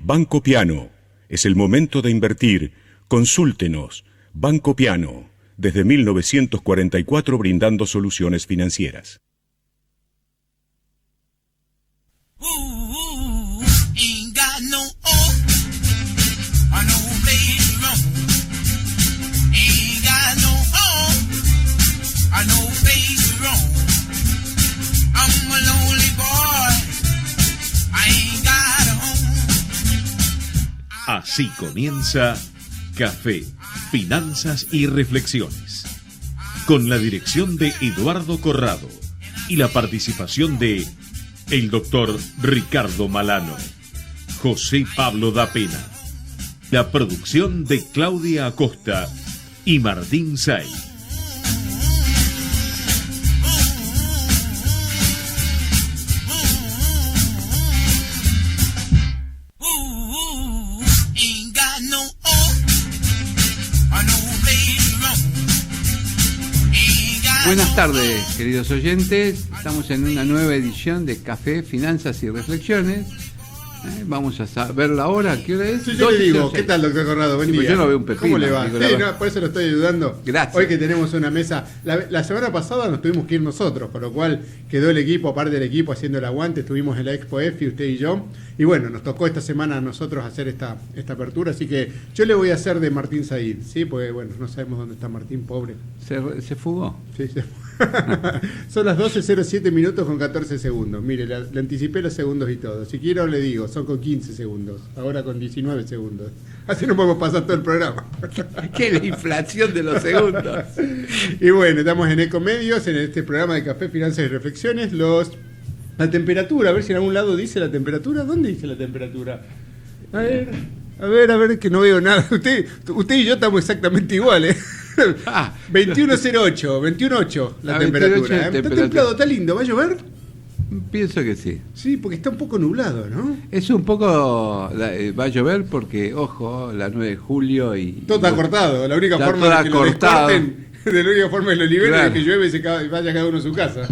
Banco Piano. Es el momento de invertir. Consúltenos. Banco Piano. Desde 1944 brindando soluciones financieras. Ain't got no oil, I know baby wrong. Ain't got no oil, I know baby wrong. I'm a lonely boy, I ain't got a home. Así comienza Café, Finanzas y Reflexiones, con la dirección de Eduardo Corrado y la participación de el doctor Ricardo Malano, José Pablo da Pena, la producción de Claudia Acosta y Martín Say. Buenas tardes, queridos oyentes. Estamos en una nueva edición de Café, Finanzas y Reflexiones. Vamos a ver la hora. ¿Qué hora es? Sí, yo le digo, ¿qué tal, doctor Corrado? Buen día. Yo no veo un pepino. ¿Cómo le va? Digo, Sí, no, por eso lo estoy ayudando. Gracias. Hoy que tenemos una mesa. La semana pasada nos tuvimos que ir nosotros, con lo cual quedó el equipo, parte del equipo, haciendo el aguante. Estuvimos en la Expo EFI, usted y yo. Y bueno, nos tocó esta semana a nosotros hacer esta apertura. Así que yo le voy a hacer de Martín Said, ¿sí? Porque bueno, no sabemos dónde está Martín, pobre. ¿Se fugó? Sí, se fugó. Son las 12:07 minutos con 14 segundos. Mire, le anticipé los segundos y todo. Si quiero le digo, son con 15 segundos. Ahora con 19 segundos. Así no podemos pasar todo el programa. ¡Qué la inflación de los segundos! Y bueno, estamos en Ecomedios, en este programa de Café, Finanzas y Reflexiones. La temperatura, a ver si en algún lado dice la temperatura. ¿Dónde dice la temperatura? A ver, que no veo nada. Usted y yo estamos exactamente iguales. 21.08, 21.8 la temperatura. Está templado, está lindo. ¿Va a llover? Pienso que sí. Sí, porque está un poco nublado, ¿no? Es un poco... va a llover porque, ojo, la 9 de julio y... Todo está cortado. La única forma de que lo descorten, la única forma de que lo liberen, claro, es que llueve y vaya cada uno a su casa.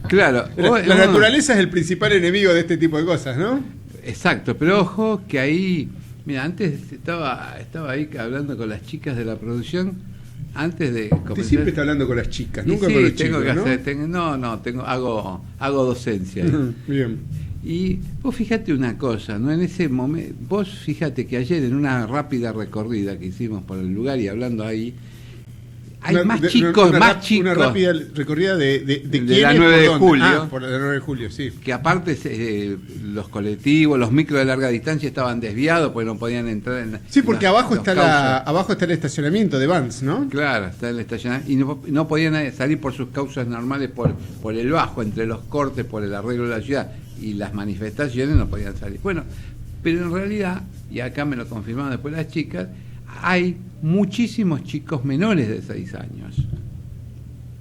Claro. La naturaleza es el principal enemigo de este tipo de cosas, ¿no? Exacto, pero ojo que ahí... Mira, antes estaba ahí hablando con las chicas de la producción. Antes de comenzar... Usted siempre está hablando con las chicas, nunca sí, con los tengo chicos, que hacer, hago docencia. Bien. Y vos fíjate una cosa, ¿no? En ese momento, vos fíjate que ayer en una rápida recorrida que hicimos por el lugar y hablando ahí, hay más chicos. Una rápida recorrida de la 9 de julio. Por la 9 de julio, sí. Que aparte los colectivos, los micros de larga distancia estaban desviados porque no podían entrar en... Sí, porque abajo está el estacionamiento de Vans, ¿no? Claro, está el estacionamiento. Y no podían salir por sus causas normales por el bajo, entre los cortes, por el arreglo de la ciudad y las manifestaciones no podían salir. Bueno, pero en realidad, y acá me lo confirmaron después las chicas, hay muchísimos chicos menores de 6 años.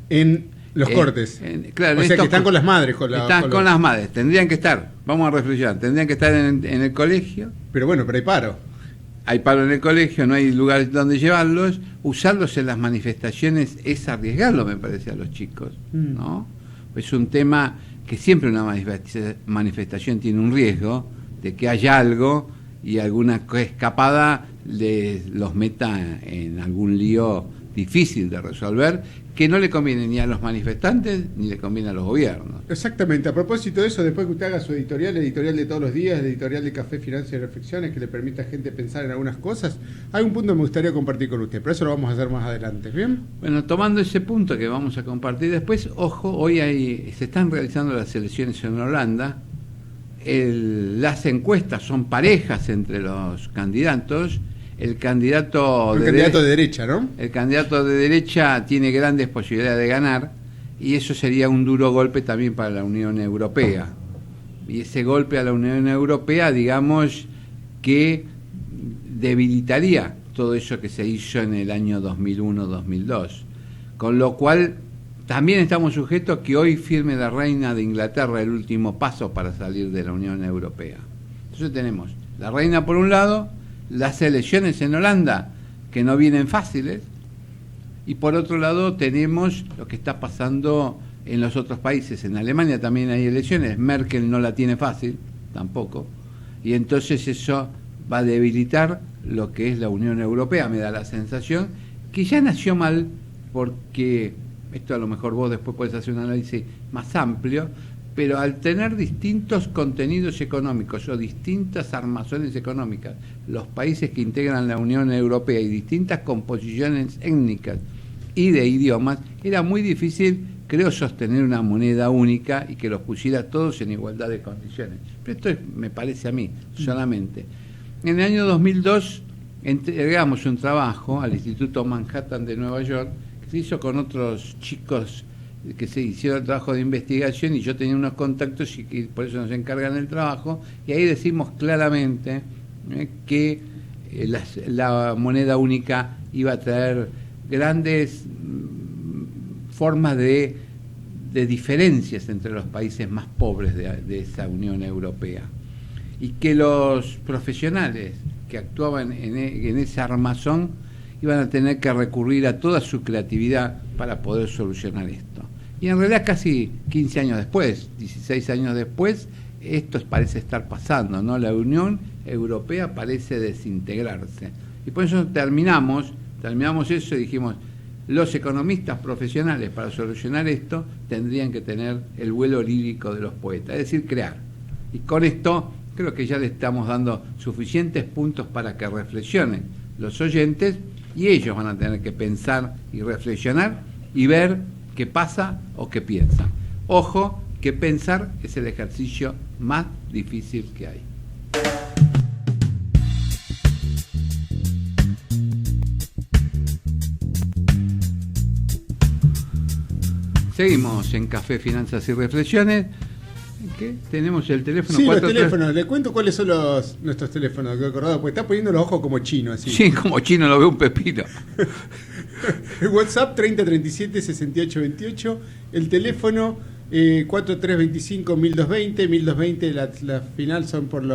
En los cortes. Claro, o sea que están con las madres. Están con las madres. Tendrían que estar, vamos a reflexionar, tendrían que estar en el colegio. Pero bueno, pero hay paro. Hay paro en el colegio, no hay lugar donde llevarlos. Usarlos en las manifestaciones es arriesgarlo, me parece, a los chicos, ¿no? Es un tema que siempre una manifestación tiene un riesgo de que haya algo y alguna escapada los meta en algún lío difícil de resolver, que no le conviene ni a los manifestantes ni le conviene a los gobiernos. Exactamente. A propósito de eso, después que usted haga su editorial de todos los días, el editorial de Café, Finanzas y Reflexiones, que le permita a gente pensar en algunas cosas, hay un punto que me gustaría compartir con usted, pero eso lo vamos a hacer más adelante, ¿bien? Bueno, tomando ese punto que vamos a compartir después, ojo, hoy se están realizando las elecciones en Holanda. Las encuestas son parejas entre los candidatos. El candidato de derecha, ¿no? El candidato de derecha tiene grandes posibilidades de ganar y eso sería un duro golpe también para la Unión Europea. Y ese golpe a la Unión Europea, digamos, que debilitaría todo eso que se hizo en el año 2001-2002. Con lo cual, también estamos sujetos a que hoy firme la reina de Inglaterra el último paso para salir de la Unión Europea. Entonces tenemos la reina por un lado, las elecciones en Holanda, que no vienen fáciles, y por otro lado tenemos lo que está pasando en los otros países. En Alemania también hay elecciones, Merkel no la tiene fácil, tampoco, y entonces eso va a debilitar lo que es la Unión Europea. Me da la sensación que ya nació mal, porque esto a lo mejor vos después podés hacer un análisis más amplio, pero al tener distintos contenidos económicos o distintas armazones económicas, los países que integran la Unión Europea, y distintas composiciones étnicas y de idiomas, era muy difícil, creo, sostener una moneda única y que los pusiera todos en igualdad de condiciones. Pero esto me parece a mí solamente. En el año 2002 entregamos un trabajo al Instituto Manhattan de Nueva York, que se hizo con otros chicos que se hicieron el trabajo de investigación, y yo tenía unos contactos y por eso nos encargan el trabajo, y ahí decimos claramente que la moneda única iba a traer grandes formas de diferencias entre los países más pobres de esa Unión Europea, y que los profesionales que actuaban en ese armazón iban a tener que recurrir a toda su creatividad para poder solucionar esto. Y en realidad casi 15 años después, 16 años después, esto parece estar pasando, ¿no? La Unión Europea parece desintegrarse. Y por eso terminamos eso y dijimos, los economistas profesionales para solucionar esto tendrían que tener el vuelo lírico de los poetas, es decir, crear. Y con esto creo que ya le estamos dando suficientes puntos para que reflexionen los oyentes, y ellos van a tener que pensar y reflexionar y ver qué pasa o qué piensan. Ojo, que pensar es el ejercicio más difícil que hay. Seguimos en Café, Finanzas y Reflexiones. ¿Qué? Tenemos el teléfono. Sí, los teléfonos. Le cuento cuáles son nuestros teléfonos, que he acordado, porque está poniendo los ojos como chino, así. Sí, como chino, lo veo un pepino. El WhatsApp 3037 6828, el teléfono 4325 1220, la final son por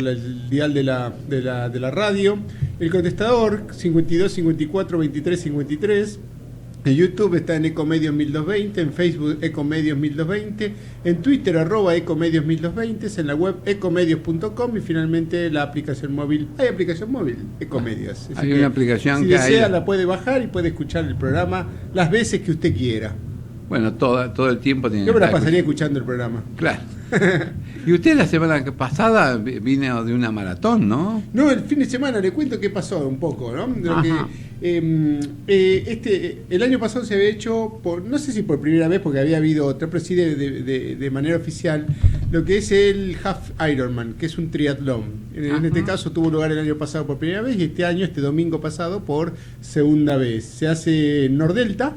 el dial de la radio, el contestador 52 54 23 53. En YouTube está en Ecomedios 1220, en Facebook Ecomedios 1220, en Twitter @Ecomedios1220, en la web ecomedios.com, y finalmente la aplicación móvil. Hay aplicación móvil, Ecomedios. Hay una aplicación si que desea la puede bajar y puede escuchar el programa las veces que usted quiera. Bueno, todo el tiempo tiene. Yo me la pasaría escuchando el programa. Claro. Y usted la semana pasada vino de una maratón, ¿no? No, el fin de semana le cuento qué pasó un poco, ¿no? El año pasado se había hecho, no sé si por primera vez, porque había habido otra, pero sí de manera oficial, lo que es el Half Ironman, que es un triatlón. En este caso tuvo lugar el año pasado por primera vez, y este domingo pasado, por segunda vez. Se hace en Nordelta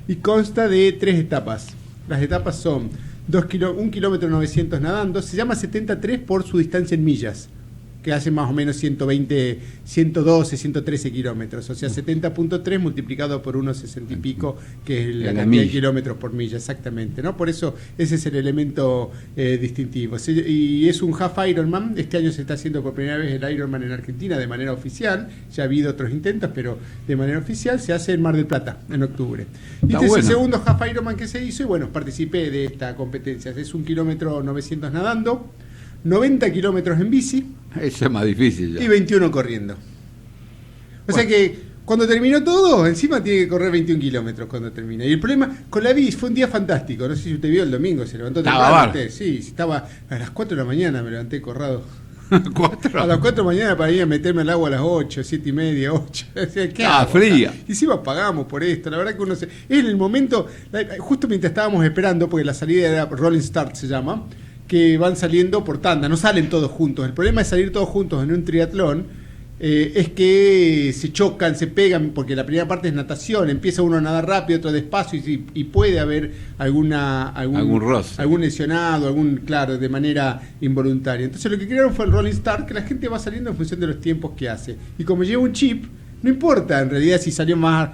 y consta de 3 etapas. Las etapas son 1 kilómetro 900 nadando, se llama 73 por su distancia en millas, que hace más o menos 120, 112, 113 kilómetros, o sea, 70.3 multiplicado por 1,60 y pico, que es la cantidad de kilómetros por milla, exactamente, ¿no? Por eso ese es el elemento distintivo. Y es un half Ironman. Este año se está haciendo por primera vez el Ironman en Argentina de manera oficial. Ya ha habido otros intentos, pero de manera oficial se hace en Mar del Plata en octubre. Y este es el segundo half Ironman que se hizo, y bueno, participé de esta competencia. Es 1 kilómetro 900 nadando, 90 kilómetros en bici. Eso es más difícil ya. Y 21 corriendo. O sea que cuando terminó todo, encima tiene que correr 21 kilómetros cuando termina. Y el problema con la bici, fue un día fantástico. No sé si usted vio el domingo, se levantó temprano. Sí, estaba a las 4 de la mañana, me levanté corrado. ¿4? A las 4 de la mañana para ir a meterme al agua a las 8, 7 y media, 8. Fría. Y encima pagamos por esto. La verdad que es en el momento, justo mientras estábamos esperando, porque la salida era Rolling Start, se llama, que van saliendo por tanda, no salen todos juntos. El problema de salir todos juntos en un triatlón es que se chocan, se pegan, porque la primera parte es natación, empieza uno a nadar rápido, otro despacio, y puede haber algún roce, algún lesionado, claro, de manera involuntaria. Entonces lo que crearon fue el Rolling Start, que la gente va saliendo en función de los tiempos que hace. Y como lleva un chip, no importa en realidad si salió más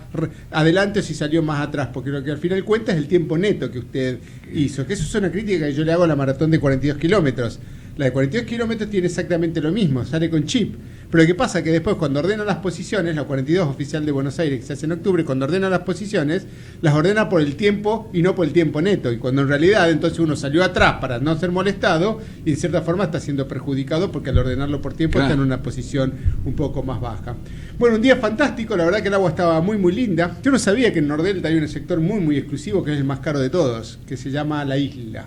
adelante o si salió más atrás, porque lo que al final cuenta es el tiempo neto que usted hizo, que eso es una crítica que yo le hago a la maratón de 42 kilómetros. La de 42 kilómetros tiene exactamente lo mismo, sale con chip. Pero ¿qué pasa? Que después cuando ordena las posiciones, la 42 oficial de Buenos Aires que se hace en octubre, cuando ordena las posiciones, las ordena por el tiempo y no por el tiempo neto. Y cuando en realidad entonces uno salió atrás para no ser molestado y en cierta forma está siendo perjudicado porque al ordenarlo por tiempo está en una posición un poco más baja. Bueno, un día fantástico, la verdad que el agua estaba muy muy linda. Yo no sabía que en Nordelta hay un sector muy muy exclusivo que es el más caro de todos, que se llama La Isla.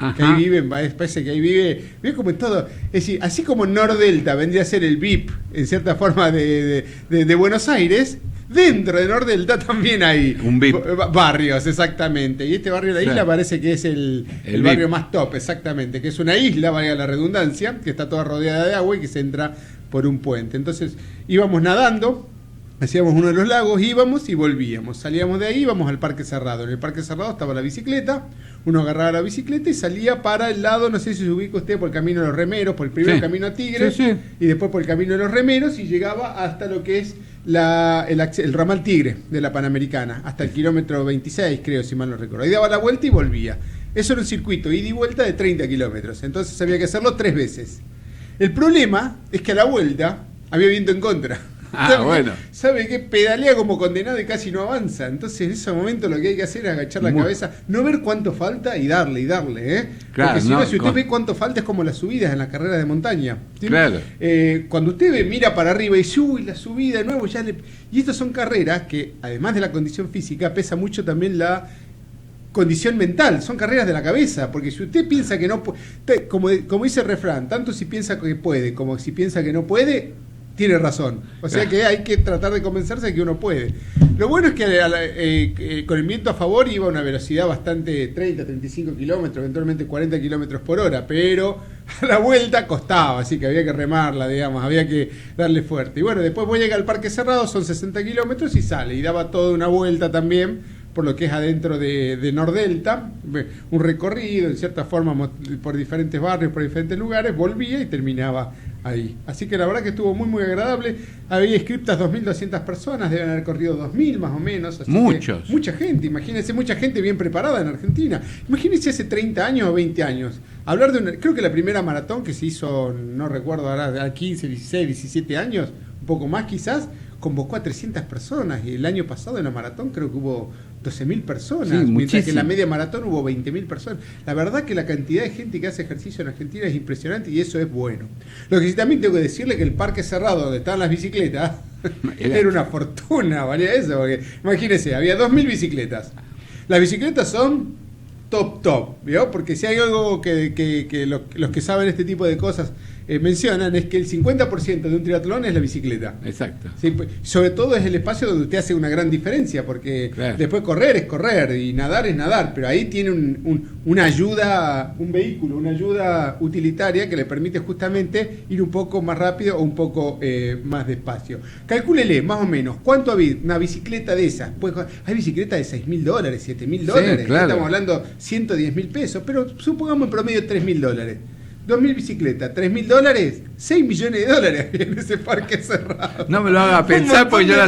Ajá. Que ahí viven, parece que ahí vive como en todo, es decir, así como Nordelta vendría a ser el VIP en cierta forma de Buenos Aires, dentro de Nordelta también hay un VIP. Barrios, exactamente, y este barrio de la isla parece que es el barrio VIP. más top, exactamente, que es una isla, valga la redundancia, que está toda rodeada de agua y que se entra por un puente. Entonces íbamos nadando, hacíamos uno de los lagos, íbamos y volvíamos. Salíamos de ahí, íbamos al Parque Cerrado. En el Parque Cerrado estaba la bicicleta, uno agarraba la bicicleta y salía para el lado, no sé si se ubica usted, por el Camino de los Remeros, por el primer camino a Tigre, y después por el Camino de los Remeros, y llegaba hasta lo que es el ramal Tigre de la Panamericana, hasta el kilómetro 26, creo, si mal no recuerdo. Ahí daba la vuelta y volvía. Eso era un circuito, ida y vuelta de 30 kilómetros. Entonces había que hacerlo 3 veces. El problema es que a la vuelta había viento en contra. Bueno. ¿Sabe qué? Pedalea como condenado y casi no avanza. Entonces en ese momento lo que hay que hacer es agachar la cabeza, no ver cuánto falta y darle, ¿eh? Claro, porque si usted ve cuánto falta es como las subidas en las carreras de montaña. ¿Sí? Claro. Cuando usted mira para arriba y dice, uy, la subida de nuevo, y estas son carreras que además de la condición física pesa mucho también la condición mental, son carreras de la cabeza, porque si usted piensa que no puede, como dice el refrán, tanto si piensa que puede como si piensa que no puede, tiene razón. O sea que hay que tratar de convencerse de que uno puede. Lo bueno es que con el viento a favor iba a una velocidad bastante 30, 35 kilómetros, eventualmente 40 kilómetros por hora, pero a la vuelta costaba, así que había que remarla, digamos, había que darle fuerte. Y bueno, después voy a llegar al Parque Cerrado, son 60 kilómetros y sale, y daba toda una vuelta también por lo que es adentro de Nordelta, un recorrido, en cierta forma, por diferentes barrios, por diferentes lugares, volvía y terminaba ahí. Así que la verdad que estuvo muy muy agradable. Había inscriptas 2.200 personas, deben haber corrido 2.000 más o menos. Así muchos. Mucha gente, imagínense, mucha gente bien preparada en Argentina. Imagínense hace 30 años o 20 años. Hablar de creo que la primera maratón que se hizo, no recuerdo ahora, 15, 16, 17 años, un poco más quizás, convocó a 300 personas. Y el año pasado en la maratón creo que hubo 12.000 personas, sí, mientras que en la media maratón hubo 20.000 personas. La verdad que la cantidad de gente que hace ejercicio en Argentina es impresionante y eso es bueno. Lo que sí también tengo que decirle que el Parque Cerrado donde estaban las bicicletas era una fortuna, valía eso, porque imagínense, había 2.000 bicicletas. Las bicicletas son top, ¿vio? Porque si hay algo que los que saben este tipo de cosas mencionan, es que el 50% de un triatlón es la bicicleta. Exacto. Sí, sobre todo es el espacio donde usted hace una gran diferencia, porque después correr es correr y nadar es nadar, pero ahí tiene una ayuda, un vehículo, una ayuda utilitaria que le permite justamente ir un poco más rápido o un poco más despacio. Calcúlele más o menos cuánto había una bicicleta de esas. Pues hay bicicletas de $6.000, $7.000, sí, claro. Estamos hablando $110.000, pero supongamos en promedio $3.000. 2.000 bicicletas, $3.000, $6 millones había en ese Parque Cerrado. No me lo haga pensar porque yo la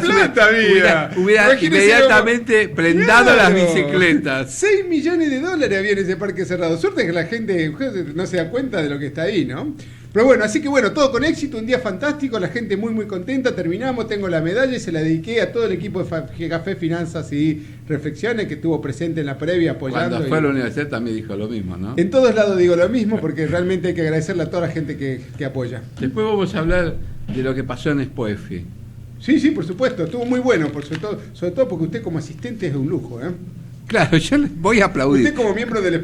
hubiera inmediatamente prendado las bicicletas. $6 millones había en ese Parque Cerrado. Suerte que la gente no se da cuenta de lo que está ahí, ¿no? Pero bueno, así que bueno, todo con éxito, un día fantástico, la gente muy muy contenta, terminamos, tengo la medalla y se la dediqué a todo el equipo de Café Finanzas y Reflexiones que estuvo presente en la previa apoyando. Cuando fue a la universidad también dijo lo mismo, ¿no? En todos lados digo lo mismo porque realmente hay que agradecerle a toda la gente que apoya. Después vamos a hablar de lo que pasó en Expoefi. Sí, por supuesto, estuvo muy bueno, sobre todo porque usted como asistente es un lujo, ¿eh? Claro, yo les voy a aplaudir. Usted como miembro del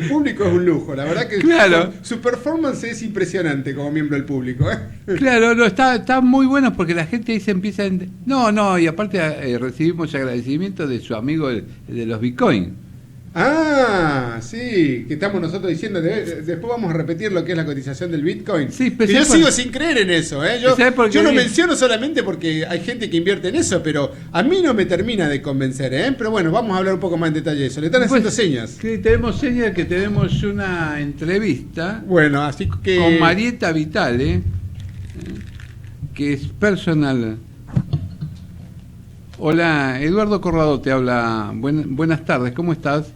público es un lujo, la verdad que claro. Su performance es impresionante como miembro del público, ¿eh? Claro, no, está muy bueno porque la gente ahí se empieza a... y aparte recibimos agradecimiento de su amigo de los Bitcoin. Ah, sí, que estamos nosotros diciendo, después vamos a repetir lo que es la cotización del Bitcoin. Sí, pero yo sigo sin creer en eso, ¿eh? Yo lo menciono solamente porque hay gente que invierte en eso, pero a mí no me termina de convencer, ¿eh? Pero bueno, vamos a hablar un poco más en detalle de eso. Le están haciendo señas. Sí, tenemos señas que tenemos una entrevista. Bueno, así que... con Marieta Vitale, que es personal. Hola, Eduardo Corrado te habla. Buenas tardes, ¿cómo estás?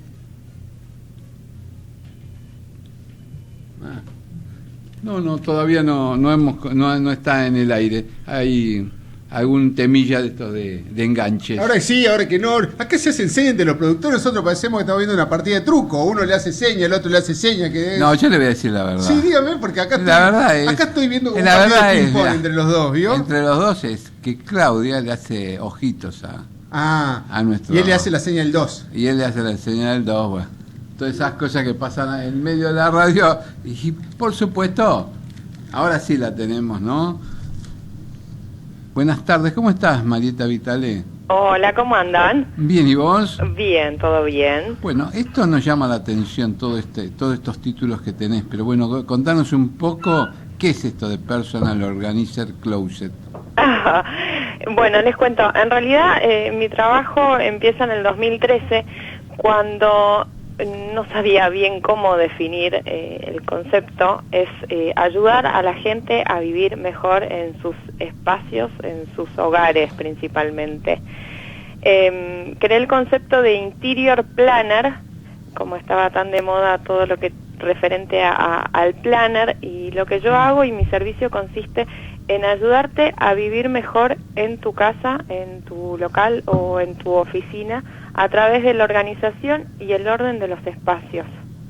No, todavía no está en el aire. Hay algún temilla de estos de enganches. Ahora que sí, ahora que no. Acá se hacen señas de los productores, nosotros parecemos que estamos viendo una partida de truco. Uno le hace seña, el otro le hace seña. No, yo le voy a decir la verdad. Sí, dígame, porque acá estoy viendo como un partido de ping-pong entre los dos, ¿vio? Entre los dos es que Claudia le hace ojitos a nuestro... Y él le hace la seña del 2. Y él le hace la señal del 2, bueno. Todas esas cosas que pasan en medio de la radio. Y por supuesto, ahora sí la tenemos, ¿no? Buenas tardes, ¿cómo estás, Marieta Vitale? Hola, ¿cómo andan? Bien, ¿y vos? Bien, todo bien. Bueno, esto nos llama la atención, todos estos títulos que tenés, pero bueno, contanos un poco, ¿qué es esto de Personal Organizer Closet? Bueno, les cuento, en realidad mi trabajo empieza en el 2013, cuando no sabía bien cómo definir el concepto, es ayudar a la gente a vivir mejor en sus espacios, en sus hogares principalmente. Creé el concepto de Interior Planner, como estaba tan de moda todo lo que referente al planner, y lo que yo hago y mi servicio consiste en ayudarte a vivir mejor en tu casa, en tu local o en tu oficina, a través de la organización y el orden de los espacios.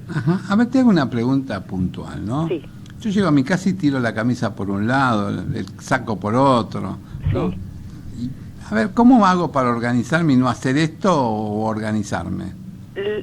Ajá. A ver, te hago una pregunta puntual, ¿no? Sí. Yo llego a mi casa y tiro la camisa por un lado, el saco por otro, ¿no? Sí. Y, a ver, ¿cómo hago para organizarme y no hacer esto o organizarme?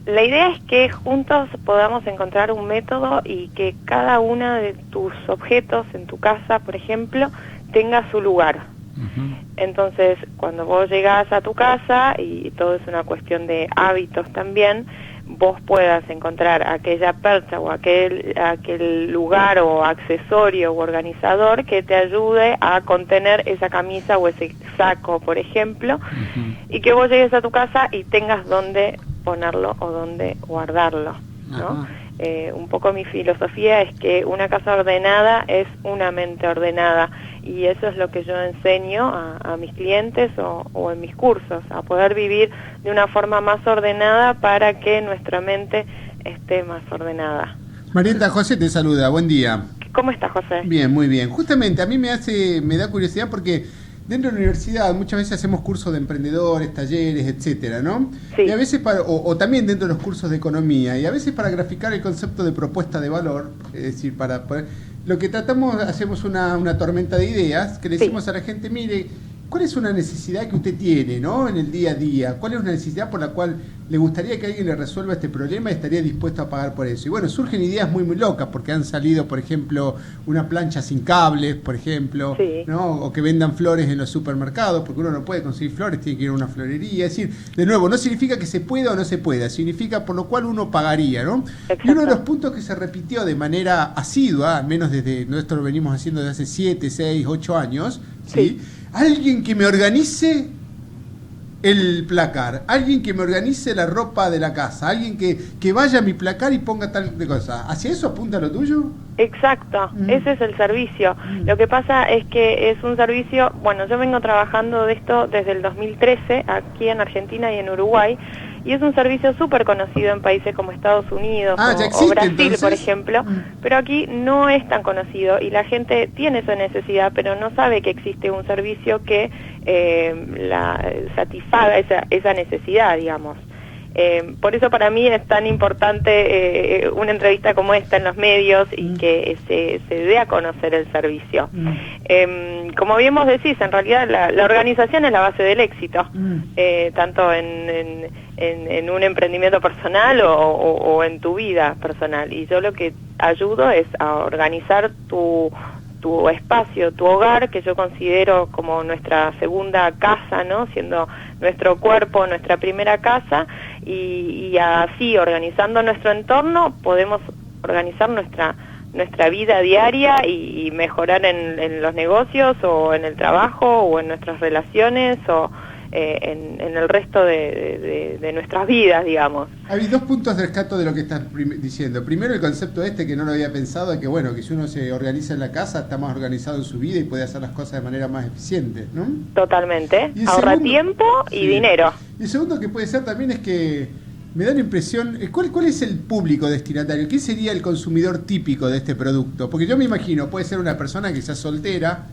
La idea es que juntos podamos encontrar un método y que cada uno de tus objetos en tu casa, por ejemplo, tenga su lugar. Uh-huh. Entonces, cuando vos llegás a tu casa, y todo es una cuestión de hábitos también, vos puedas encontrar aquella percha o aquel lugar o accesorio o organizador que te ayude a contener esa camisa o ese saco, por ejemplo, Uh-huh. y que vos llegues a tu casa y tengas dónde ponerlo o dónde guardarlo, ¿no? Un poco mi filosofía es que una casa ordenada es una mente ordenada, y eso es lo que yo enseño a mis clientes o en mis cursos, a poder vivir de una forma más ordenada para que nuestra mente esté más ordenada. Marieta, José te saluda, buen día. ¿Cómo estás, José? Bien, muy bien. Justamente a mí me da curiosidad porque dentro de la universidad muchas veces hacemos cursos de emprendedores, talleres, etcétera, ¿no? Sí. Y a veces o también dentro de los cursos de economía, y a veces para graficar el concepto de propuesta de valor, es decir, para poder, lo que tratamos, hacemos una tormenta de ideas, que le decimos a la gente, mire, ¿cuál es una necesidad que usted tiene, ¿no? En el día a día? ¿Cuál es una necesidad por la cual le gustaría que alguien le resuelva este problema y estaría dispuesto a pagar por eso? Y bueno, surgen ideas muy locas, porque han salido, por ejemplo, una plancha sin cables, por ejemplo, Sí. ¿no? O que vendan flores en los supermercados, porque uno no puede conseguir flores, tiene que ir a una florería. Es decir, de nuevo, no significa que se pueda o no se pueda, significa por lo cual uno pagaría, ¿no? Exacto. Y uno de los puntos que se repitió de manera asidua, al menos desde nosotros lo venimos haciendo desde hace 7, 6, 8 años, ¿sí? Alguien que me organice el placar, alguien que me organice la ropa de la casa, alguien que vaya a mi placar y ponga tal de cosa. ¿Hacia eso apunta lo tuyo? Exacto, ese es el servicio. Lo que pasa es que es un servicio, bueno, yo vengo trabajando de esto desde el 2013 aquí en Argentina y en Uruguay, y es un servicio súper conocido en países como Estados Unidos ya o existe, Brasil, entonces. por ejemplo, pero aquí no es tan conocido y la gente tiene esa necesidad, pero no sabe que existe un servicio que satisfaga esa necesidad, digamos. Por eso para mí es tan importante una entrevista como esta en los medios y que se dé a conocer el servicio. Como bien vos decís, en realidad la organización es la base del éxito, tanto en un emprendimiento personal o en tu vida personal. Y yo lo que ayudo es a organizar tu espacio, tu hogar, que yo considero como nuestra segunda casa, ¿no? Siendo nuestro cuerpo nuestra primera casa, y así, organizando nuestro entorno, podemos organizar nuestra vida diaria y mejorar en los negocios o en el trabajo o en nuestras relaciones o en el resto de nuestras vidas, digamos. Hay dos puntos de rescato de lo que estás diciendo. Primero, el concepto que no lo había pensado, de que bueno, que si uno se organiza en la casa, está más organizado en su vida y puede hacer las cosas de manera más eficiente, ¿no? Totalmente. Y el Ahorra segundo, tiempo y sí, dinero. Y el segundo que puede ser también es que me da la impresión, ¿cuál es el público destinatario? ¿Quién sería el consumidor típico de este producto? Porque yo me imagino, puede ser una persona que sea soltera,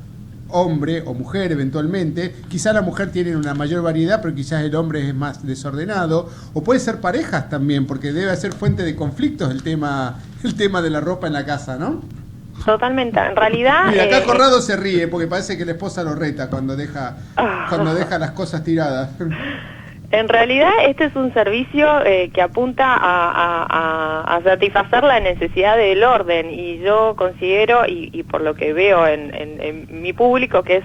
hombre o mujer eventualmente, quizá la mujer tiene una mayor variedad, pero quizás el hombre es más desordenado, o puede ser parejas también, porque debe ser fuente de conflictos el tema de la ropa en la casa, ¿no? Totalmente, en realidad... Mira, acá Corrado se ríe porque parece que la esposa lo reta cuando deja las cosas tiradas. En realidad este es un servicio que apunta a satisfacer la necesidad del orden, y yo considero, y por lo que veo en mi público, que es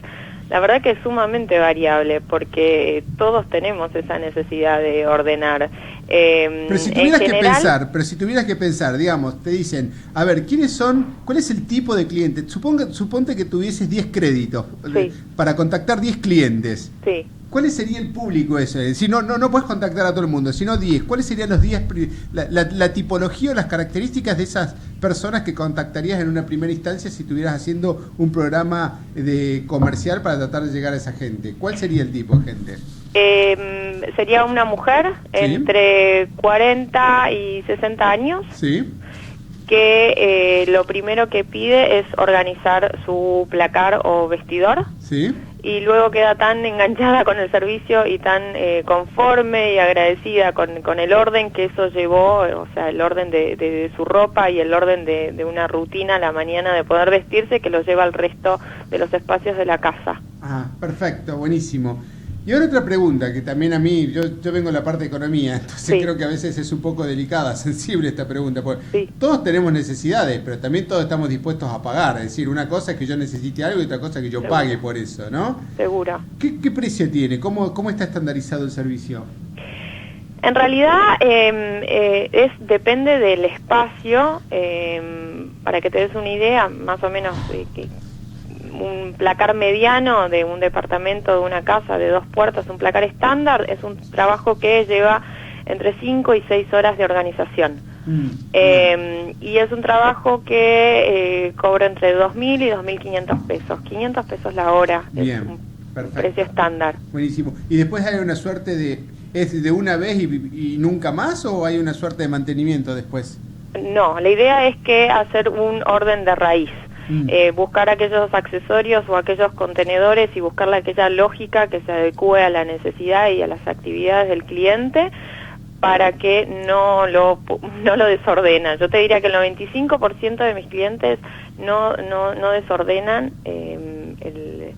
la verdad que es sumamente variable, porque todos tenemos esa necesidad de ordenar. Pero si tuvieras que pensar, digamos, te dicen, a ver, ¿cuál es el tipo de cliente? Suponte que tuvieses 10 créditos para contactar 10 clientes. Sí. ¿Cuál sería el público ese? Si no puedes contactar a todo el mundo, sino 10. ¿Cuáles serían los 10, la tipología o las características de esas personas que contactarías en una primera instancia si estuvieras haciendo un programa de comercial para tratar de llegar a esa gente? ¿Cuál sería el tipo de gente? Sería una mujer entre 40 y 60 años. Sí. Que lo primero que pide es organizar su placar o vestidor. Sí. Y luego queda tan enganchada con el servicio y tan conforme y agradecida con el orden que eso llevó, o sea, el orden de su ropa y el orden de una rutina a la mañana de poder vestirse, que lo lleva al resto de los espacios de la casa. Ah, perfecto, buenísimo. Y ahora otra pregunta, que también a mí, yo vengo de la parte de economía, entonces creo que a veces es un poco delicada, sensible esta pregunta, porque todos tenemos necesidades, pero también todos estamos dispuestos a pagar, es decir, una cosa es que yo necesite algo y otra cosa es que yo pague por eso, ¿no? Seguro. ¿Qué precio tiene? ¿Cómo está estandarizado el servicio? En realidad depende del espacio, para que te des una idea, más o menos un placar mediano de un departamento, de una casa de 2 puertas, un placar estándar, es un trabajo que lleva entre 5 y 6 horas de organización. Y es un trabajo que cobra entre 2.000 y 2.500 pesos. 500 pesos la hora. Bien, es un perfecto. Precio estándar. Buenísimo. ¿Y después hay una suerte ¿es de una vez y nunca más, o hay una suerte de mantenimiento después? No, la idea es que hacer un orden de raíz. Buscar aquellos accesorios o aquellos contenedores y buscar aquella lógica que se adecue a la necesidad y a las actividades del cliente para que no lo desordena. Yo te diría que el 95% de mis clientes no desordenan el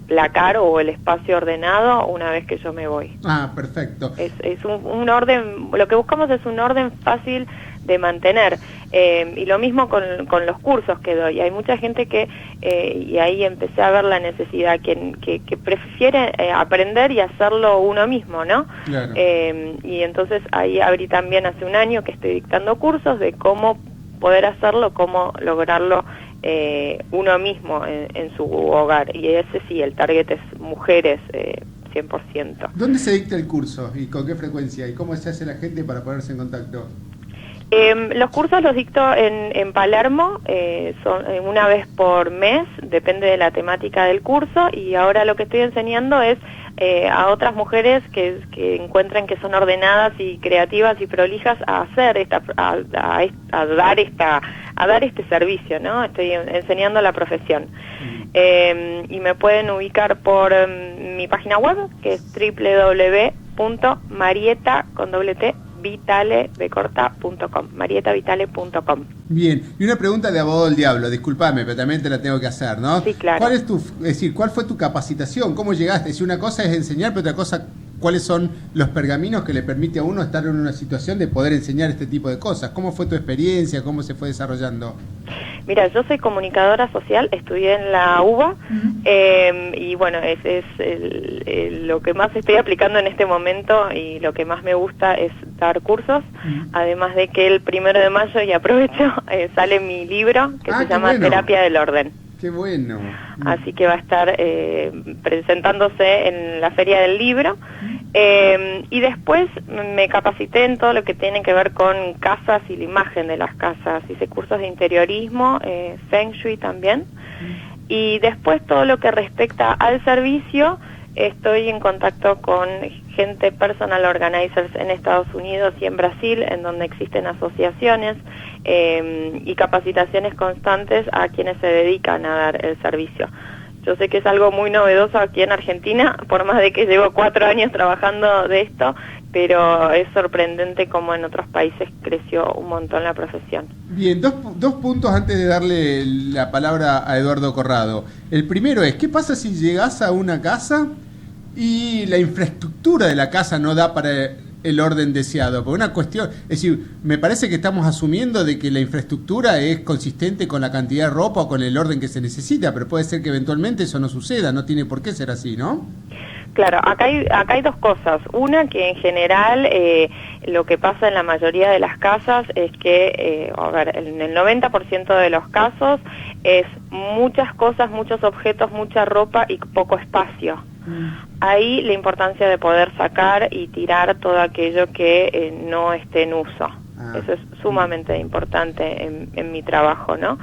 placar o el espacio ordenado una vez que yo me voy. Ah, perfecto. Es un orden, lo que buscamos es un orden fácil de mantener, y lo mismo con los cursos que doy. Hay mucha gente que, y ahí empecé a ver la necesidad, que prefiere aprender y hacerlo uno mismo, ¿no? Claro. Y entonces ahí abrí también hace un año que estoy dictando cursos de cómo poder hacerlo, cómo lograrlo uno mismo en su hogar. Y ese sí, el target es mujeres, 100%. ¿Dónde se dicta el curso y con qué frecuencia? ¿Y cómo se hace la gente para ponerse en contacto? Los cursos los dicto en Palermo, son una vez por mes, depende de la temática del curso, y ahora lo que estoy enseñando es a otras mujeres que encuentran que son ordenadas y creativas y prolijas a hacer a dar este servicio, ¿no? Estoy enseñando la profesión. Y me pueden ubicar por mi página web, que es www.marietavitale.com, marietavitale.com. Bien, y una pregunta de abogado del diablo, discúlpame, pero también te la tengo que hacer, ¿no? Sí, claro. ¿Cuál fue tu capacitación? ¿Cómo llegaste? Si una cosa es enseñar, pero otra cosa, ¿cuáles son los pergaminos que le permite a uno estar en una situación de poder enseñar este tipo de cosas? ¿Cómo fue tu experiencia? ¿Cómo se fue desarrollando? Mira, yo soy comunicadora social, estudié en la UBA, y bueno, es lo que más estoy aplicando en este momento y lo que más me gusta es dar cursos, además de que el 1 de mayo, y aprovecho, sale mi libro que se llama Terapia del Orden. ¡Qué bueno! Así que va a estar presentándose en la Feria del Libro. Y después me capacité en todo lo que tiene que ver con casas y la imagen de las casas. Hice cursos de interiorismo, Feng Shui también. Y después todo lo que respecta al servicio, Estoy en contacto con gente, personal organizers en Estados Unidos y en Brasil, en donde existen asociaciones y capacitaciones constantes a quienes se dedican a dar el servicio. Yo sé que es algo muy novedoso aquí en Argentina, por más de que llevo 4 años trabajando de esto, pero es sorprendente cómo en otros países creció un montón la profesión. Bien, dos puntos antes de darle la palabra a Eduardo Corrado. El primero es, ¿qué pasa si llegás a una casa y la infraestructura de la casa no da para el orden deseado? Por una cuestión, es decir, me parece que estamos asumiendo de que la infraestructura es consistente con la cantidad de ropa o con el orden que se necesita, pero puede ser que eventualmente eso no suceda, no tiene por qué ser así, ¿no? Claro, acá hay dos cosas. Una, que en general lo que pasa en la mayoría de las casas es que, en el 90% de los casos es muchas cosas, muchos objetos, mucha ropa y poco espacio. Ahí la importancia de poder sacar y tirar todo aquello que no esté en uso. Eso es sumamente importante en mi trabajo, ¿no?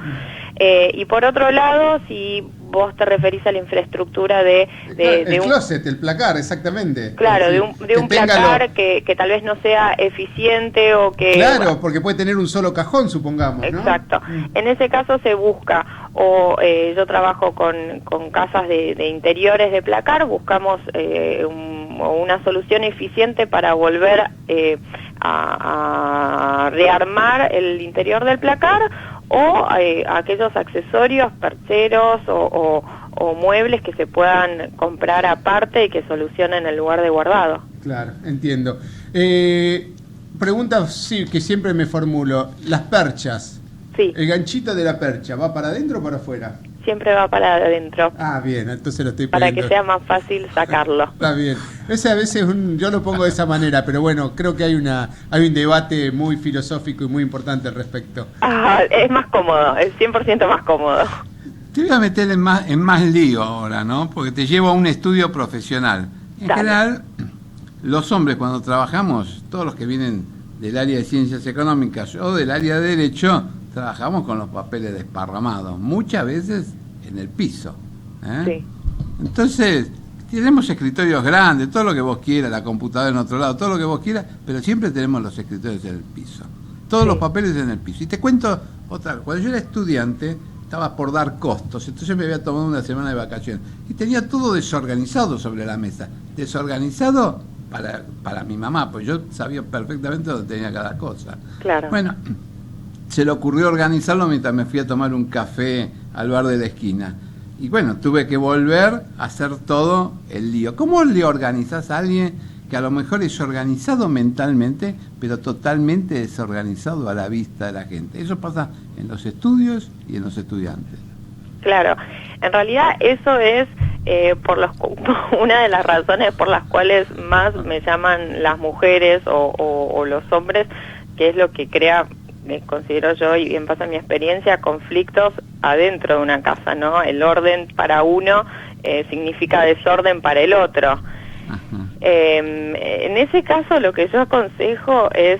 Y por otro lado, si vos te referís a la infraestructura de el un closet, el placar, exactamente. Claro, es decir, de un placar que tal vez no sea eficiente o que... Claro, porque puede tener un solo cajón, supongamos, ¿no? Exacto. En ese caso se busca, yo trabajo con casas de interiores de placar, buscamos una solución eficiente para volver a rearmar el interior del placar, o aquellos accesorios, percheros o muebles que se puedan comprar aparte y que solucionen el lugar de guardado. Claro, entiendo. Pregunta que siempre me formulo, las perchas. Sí. ¿El ganchito de la percha va para adentro o para afuera? Siempre va para adentro. Ah, bien, entonces lo estoy para pidiendo. que sea más fácil sacarlo. Está bien. Ese a veces yo lo pongo de esa manera, pero bueno, creo que hay un debate muy filosófico y muy importante al respecto. Es más cómodo, es 100% más cómodo. Te voy a meter en más lío ahora, ¿no? Porque te llevo a un estudio profesional. En general, los hombres cuando trabajamos, todos los que vienen del área de ciencias económicas o del área de derecho, trabajamos con los papeles desparramados, muchas veces en el piso. Sí. Entonces, tenemos escritorios grandes, todo lo que vos quieras, la computadora en otro lado, todo lo que vos quieras, pero siempre tenemos los escritorios en el piso. Todos los papeles en el piso. Y te cuento otra, cuando yo era estudiante, estaba por dar costos, entonces me había tomado una semana de vacaciones y tenía todo desorganizado sobre la mesa. Desorganizado para mi mamá, pues yo sabía perfectamente dónde tenía cada cosa. Claro. Bueno, se le ocurrió organizarlo mientras me fui a tomar un café al bar de la esquina. Y bueno, tuve que volver a hacer todo el lío. ¿Cómo le organizás a alguien que a lo mejor es organizado mentalmente, pero totalmente desorganizado a la vista de la gente? Eso pasa en los estudios y en los estudiantes. Claro, en realidad eso es una de las razones por las cuales más me llaman las mujeres o los hombres, que es lo que crea, considero yo, y bien pasa en mi experiencia, conflictos adentro de una casa, ¿no? El orden para uno significa desorden para el otro. En ese caso lo que yo aconsejo es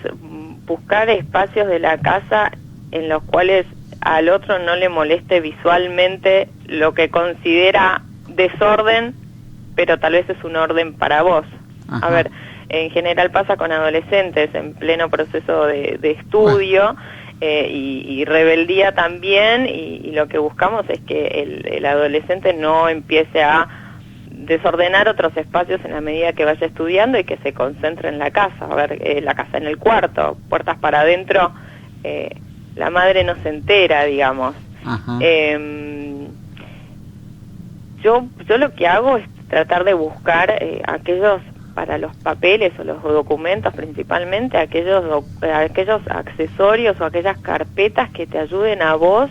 buscar espacios de la casa en los cuales al otro no le moleste visualmente lo que considera desorden, pero tal vez es un orden para vos. A ver, en general pasa con adolescentes en pleno proceso de estudio y rebeldía también, y lo que buscamos es que el adolescente no empiece a desordenar otros espacios en la medida que vaya estudiando y que se concentre en la casa. A ver, la casa en el cuarto, puertas para adentro, la madre no se entera, digamos. Yo lo que hago es tratar de buscar aquellos, para los papeles o los documentos principalmente, aquellos accesorios o aquellas carpetas que te ayuden a vos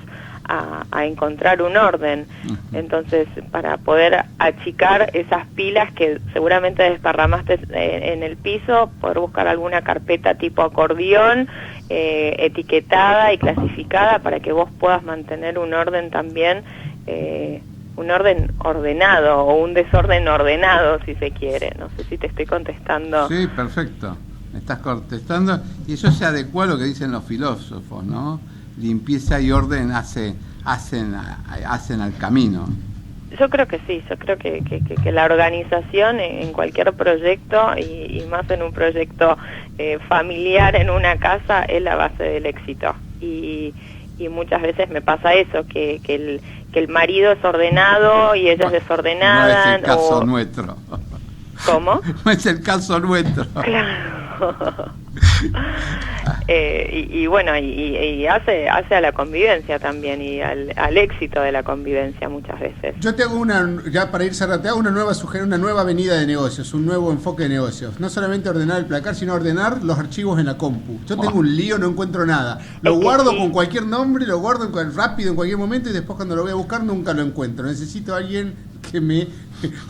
a encontrar un orden. Entonces, para poder achicar esas pilas que seguramente desparramaste en el piso, poder buscar alguna carpeta tipo acordeón, etiquetada y clasificada, para que vos puedas mantener un orden también, un orden ordenado o un desorden ordenado, si se quiere. No sé si te estoy contestando. Sí, perfecto. Me estás contestando, y eso se adecua a lo que dicen los filósofos, ¿no? Limpieza y orden hacen al camino. Yo creo que sí, yo creo que la organización en cualquier proyecto y más en un proyecto familiar en una casa es la base del éxito. Y muchas veces me pasa eso, que el marido es ordenado y ella es desordenada. No es el caso nuestro. ¿Cómo? No es el caso nuestro. Claro. Y bueno, y hace a la convivencia también y al éxito de la convivencia muchas veces. Yo te hago ya para ir cerrando, te hago una nueva avenida de negocios, un nuevo enfoque de negocios. No solamente ordenar el placar, sino ordenar los archivos en la compu. Yo tengo un lío, no encuentro nada. Lo guardo con cualquier nombre, lo guardo rápido en cualquier momento y después cuando lo voy a buscar nunca lo encuentro. Necesito a alguien que me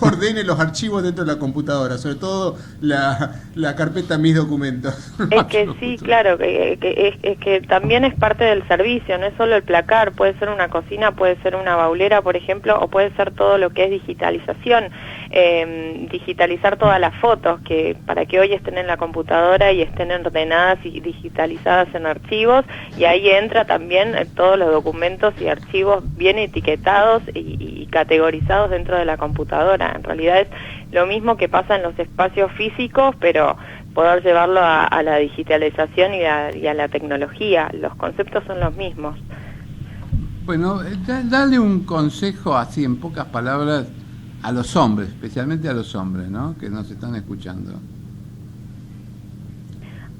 ordene los archivos dentro de la computadora, sobre todo la carpeta Mis Documentos. Es que sí, claro, es que también es parte del servicio, no es solo el placar, puede ser una cocina, puede ser una baulera, por ejemplo, o puede ser todo lo que es digitalización, digitalizar todas las fotos, que para que hoy estén en la computadora y estén ordenadas y digitalizadas en archivos, y ahí entra también todos los documentos y archivos bien etiquetados y categorizados dentro de la computadora. En realidad es lo mismo que pasa en los espacios físicos, pero poder llevarlo a la digitalización y a la tecnología. Los conceptos son los mismos. Bueno, dale un consejo así en pocas palabras a los hombres, especialmente a los hombres, ¿no?, que nos están escuchando.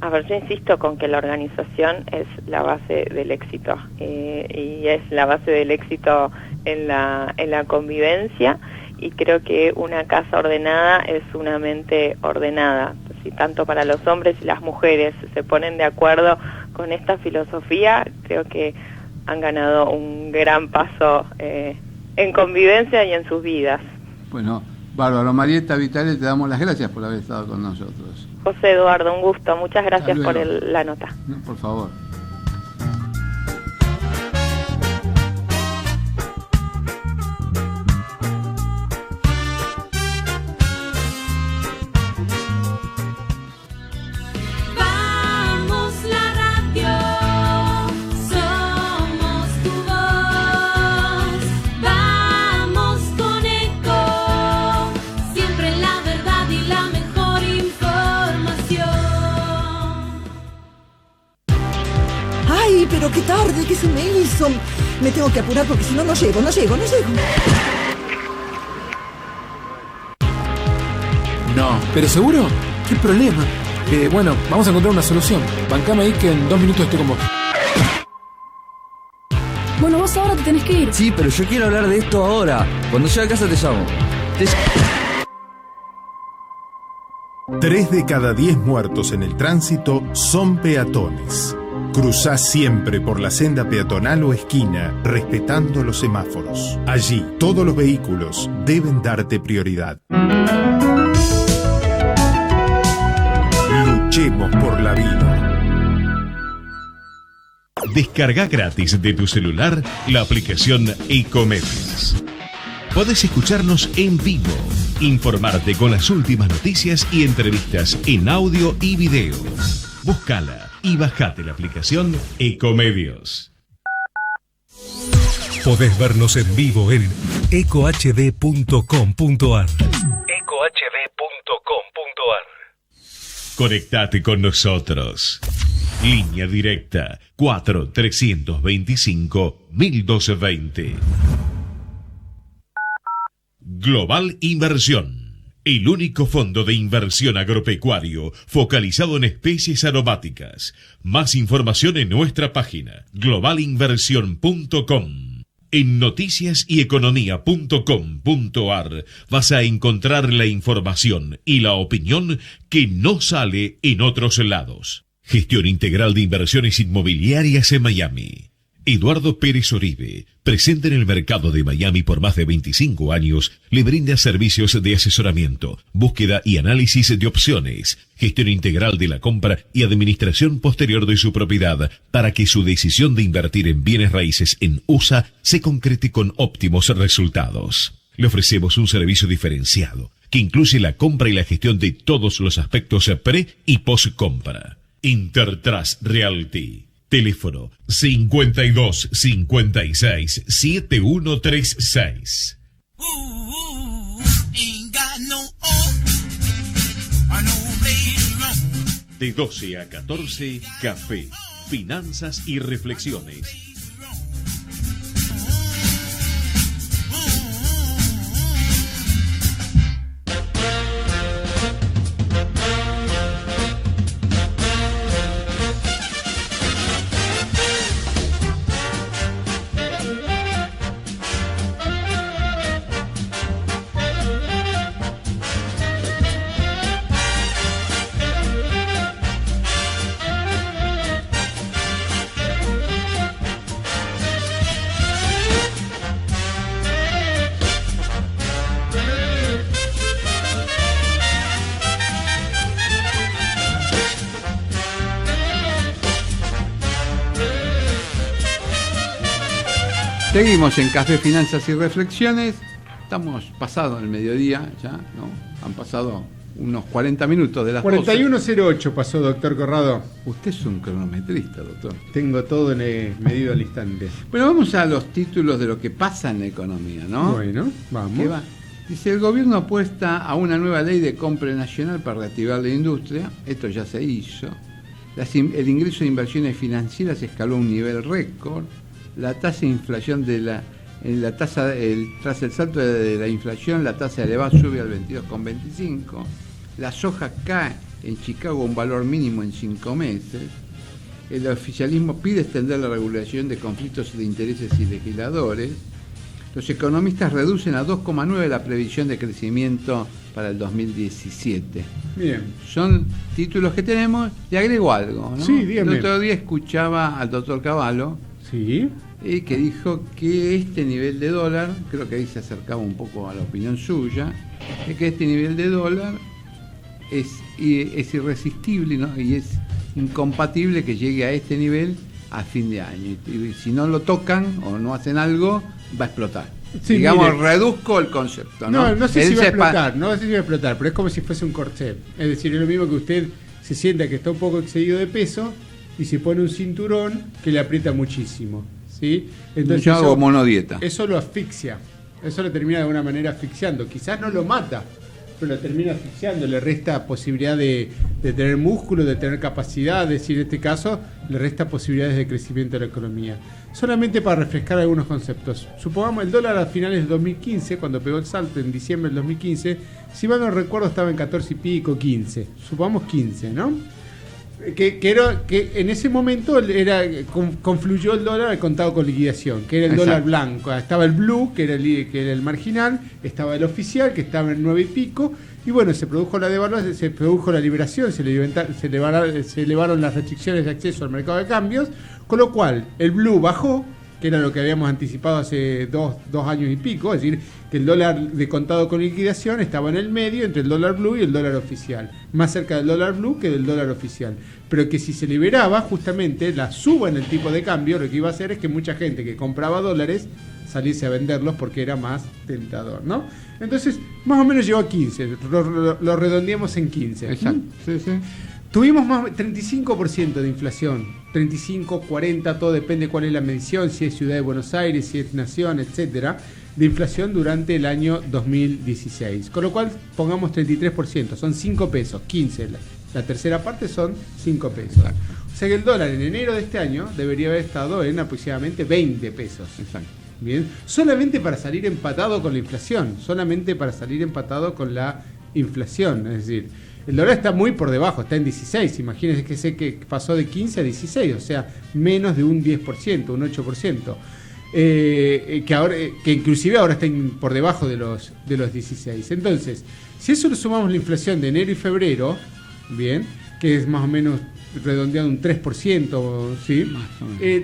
A ver, yo insisto con que la organización es la base del éxito y es la base del éxito en la convivencia, y creo que una casa ordenada es una mente ordenada. Si tanto para los hombres y las mujeres se ponen de acuerdo con esta filosofía, creo que han ganado un gran paso en convivencia y en sus vidas. Bueno, bárbaro. Marieta Vitale, te damos las gracias por haber estado con nosotros. José Eduardo, un gusto. Muchas gracias por la nota. No, por favor. Pero qué tarde, ¿qué se me hizo? Me tengo que apurar porque si no, no llego. No. ¿Pero seguro? ¿Qué problema? Bueno, vamos a encontrar una solución. Bancame ahí que en 2 minutos estoy con vos. Bueno, vos ahora te tenés que ir. Sí, pero yo quiero hablar de esto ahora. Cuando llegue a casa te llamo. 3 de cada 10 muertos en el tránsito son peatones. Cruzá siempre por la senda peatonal o esquina, respetando los semáforos. Allí, todos los vehículos deben darte prioridad. Luchemos por la vida. Descarga gratis de tu celular la aplicación Ecomedios. Podés escucharnos en vivo, informarte con las últimas noticias y entrevistas en audio y video. Búscala y bajate la aplicación Ecomedios. Podés vernos en vivo en ecohd.com.ar. Conectate con nosotros. Línea directa 4-325-1220. Global Inversión. El único fondo de inversión agropecuario focalizado en especies aromáticas. Más información en nuestra página globalinversión.com. En noticiasyeconomía.com.ar vas a encontrar la información y la opinión que no sale en otros lados. Gestión integral de inversiones inmobiliarias en Miami. Eduardo Pérez Oribe, presente en el mercado de Miami por más de 25 años, le brinda servicios de asesoramiento, búsqueda y análisis de opciones, gestión integral de la compra y administración posterior de su propiedad para que su decisión de invertir en bienes raíces en USA se concrete con óptimos resultados. Le ofrecemos un servicio diferenciado que incluye la compra y la gestión de todos los aspectos pre y post compra. Intertrust Realty. Teléfono 52 56 7136. Ain't got no hope or no place to roam. De 12 a 14, Café, Finanzas y Reflexiones. Seguimos en Café, Finanzas y Reflexiones. Estamos pasado el mediodía ya, ¿no? Han pasado unos 40 minutos de las 41:08 pasó, doctor Corrado. Usted es un cronometrista, doctor. Tengo todo medido al instante. Bueno, vamos a los títulos de lo que pasa en la economía, ¿no? Bueno, vamos. Dice, el gobierno apuesta a una nueva ley de compra nacional para reactivar la industria. Esto ya se hizo. El ingreso de inversiones financieras escaló a un nivel récord. La tasa de inflación tras el salto de la inflación, la tasa elevada sube al 22,25. La soja cae en Chicago a un valor mínimo en 5 meses. El oficialismo pide extender la regulación de conflictos de intereses y legisladores. Los economistas reducen a 2,9 la previsión de crecimiento para el 2017. Bien. Son títulos que tenemos. Le agrego algo, ¿no? Sí, dígame. El otro día escuchaba al doctor Cavallo. Sí. Que dijo que este nivel de dólar, creo que ahí se acercaba un poco a la opinión suya, que este nivel de dólar es irresistible, ¿no? Y es incompatible que llegue a este nivel a fin de año. Y si no lo tocan o no hacen algo, va a explotar. Sí, digamos, mire, reduzco el concepto, ¿no? No sé si va a explotar, pero es como si fuese un corset. Es decir, es lo mismo que usted se sienta que está un poco excedido de peso y se pone un cinturón que le aprieta muchísimo, ¿sí? Entonces yo hago monodieta. Eso lo asfixia, eso lo termina de alguna manera asfixiando. Quizás no lo mata, pero lo termina asfixiando, le resta posibilidad de tener músculo, de tener capacidad, es decir, en este caso, le resta posibilidades de crecimiento de la economía. Solamente para refrescar algunos conceptos. Supongamos el dólar a finales de 2015, cuando pegó el salto en diciembre del 2015, si mal no recuerdo estaba en 14 y pico, 15. Supongamos 15, ¿no? Que en ese momento confluyó el dólar al contado con liquidación, que era el dólar blanco. Estaba el blue, que era el marginal, estaba el oficial, que estaba en 9 y pico, y bueno, se produjo la devaluación, se produjo la liberación, se elevaron las restricciones de acceso al mercado de cambios, con lo cual el blue bajó, que era lo que habíamos anticipado hace dos años y pico, es decir, que el dólar de contado con liquidación estaba en el medio entre el dólar blue y el dólar oficial, más cerca del dólar blue que del dólar oficial, pero que si se liberaba justamente la suba en el tipo de cambio, lo que iba a hacer es que mucha gente que compraba dólares saliese a venderlos porque era más tentador, ¿no? Entonces, más o menos llegó a 15, lo redondeamos en 15. Exacto. Sí. Tuvimos más 35% de inflación, 35, 40, todo depende cuál es la medición, si es Ciudad de Buenos Aires, si es Nación, etcétera, de inflación durante el año 2016. Con lo cual, pongamos 33%, son 5 pesos, 15, la tercera parte son 5 pesos. O sea que el dólar en enero de este año debería haber estado en aproximadamente 20 pesos. Exacto. Bien, solamente para salir empatado con la inflación, es decir, el dólar está muy por debajo, está en 16, imagínense que sé que pasó de 15 a 16, o sea, menos de un 10%, un 8%, que inclusive ahora está por debajo de los 16. Entonces, si eso le sumamos la inflación de enero y febrero, bien, que es más o menos redondeado un 3%, ¿sí?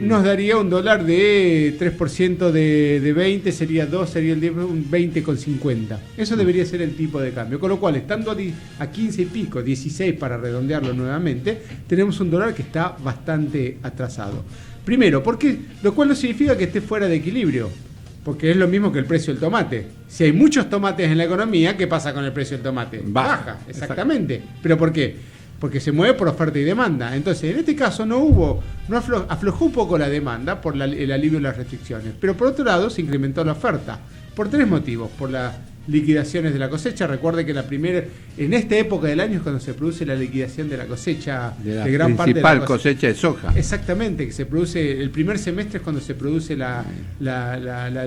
Nos daría un dólar de 3% de 20, sería 2, sería el 10, un 20,50. Eso debería ser el tipo de cambio. Con lo cual, estando a 15 y pico, 16 para redondearlo nuevamente, tenemos un dólar que está bastante atrasado. Primero, lo cual no significa que esté fuera de equilibrio, porque es lo mismo que el precio del tomate. Si hay muchos tomates en la economía, ¿qué pasa con el precio del tomate? Baja, exactamente. Exacto. ¿Pero por qué? Porque se mueve por oferta y demanda. Entonces, en este caso aflojó un poco la demanda por el alivio de las restricciones, pero por otro lado se incrementó la oferta. Por 3 motivos. Por las liquidaciones de la cosecha. Recuerde que en esta época del año es cuando se produce la liquidación de la cosecha de la gran parte de la cosecha de soja. Exactamente, que se produce el primer semestre es cuando se produce la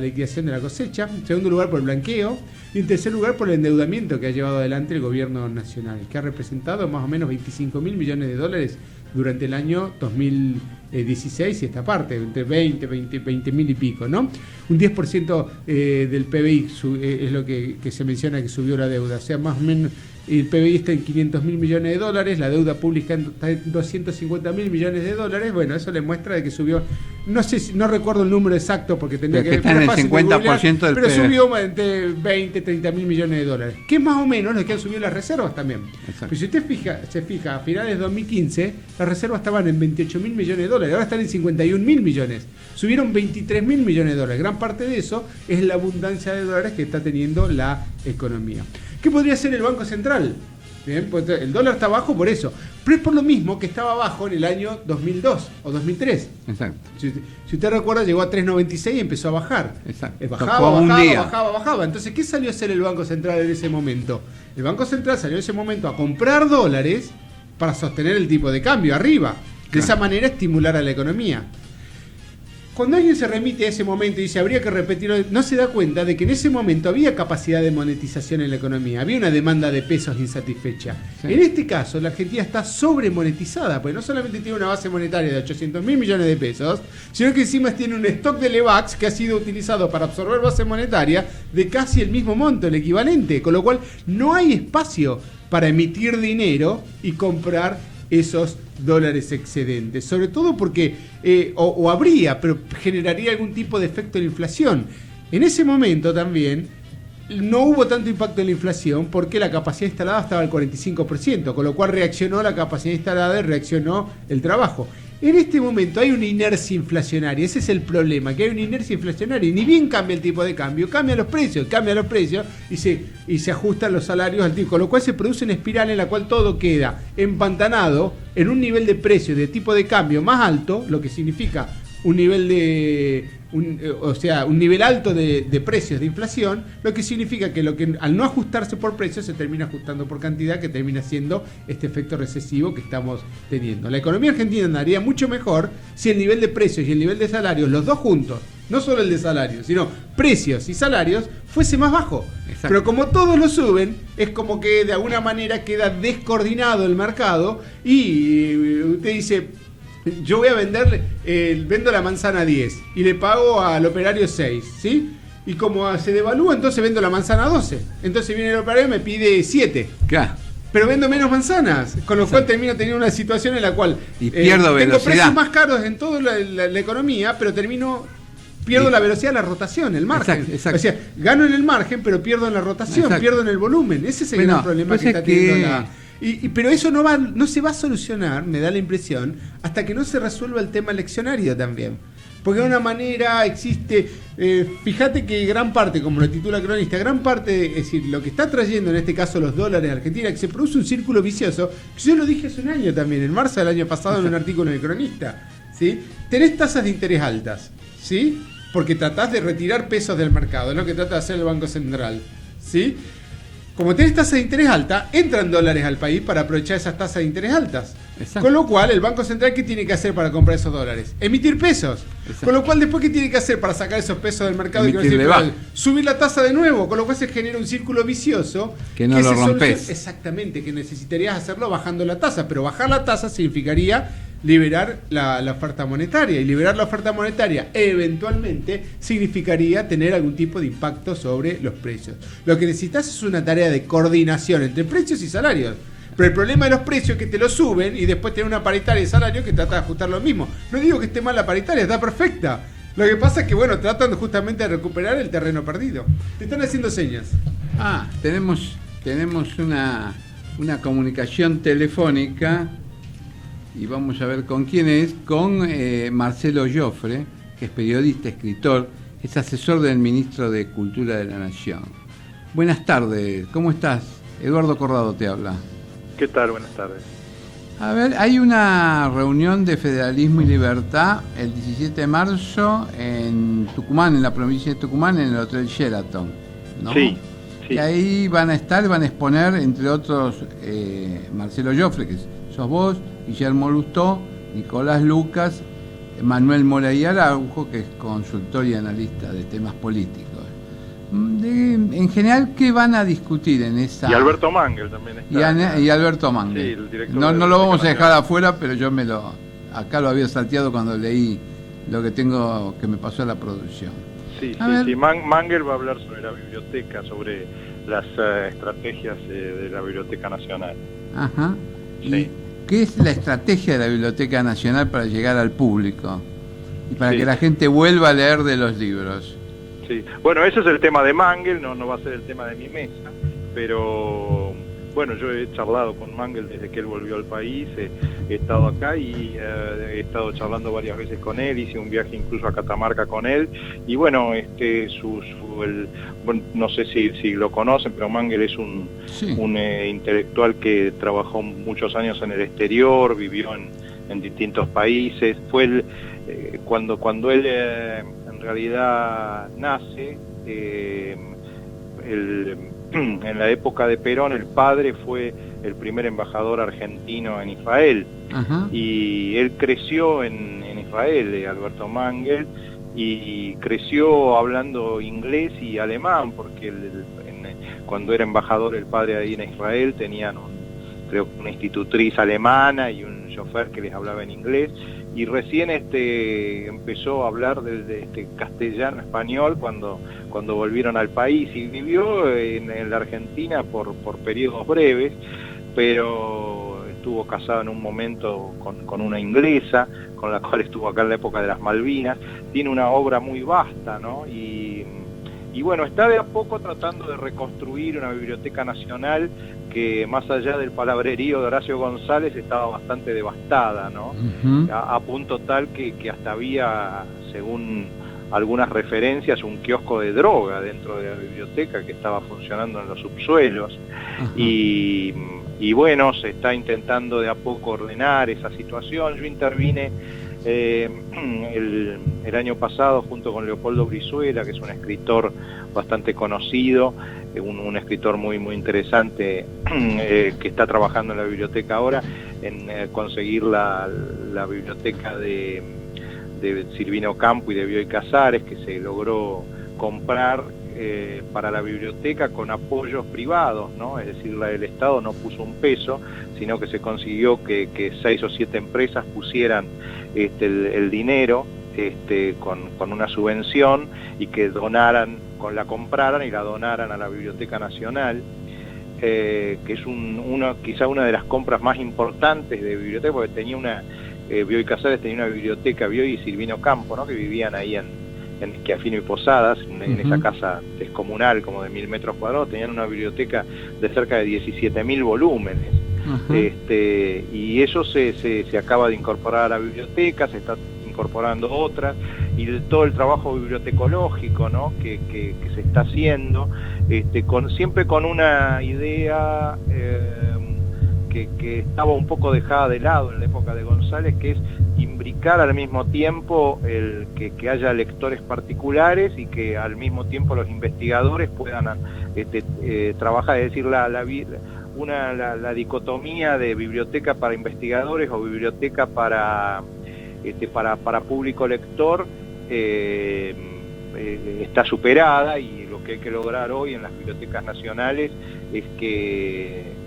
liquidación de la cosecha. En segundo lugar, por el blanqueo. Y en tercer lugar, por el endeudamiento que ha llevado adelante el gobierno nacional, que ha representado más o menos 25.000 millones de dólares durante el año 2016 y esta parte, entre 20 mil y pico, ¿no? Un 10% del PBI es lo que se menciona que subió la deuda, o sea, más o menos el PBI está en 500.000 millones de dólares, la deuda pública está en 250.000 millones de dólares, bueno, eso le muestra de que subió, no recuerdo el número exacto porque tendría que ver, está en el 50% del pero PBI. subió entre 20 y 30.000 millones de dólares, que es más o menos lo que han subido las reservas también. Pero si usted se fija, a finales de 2015, las reservas estaban en 28.000 millones de dólares, ahora están en 51.000 millones, subieron 23.000 millones de dólares, gran parte de eso es la abundancia de dólares que está teniendo la economía. ¿Qué podría hacer el Banco Central? Bien, pues el dólar está bajo por eso, pero es por lo mismo que estaba bajo en el año 2002 o 2003. Exacto. Si usted recuerda, llegó a 3.96 y empezó a bajar. Exacto. Bajaba. Entonces, ¿qué salió a hacer el Banco Central en ese momento? El Banco Central salió en ese momento a comprar dólares para sostener el tipo de cambio arriba. De esa manera estimular a la economía. Cuando alguien se remite a ese momento y dice habría que repetirlo, no se da cuenta de que en ese momento había capacidad de monetización en la economía, había una demanda de pesos insatisfecha. Sí. En este caso, la Argentina está sobremonetizada, porque no solamente tiene una base monetaria de 800.000 millones de pesos, sino que encima tiene un stock de LEVAX que ha sido utilizado para absorber base monetaria de casi el mismo monto, el equivalente, con lo cual no hay espacio para emitir dinero y comprar esos dólares excedentes, sobre todo porque habría, pero generaría algún tipo de efecto en la inflación. En ese momento también no hubo tanto impacto en la inflación porque la capacidad instalada estaba al 45%, con lo cual reaccionó la capacidad instalada y reaccionó el trabajo. En este momento hay una inercia inflacionaria, ese es el problema, que hay una inercia inflacionaria y ni bien cambia el tipo de cambio, cambian los precios y se ajustan los salarios al tipo, con lo cual se produce una espiral en la cual todo queda empantanado en un nivel de precios de tipo de cambio más alto, lo que significa un nivel un nivel alto de precios de inflación, lo que significa que al no ajustarse por precios se termina ajustando por cantidad, que termina siendo este efecto recesivo que estamos teniendo. La economía argentina andaría mucho mejor si el nivel de precios y el nivel de salarios, los dos juntos, no solo el de salarios, sino precios y salarios, fuese más bajo. Exacto. Pero como todos lo suben, es como que de alguna manera queda descoordinado el mercado y usted dice, yo voy a vendo la manzana 10 y le pago al operario 6, ¿sí? Y como se devalúa, entonces vendo la manzana 12. Entonces viene el operario y me pide 7. Claro. Pero vendo menos manzanas, con lo cual termino teniendo una situación en la cual pierdo velocidad. Tengo precios más caros en toda la economía, pero pierdo la velocidad, la rotación, el margen. Exacto. O sea, gano en el margen, pero pierdo en la rotación, pierdo en el volumen. Ese es el gran problema que está teniendo pero eso no se va a solucionar, me da la impresión, hasta que no se resuelva el tema eleccionario también. Porque de una manera existe, fíjate que gran parte, como lo titula Cronista, gran parte, es decir, lo que está trayendo en este caso los dólares a Argentina, que se produce un círculo vicioso, yo lo dije hace un año también, en marzo del año pasado en un artículo en el Cronista, ¿sí? Tenés tasas de interés altas, ¿sí? Porque tratás de retirar pesos del mercado, es lo que trata de hacer el Banco Central, ¿sí? Como tenés tasas de interés altas, entran dólares al país para aprovechar esas tasas de interés altas. Exacto. Con lo cual, el Banco Central, ¿qué tiene que hacer para comprar esos dólares? Emitir pesos. Exacto. Con lo cual, después, ¿qué tiene que hacer para sacar esos pesos del mercado? Subir la tasa de nuevo, con lo cual se genera un círculo vicioso. Que no lo rompes. Exactamente, que necesitarías hacerlo bajando la tasa, pero bajar la tasa significaría liberar la oferta monetaria, y liberar la oferta monetaria eventualmente significaría tener algún tipo de impacto sobre los precios. Lo que necesitas es una tarea de coordinación entre precios y salarios. Pero el problema de los precios es que te lo suben y después tener una paritaria de salario que trata de ajustar lo mismo. No digo que esté mal la paritaria, está perfecta. Lo que pasa es que, tratan justamente de recuperar el terreno perdido. Te están haciendo señas. Tenemos una comunicación telefónica y vamos a ver con quién es, con Marcelo Joffre, que es periodista, escritor, es asesor del ministro de Cultura de la Nación. Buenas tardes, ¿cómo estás? Eduardo Corrado te habla. ¿Qué tal? Buenas tardes. A ver, hay una reunión de Federalismo y Libertad el 17 de marzo en Tucumán, en la provincia de Tucumán, en el Hotel Sheraton, ¿no? Sí. Y ahí van a exponer, entre otros, Marcelo Joffre, que sos vos, Guillermo Lustó, Nicolás Lucas, Manuel Mora y Araujo, que es consultor y analista de temas políticos. En general, ¿qué van a discutir en esa...? Y Alberto Mangel también está. Y Alberto Mangel. Sí, el director no lo vamos a dejar afuera, pero yo acá lo había salteado cuando leí lo que me pasó a la producción. Sí, Mangel va a hablar sobre la biblioteca, sobre las estrategias de la Biblioteca Nacional. Ajá. Sí. ¿Qué es la estrategia de la Biblioteca Nacional para llegar al público? Y para que la gente vuelva a leer de los libros. Sí, bueno, ese es el tema de Mangel, no va a ser el tema de mi mesa, pero bueno, yo he charlado con Mangel desde que él volvió al país, he estado acá y he estado charlando varias veces con él, hice un viaje incluso a Catamarca con él, y bueno, bueno, no sé si lo conocen, pero Mangel es un intelectual que trabajó muchos años en el exterior, vivió en distintos países, fue cuando él en realidad nace, en la época de Perón, el padre fue el primer embajador argentino en Israel. Ajá. Y él creció en Israel, Alberto Mangel, y creció hablando inglés y alemán, porque cuando era embajador el padre ahí en Israel tenían creo que una institutriz alemana y un chofer que les hablaba en inglés, y recién empezó a hablar de castellano español cuando volvieron al país, y vivió en la Argentina por periodos breves, pero estuvo casado en un momento con una inglesa con la cual estuvo acá en la época de las Malvinas. Tiene una obra muy vasta, ¿no? Y bueno, está de a poco tratando de reconstruir una biblioteca nacional que, más allá del palabrerío de Horacio González, estaba bastante devastada, ¿no? Uh-huh. A punto tal que hasta había, según algunas referencias, un kiosco de droga dentro de la biblioteca que estaba funcionando en los subsuelos. Uh-huh. Y bueno, se está intentando de a poco ordenar esa situación. Yo intervine el año pasado junto con Leopoldo Brizuela, que es un escritor bastante conocido, un escritor muy interesante, que está trabajando en la biblioteca ahora, en conseguir la biblioteca de Silvino Campo y de Bioy Casares, que se logró comprar para la biblioteca con apoyos privados, ¿no? Es decir, el Estado no puso un peso, sino que se consiguió que 6 o 7 empresas pusieran el dinero con una subvención, y que la compraran y la donaran a la Biblioteca Nacional, que es quizá una de las compras más importantes de biblioteca, porque tenía Bioy Casares tenía una biblioteca, Bioy y Silvino Campo, ¿no? Que vivían ahí en Schiaffino y Posadas, en esa casa descomunal como de 1000 metros cuadrados. Tenían una biblioteca de cerca de 17.000 volúmenes. Y eso se acaba de incorporar a la biblioteca, se está incorporando otras, y todo el trabajo bibliotecológico, ¿no? que se está haciendo, siempre con una idea que estaba un poco dejada de lado en la época de González, que es imbricar al mismo tiempo que haya lectores particulares y que al mismo tiempo los investigadores puedan trabajar, es decir, la dicotomía de biblioteca para investigadores o biblioteca para público lector está superada, y lo que hay que lograr hoy en las bibliotecas nacionales es que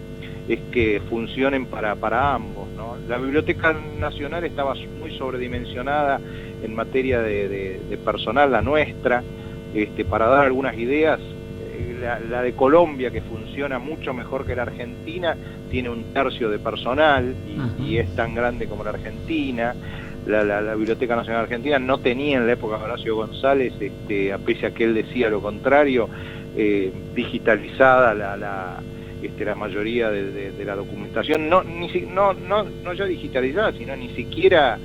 funcionen para ambos, ¿no? La Biblioteca Nacional estaba muy sobredimensionada en materia de personal, la nuestra. Para dar algunas ideas, la de Colombia, que funciona mucho mejor que la Argentina, tiene 1/3 de personal y es tan grande como la Argentina. La Biblioteca Nacional Argentina no tenía en la época de Horacio González, pese a que él decía lo contrario, digitalizada la mayoría de la documentación, no ya digitalizada, sino ni siquiera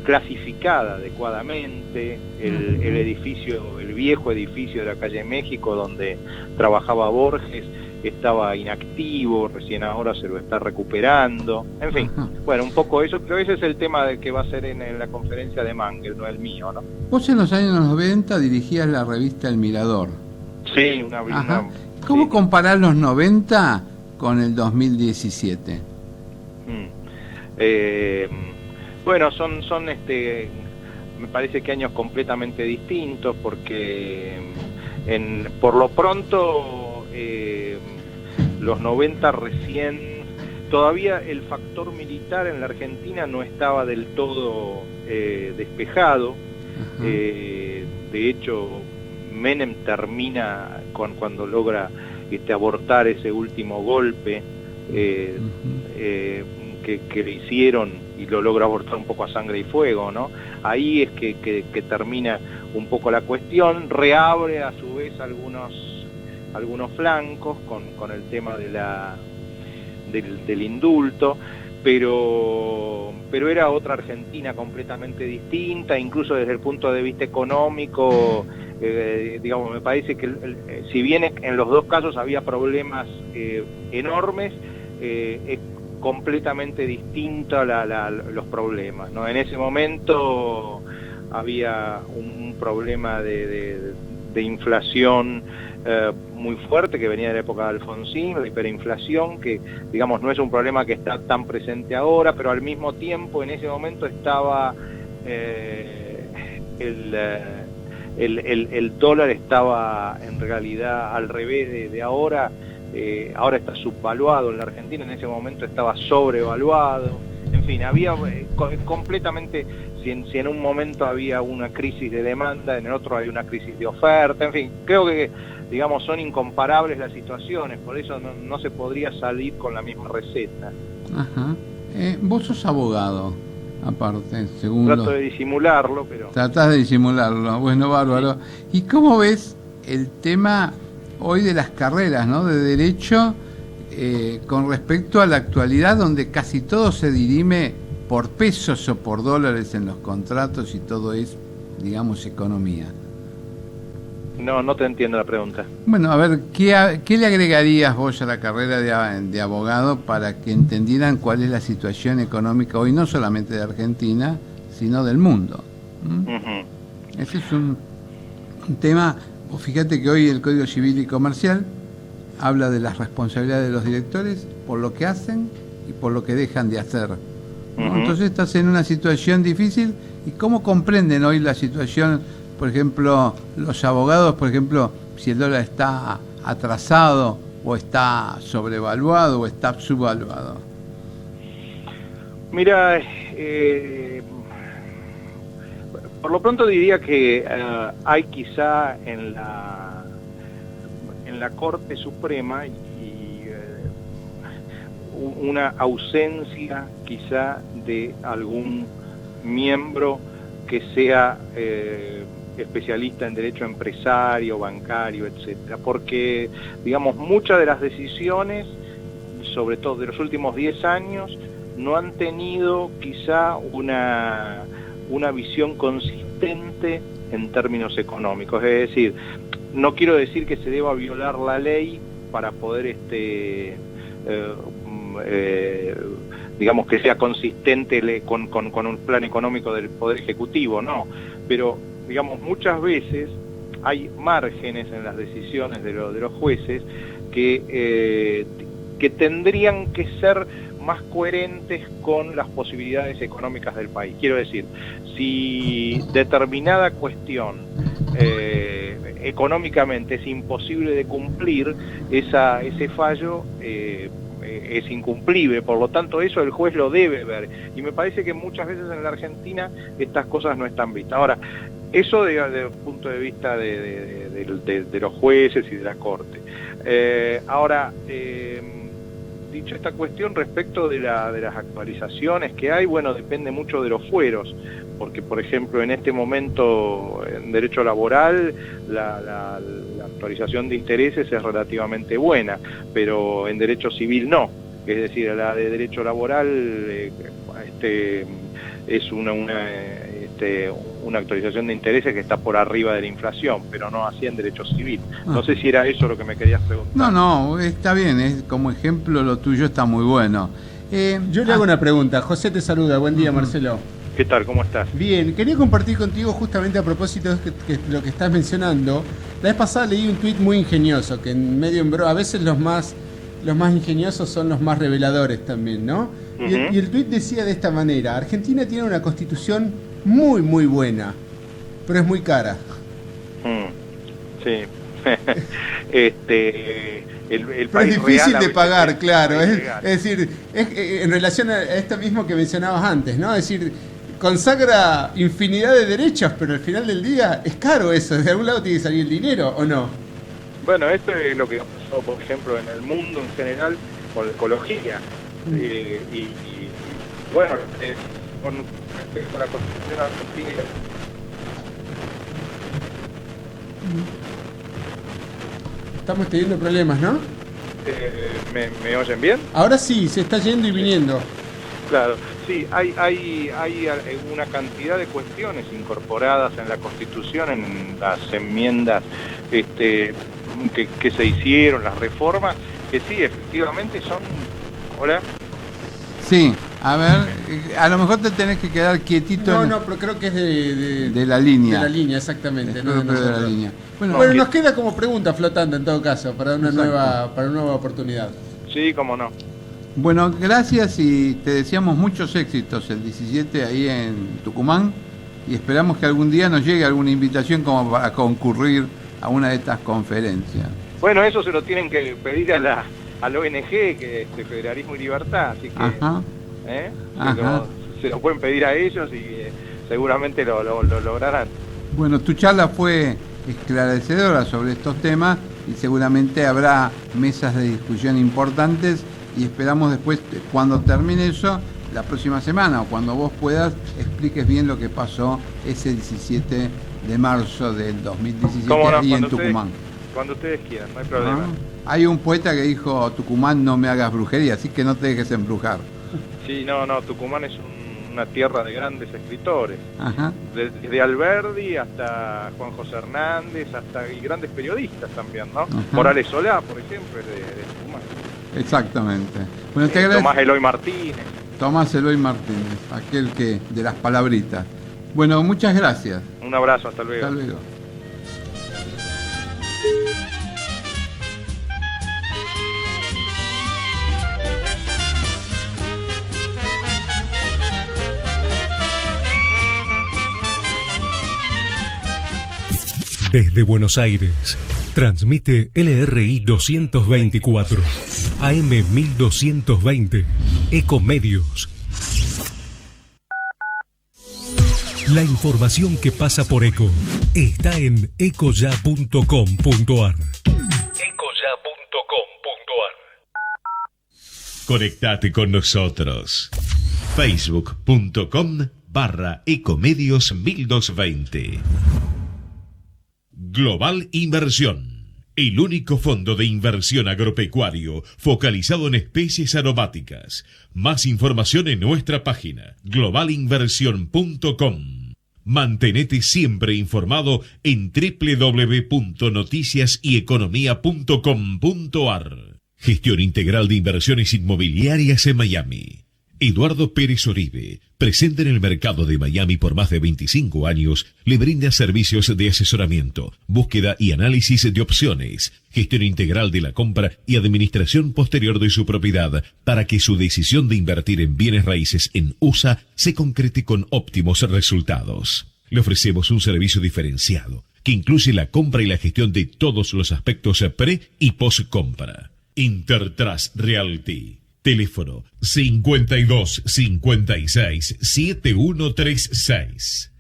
clasificada adecuadamente. El viejo edificio de la calle México donde trabajaba Borges, estaba inactivo, recién ahora se lo está recuperando, en fin, bueno, un poco eso, pero ese es el tema de que va a ser en la conferencia de Mangel, no el mío, ¿no? Vos en los años 90 dirigías la revista El Mirador. Sí, ¿Cómo comparás los 90 con el 2017? Bueno, son me parece que años completamente distintos, porque por lo pronto los 90 recién, todavía el factor militar en la Argentina no estaba del todo despejado. De hecho, Menem termina cuando logra abortar ese último golpe que le hicieron, y lo logra abortar un poco a sangre y fuego, ¿no? Ahí es que termina un poco la cuestión, reabre a su vez algunos flancos con el tema del indulto, pero era otra Argentina completamente distinta, incluso desde el punto de vista económico. Digamos, me parece que si bien en los dos casos había problemas enormes, es completamente distinto los problemas, ¿no? En ese momento había un problema de inflación muy fuerte que venía de la época de Alfonsín, la hiperinflación, que digamos no es un problema que está tan presente ahora, pero al mismo tiempo en ese momento estaba el dólar estaba en realidad al revés de ahora. Ahora está subvaluado en la Argentina, en ese momento estaba sobrevaluado, en fin, había completamente, si en un momento había una crisis de demanda, en el otro hay una crisis de oferta, en fin, creo que digamos son incomparables las situaciones, por eso no se podría salir con la misma receta. Vos sos abogado, aparte, según trato de disimularlo, pero... Tratás de disimularlo, bueno, bárbaro. ¿Y cómo ves el tema hoy de las carreras, ¿no?, de Derecho con respecto a la actualidad, donde casi todo se dirime por pesos o por dólares en los contratos y todo es, digamos, economía? No te entiendo la pregunta. Bueno, a ver, ¿qué le agregarías vos a la carrera de abogado para que entendieran cuál es la situación económica hoy, no solamente de Argentina, sino del mundo? Ese es un tema. Vos fíjate que hoy el Código Civil y Comercial habla de las responsabilidades de los directores por lo que hacen y por lo que dejan de hacer, ¿no? Entonces estás en una situación difícil. ¿Y cómo comprenden hoy la situación, por ejemplo, los abogados, por ejemplo, si el dólar está atrasado o está sobrevaluado o está subvaluado? Mira, por lo pronto diría que hay quizá en la Corte Suprema una ausencia quizá de algún miembro que sea especialista en derecho empresario, bancario, etcétera, porque digamos muchas de las decisiones, sobre todo de los últimos 10 años, no han tenido quizá una visión consistente en términos económicos. Es decir, no quiero decir que se deba violar la ley para poder digamos que sea consistente con un plan económico del Poder Ejecutivo, no, pero digamos muchas veces hay márgenes en las decisiones de los jueces que tendrían que ser más coherentes con las posibilidades económicas del país. Quiero decir, si determinada cuestión económicamente es imposible de cumplir, ese fallo es incumplible, por lo tanto eso el juez lo debe ver, y me parece que muchas veces en la Argentina estas cosas no están vistas. Ahora, eso desde el punto de vista de los jueces y de la Corte. Ahora, dicho esta cuestión respecto de las actualizaciones que hay, bueno, depende mucho de los fueros, porque por ejemplo en este momento en derecho laboral la actualización de intereses es relativamente buena, pero en derecho civil no, es decir, la de derecho laboral es una actualización de intereses que está por arriba de la inflación, pero no así en derecho civil. No sé si era eso lo que me querías preguntar. No, está bien, como ejemplo lo tuyo está muy bueno. Yo le hago una pregunta. José te saluda, buen día, Marcelo. ¿Qué tal? ¿Cómo estás? Bien, quería compartir contigo justamente a propósito de lo que estás mencionando. La vez pasada leí un tuit muy ingenioso, que en medio a veces los más ingeniosos son los más reveladores también, ¿no? Uh-huh. Y el tuit decía de esta manera: Argentina tiene una constitución muy, muy buena, pero es muy cara. Sí. El pero es difícil real, de pagar, claro. Es decir, en relación a esto mismo que mencionabas antes, ¿no? Es decir, consagra infinidad de derechos, pero al final del día es caro eso. De algún lado tiene que salir el dinero, ¿o no? Bueno, esto es lo que pasó, por ejemplo, en el mundo en general con la ecología. Y bueno, con respecto a la Constitución argentina. Estamos teniendo problemas, ¿no? ¿Me oyen bien? Ahora sí, se está yendo y viniendo. Claro, sí, hay una cantidad de cuestiones incorporadas en la Constitución, en las enmiendas que se hicieron, las reformas, que sí, efectivamente son... ¿Hola? Sí, a ver, a lo mejor te tenés que quedar quietito. No, pero creo que es de la línea. De la línea, exactamente. No de la línea. Bueno, nos queda como pregunta flotando en todo caso, para una nueva oportunidad. Sí, cómo no. Bueno, gracias y te deseamos muchos éxitos el 17 ahí en Tucumán y esperamos que algún día nos llegue alguna invitación como para concurrir a una de estas conferencias. Bueno, eso se lo tienen que pedir al ONG, que es Federalismo y Libertad, así que se lo pueden pedir a ellos y seguramente lo lograrán. Bueno, tu charla fue esclarecedora sobre estos temas y seguramente habrá mesas de discusión importantes y esperamos después, cuando termine eso, la próxima semana o cuando vos puedas, expliques bien lo que pasó ese 17 de marzo del 2017 ahí en Tucumán. Cuando ustedes quieran, no hay problema. Hay un poeta que dijo: Tucumán, no me hagas brujería, así que no te dejes embrujar. Sí, no, Tucumán es una tierra de grandes escritores. Desde Alberdi hasta Juan José Hernández, y grandes periodistas también, ¿no? Morales Solá, por ejemplo, es de Tucumán. Exactamente. Bueno, te agradezco. Tomás Eloy Martínez, aquel que de las palabritas. Bueno, muchas gracias. Un abrazo, hasta luego. Hasta luego. Desde Buenos Aires, transmite LRI 224, AM 1220, Ecomedios. La información que pasa por Eco está en ecoya.com.ar. Conectate con nosotros. Facebook.com/Ecomedios 1220. Global Inversión, el único fondo de inversión agropecuario focalizado en especies aromáticas. Más información en nuestra página globalinversión.com. Mantenete siempre informado en www.noticiasyeconomia.com.ar. Gestión integral de inversiones inmobiliarias en Miami. Eduardo Pérez Oribe, presente en el mercado de Miami por más de 25 años, le brinda servicios de asesoramiento, búsqueda y análisis de opciones, gestión integral de la compra y administración posterior de su propiedad, para que su decisión de invertir en bienes raíces en USA se concrete con óptimos resultados. Le ofrecemos un servicio diferenciado, que incluye la compra y la gestión de todos los aspectos pre y post compra. Intertrust Realty. Teléfono 52 56 7136.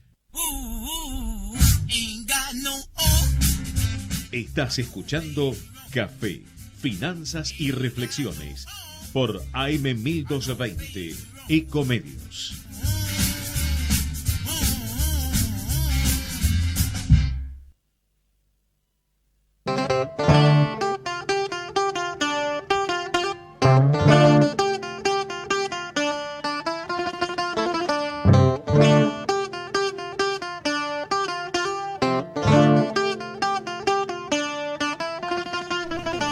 Estás escuchando Café, Finanzas y Reflexiones por AM 1220 Ecomedios.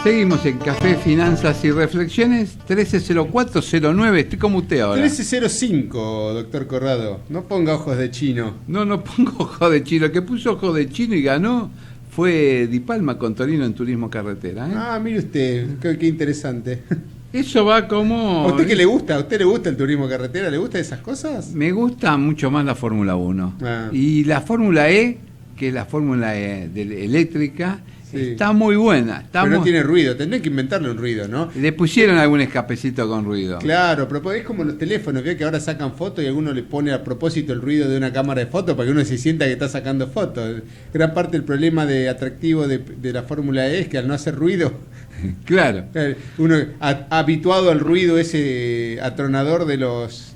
Seguimos en Café, Finanzas y Reflexiones, 130409. Estoy como usted ahora. 1305, doctor Corrado. No ponga ojos de chino. No pongo ojos de chino. El que puso ojos de chino y ganó fue Di Palma con Torino en Turismo Carretera. Ah, mire usted, qué interesante. Eso va como... ¿A usted qué le gusta? ¿A usted le gusta el turismo carretera? ¿Le gusta esas cosas? Me gusta mucho más la Fórmula 1. Y la Fórmula E, que es la Fórmula E eléctrica, está muy buena. Pero no tiene ruido, tendría que inventarle un ruido, ¿no? Le pusieron algún escapecito con ruido. Claro, pero es como los teléfonos, veo que ahora sacan fotos y alguno le pone a propósito el ruido de una cámara de fotos para que uno se sienta que está sacando fotos. Gran parte del problema de atractivo de la Fórmula E es que al no hacer ruido... Claro. Uno habituado al ruido ese atronador de las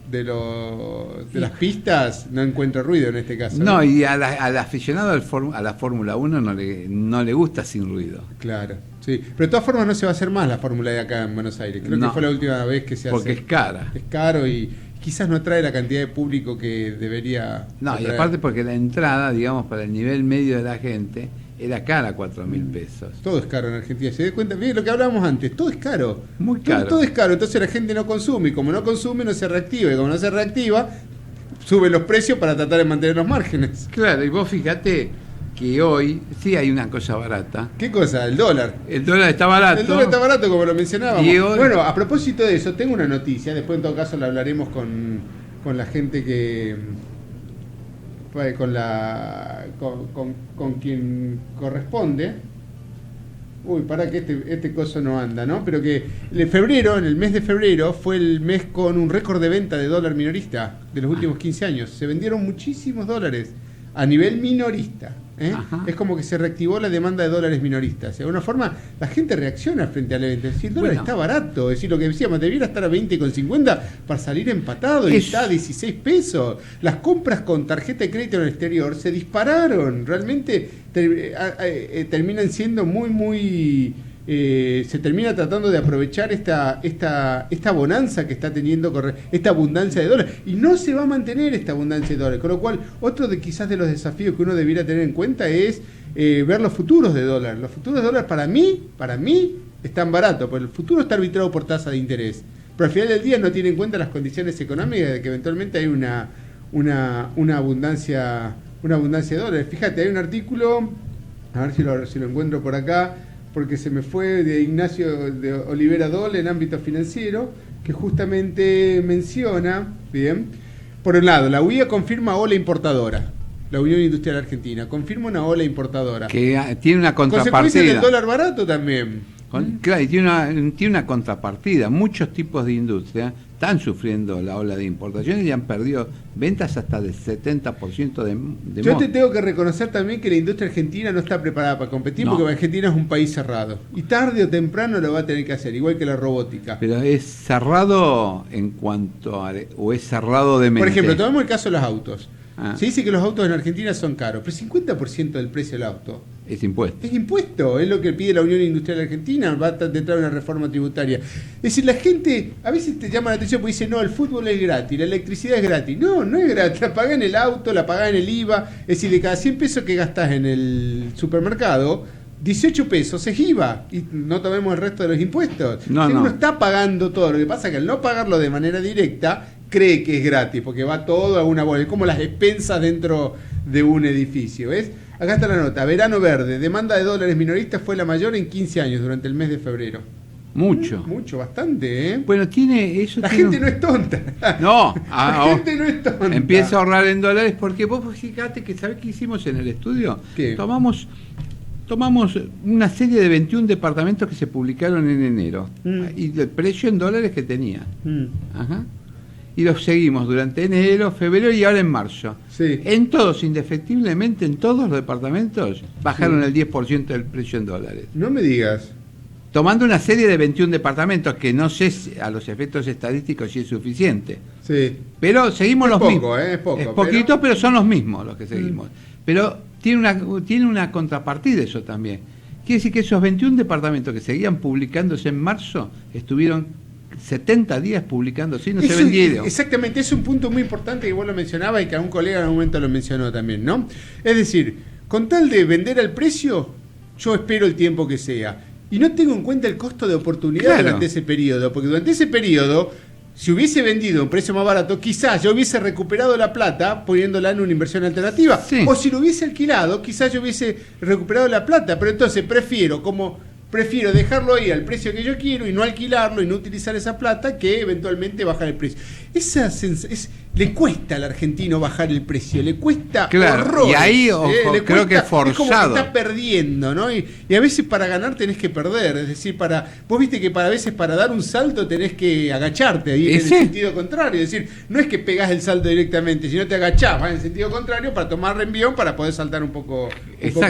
pistas, no encuentra ruido en este caso. No, y al aficionado a la Fórmula 1 no le gusta sin ruido. Claro, sí. Pero de todas formas no se va a hacer más la Fórmula de acá en Buenos Aires. Creo que fue la última vez que se hace. Porque es cara. Es caro y quizás no atrae la cantidad de público que debería. No, atraer. Y aparte porque la entrada, digamos, para el nivel medio de la gente... Era cara, 4.000 pesos. Todo es caro en Argentina. ¿Se da cuenta? Bien, lo que hablábamos antes, todo es caro. Muy caro. Todo es caro, entonces la gente no consume. Y como no consume, no se reactiva. Y como no se reactiva, sube los precios para tratar de mantener los márgenes. Claro, y vos fíjate que hoy sí hay una cosa barata. ¿Qué cosa? El dólar. El dólar está barato. El dólar está barato, como lo mencionábamos. Hoy... Bueno, a propósito de eso, tengo una noticia. Después, en todo caso, la hablaremos con la gente que... con quien corresponde. Uy, para que este coso no anda, ¿no? Pero que en el mes de febrero fue el mes con un récord de venta de dólar minorista de los últimos 15 años. Se vendieron muchísimos dólares a nivel minorista. Es como que se reactivó la demanda de dólares minoristas. De alguna forma, la gente reacciona frente al evento. Es decir, el dólar está barato. Es decir, lo que decíamos, debiera estar a 20,50 para salir empatado y está a 16 pesos. Las compras con tarjeta de crédito en el exterior se dispararon. Realmente terminan siendo muy... se termina tratando de aprovechar esta bonanza que está teniendo, esta abundancia de dólares, y no se va a mantener esta abundancia de dólares, con lo cual otro de quizás de los desafíos que uno debiera tener en cuenta es ver los futuros de dólar. Los futuros de dólar para mí están baratos, porque el futuro está arbitrado por tasa de interés, pero al final del día no tiene en cuenta las condiciones económicas de que eventualmente hay una abundancia de dólares. Fíjate, hay un artículo, a ver si lo encuentro por acá, porque se me fue, de Ignacio de Olivera Dole en ámbito financiero, que justamente menciona, bien, por un lado, la UIA confirma ola importadora, la Unión Industrial Argentina, confirma una ola importadora. Que tiene una contrapartida. Consecuencia del dólar barato también. Claro, y tiene una contrapartida. Muchos tipos de industria están sufriendo la ola de importaciones y han perdido ventas hasta del 70% de Yo te tengo que reconocer también que la industria argentina no está preparada para competir, porque Argentina es un país cerrado. Y tarde o temprano lo va a tener que hacer, igual que la robótica. Pero es cerrado en cuanto a... o es cerrado de mente. Por ejemplo, tomemos el caso de los autos. Se dice que los autos en Argentina son caros, pero 50% del precio del auto es impuesto. Es impuesto, es lo que pide la Unión Industrial Argentina, va a tratar una reforma tributaria. Es decir, la gente a veces te llama la atención porque dice, no, el fútbol es gratis, la electricidad es gratis. No, no es gratis, la pagás en el auto, la pagás en el IVA. Es decir, de cada 100 pesos que gastás en el supermercado, 18 pesos es IVA, y no tomemos el resto de los impuestos. Uno está pagando todo, lo que pasa es que al no pagarlo de manera directa, cree que es gratis, porque va todo a una bolsa, es como las expensas dentro de un edificio, ¿ves? Acá está la nota, verano verde, demanda de dólares minoristas fue la mayor en 15 años durante el mes de febrero. Mucho. Mucho, bastante, ¿eh? Bueno, La gente no es tonta. No, la gente no es tonta. Empieza a ahorrar en dólares, porque vos fíjate que, ¿sabés qué hicimos en el estudio? ¿Qué? Tomamos una serie de 21 departamentos que se publicaron en enero, y el precio en dólares que tenía. Ajá. Y los seguimos durante enero, febrero y ahora en marzo. Sí. En todos, indefectiblemente, en todos los departamentos, bajaron el 10% del precio en dólares. No me digas. Tomando una serie de 21 departamentos, que no sé a los efectos estadísticos si es suficiente. Sí. Pero seguimos los mismos. Es poco, es poquito, pero son los mismos los que seguimos. Pero tiene una contrapartida eso también. Quiere decir que esos 21 departamentos que seguían publicándose en marzo, estuvieron 70 días publicándose y no se vendieron. Exactamente, es un punto muy importante que vos lo mencionabas y que a un colega en algún momento lo mencionó también, ¿no? Es decir, con tal de vender al precio, yo espero el tiempo que sea. y no tengo en cuenta el costo de oportunidad durante ese periodo, porque durante ese periodo, si hubiese vendido a un precio más barato, quizás yo hubiese recuperado la plata poniéndola en una inversión alternativa. O si lo hubiese alquilado, quizás yo hubiese recuperado la plata. Pero entonces prefiero dejarlo ahí al precio que yo quiero y no alquilarlo y no utilizar esa plata que eventualmente bajar el precio. Le cuesta al argentino bajar el precio, le cuesta horrores. Y ahí, ojo, creo que es forzado. Es como que está perdiendo, ¿no? Y a veces para ganar tenés que perder. Es decir, vos viste que a veces para dar un salto tenés que agacharte ahí en el sentido contrario. Es decir, no es que pegás el salto directamente, sino te agachás, vas en el sentido contrario para tomar reenvión para poder saltar un poco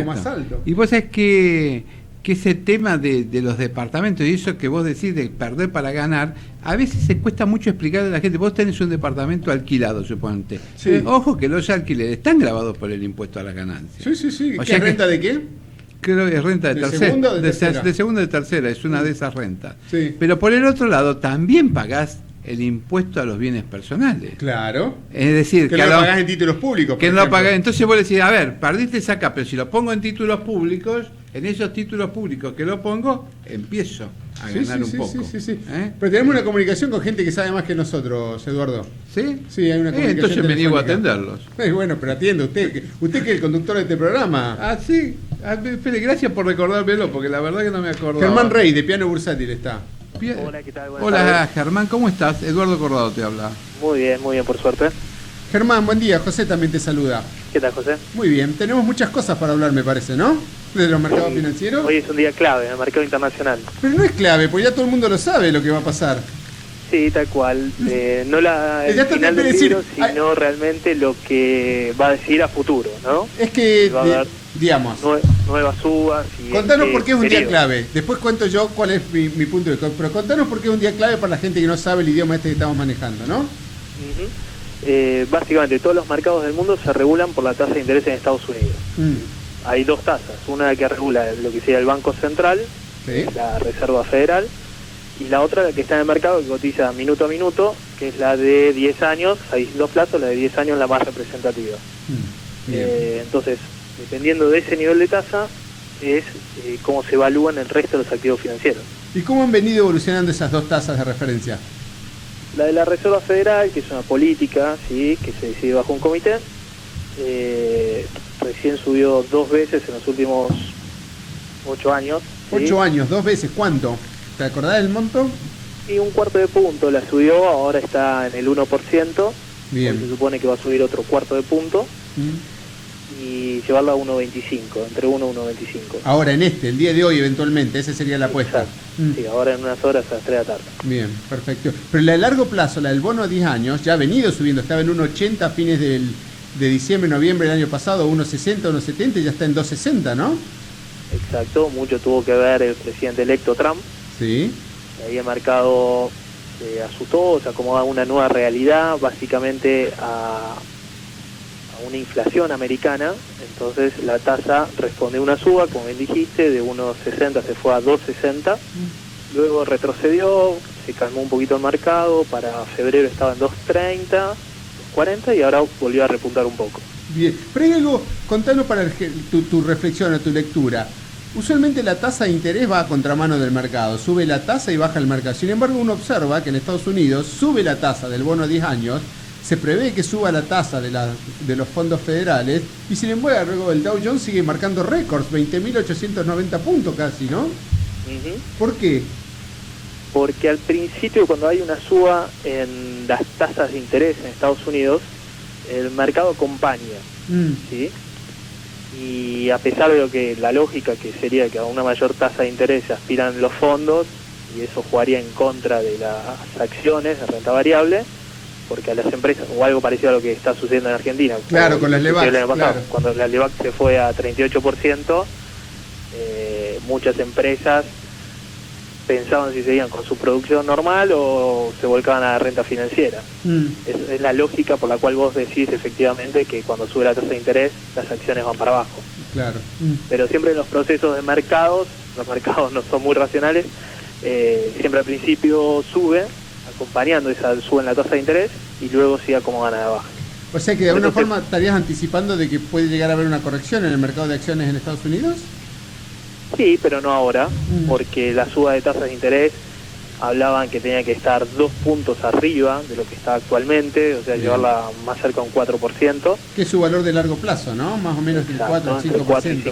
más alto. Y vos sabés que ese tema de los departamentos y eso que vos decís de perder para ganar, a veces se cuesta mucho explicarle a la gente. Vos tenés un departamento alquilado, suponte. Ojo que los alquileres están grabados por el impuesto a la ganancia. Sí. ¿Qué renta de qué? Creo que es renta de tercera. ¿Segunda o de tercera? De segunda o de tercera, es una de esas rentas. Pero por el otro lado, también pagás el impuesto a los bienes personales. Claro. Es decir, que no lo pagás en títulos públicos. Que no lo pagás. Entonces vos decís, a ver, perdiste acá, pero si lo pongo en títulos públicos, en esos títulos públicos que lo pongo, empiezo a ganar un poco. Sí. Pero tenemos una comunicación con gente que sabe más que nosotros, Eduardo. ¿Sí? Sí, hay una comunicación. Entonces me niego a atenderlos. Bueno, pero atiende usted que es el conductor de este programa. Ah, sí. Espere, gracias por recordármelo, porque la verdad que no me acordaba. Germán Rey, de Piano Bursátil, está. Hola, ¿qué tal? Hola, Germán, ¿cómo estás? Eduardo Corrado te habla. Muy bien, por suerte. Germán, buen día. José también te saluda. ¿Qué tal, José? Muy bien. Tenemos muchas cosas para hablar, me parece, ¿no? De los mercados financieros. Hoy es un día clave en el mercado internacional. Pero no es clave, porque ya todo el mundo lo sabe lo que va a pasar. Sí, tal cual. No el final del libro, sino realmente lo que va a decir a futuro, ¿no? Es que, va a haber, digamos, nuevas subas. Y contanos por qué es un día clave. Después cuento yo cuál es mi punto de vista. Pero contanos por qué es un día clave para la gente que no sabe el idioma que estamos manejando, ¿no? Básicamente, todos los mercados del mundo se regulan por la tasa de interés en Estados Unidos. Hay dos tasas. Una que regula lo que sería el Banco Central, la Reserva Federal, y la otra la que está en el mercado, que cotiza minuto a minuto, que es la de 10 años. Hay dos plazos, la de 10 años la más representativa. Entonces, dependiendo de ese nivel de tasa, es cómo se evalúan el resto de los activos financieros. ¿Y cómo han venido evolucionando esas dos tasas de referencia? La de la Reserva Federal, que es una política, ¿sí?, que se decide bajo un comité, recién subió 2 veces en los últimos 8 años. ¿Sí? 8 años, 2 veces, ¿cuánto? ¿Te acordás del monto? Y 1/4 de punto la subió, ahora está en el 1%. Bien. Se supone que va a subir otro 1/4 de punto. Y llevarla a 1.25, entre 1 y 1.25. Ahora el día de hoy eventualmente, esa sería la apuesta. Sí, ahora en unas horas a las 3 de la tarde. Bien, perfecto. Pero la de largo plazo, la del bono a 10 años, ya ha venido subiendo, estaba en 1.80 a fines de diciembre, noviembre del año pasado, 1.60, 1.70, y ya está en 2.60, ¿no? Exacto, mucho tuvo que ver el presidente electo Trump. Sí. Ahí el mercado se asustó, se acomodó a una nueva realidad, básicamente a una inflación americana. Entonces la tasa responde a una suba, como bien dijiste, de 1.60 se fue a 2.60, luego retrocedió, se calmó un poquito el mercado, para febrero estaba en 2.30, 2.40 y ahora volvió a repuntar un poco. Bien, pero hay algo, contanos para tu reflexión o tu lectura. Usualmente la tasa de interés va a contramano del mercado, sube la tasa y baja el mercado. Sin embargo, uno observa que en Estados Unidos sube la tasa del bono a 10 años, se prevé que suba la tasa de los fondos federales, y sin embargo el Dow Jones sigue marcando récords, 20.890 puntos casi, ¿no? ¿Por qué? Porque al principio, cuando hay una suba en las tasas de interés en Estados Unidos, el mercado acompaña, ¿sí? Y a pesar de lo que la lógica que sería que a una mayor tasa de interés aspiran los fondos, y eso jugaría en contra de las acciones de renta variable, porque a las empresas, o algo parecido a lo que está sucediendo en Argentina. Claro, con las LEVAX, claro. Cuando la LEVAX se fue a 38%, muchas empresas pensaban si seguían con su producción normal o se volcaban a la renta financiera. Es la lógica por la cual vos decís efectivamente que cuando sube la tasa de interés, las acciones van para abajo. Claro. Pero siempre en los procesos de mercados, los mercados no son muy racionales, siempre al principio sube, acompañando esa suben la tasa de interés, y luego sí acomodan a la baja. O sea que de alguna forma estarías anticipando de que puede llegar a haber una corrección en el mercado de acciones en Estados Unidos. Sí, pero no ahora, porque la suba de tasas de interés hablaban que tenía que estar 2 puntos arriba de lo que está actualmente, o sea, llevarla más cerca de un 4%. Que es su valor de largo plazo, ¿no? Más o menos del 4 al 5%. Entre 4 y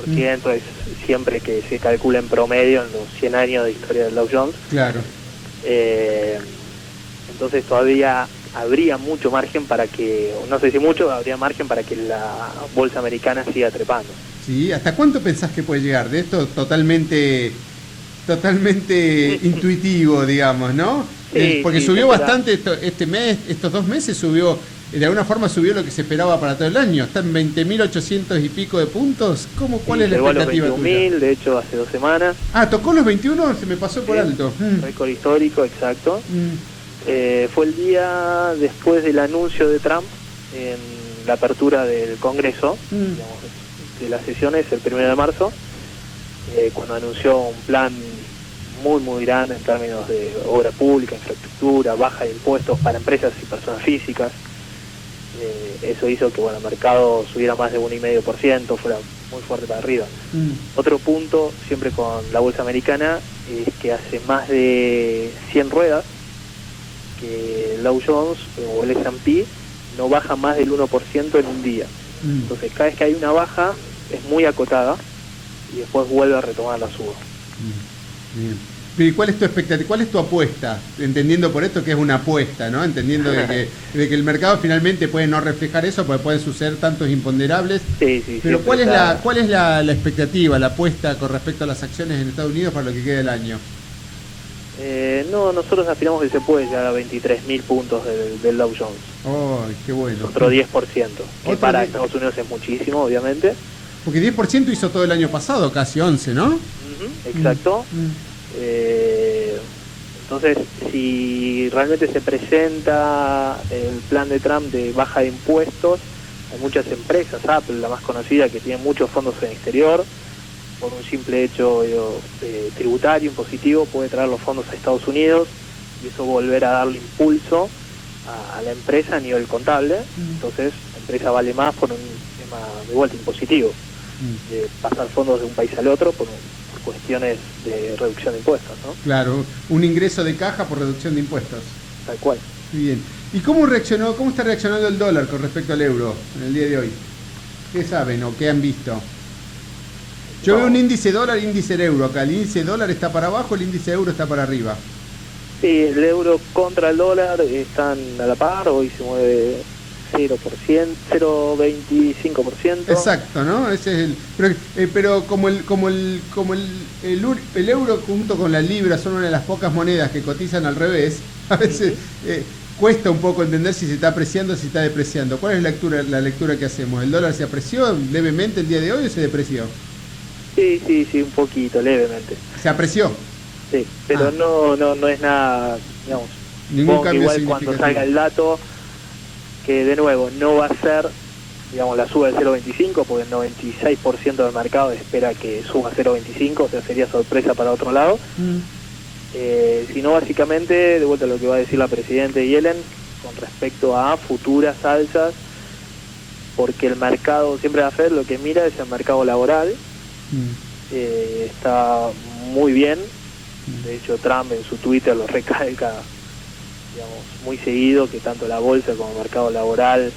5% es siempre que se calcula en promedio en los 100 años de historia del Dow Jones. Claro. Entonces todavía habría mucho margen para que, no sé si mucho, habría margen para que la bolsa americana siga trepando. Sí, ¿hasta cuánto pensás que puede llegar? De esto totalmente intuitivo, digamos, ¿no? Sí, porque sí, subió bastante este mes, estos 2 meses subió, de alguna forma subió lo que se esperaba para todo el año. Está en 20.800 y pico de puntos. ¿Cuál es la expectativa tuya? 21.000, de hecho, hace 2 semanas. Ah, tocó los 21, se me pasó por alto. Récord histórico, exacto. Fue el día después del anuncio de Trump en la apertura del Congreso, digamos, de las sesiones, el 1 de marzo, cuando anunció un plan muy grande en términos de obra pública, infraestructura, baja de impuestos para empresas y personas físicas. Eso hizo que el mercado subiera más de 1,5%, fuera muy fuerte para arriba. Otro punto, siempre con la bolsa americana, es que hace más de 100 ruedas que el Dow Jones o el S&P no baja más del 1% en un día. Entonces cada vez que hay una baja es muy acotada y después vuelve a retomar la suba. Bien. ¿Y cuál es tu expectativa? ¿Cuál es tu apuesta? Entendiendo por esto que es una apuesta, ¿no? Entendiendo de que el mercado finalmente puede no reflejar eso, porque pueden suceder tantos imponderables. Sí, pero ¿cuál es la expectativa, la apuesta con respecto a las acciones en Estados Unidos para lo que queda del año? No, nosotros aspiramos que se puede llegar a 23.000 puntos del Dow Jones. ¡Oh, qué bueno! Otro 10%, que para Estados Unidos es muchísimo, obviamente. Porque 10% hizo todo el año pasado, casi 11, ¿no? Exacto. Entonces, si realmente se presenta el plan de Trump de baja de impuestos, hay muchas empresas, Apple, la más conocida, que tiene muchos fondos en el exterior, por un simple hecho tributario, impositivo, puede traer los fondos a Estados Unidos y eso volver a darle impulso a la empresa a nivel contable. Entonces, la empresa vale más por un tema de vuelta impositivo, de pasar fondos de un país al otro por cuestiones de reducción de impuestos, ¿no? Claro, un ingreso de caja por reducción de impuestos. Tal cual. Bien. ¿Y cómo está reaccionando el dólar con respecto al euro en el día de hoy? ¿Qué saben o qué han visto? Yo veo un índice dólar e índice euro acá. El índice dólar está para abajo, el índice euro está para arriba. Sí, el euro contra el dólar están a la par, hoy se mueve 0.25%. Exacto, ¿no? Ese es pero como el euro junto con la libra son una de las pocas monedas que cotizan al revés, a veces cuesta un poco entender si se está apreciando o si está depreciando. ¿Cuál es la lectura que hacemos? ¿El dólar se apreció levemente el día de hoy o se depreció? Sí, un poquito, levemente. ¿Se apreció? Sí, pero no es nada, digamos, ningún cambio igual cuando salga el dato, que de nuevo no va a ser, digamos, la suba del 0.25, porque el 96% del mercado espera que suba 0.25, o sea, sería sorpresa para otro lado. Sino básicamente, de vuelta a lo que va a decir la Presidenta Yellen, con respecto a futuras alzas, porque el mercado, siempre la Fed lo que mira es el mercado laboral. Está muy bien, de hecho Trump en su Twitter lo recalca, digamos, muy seguido, que tanto la bolsa como el mercado laboral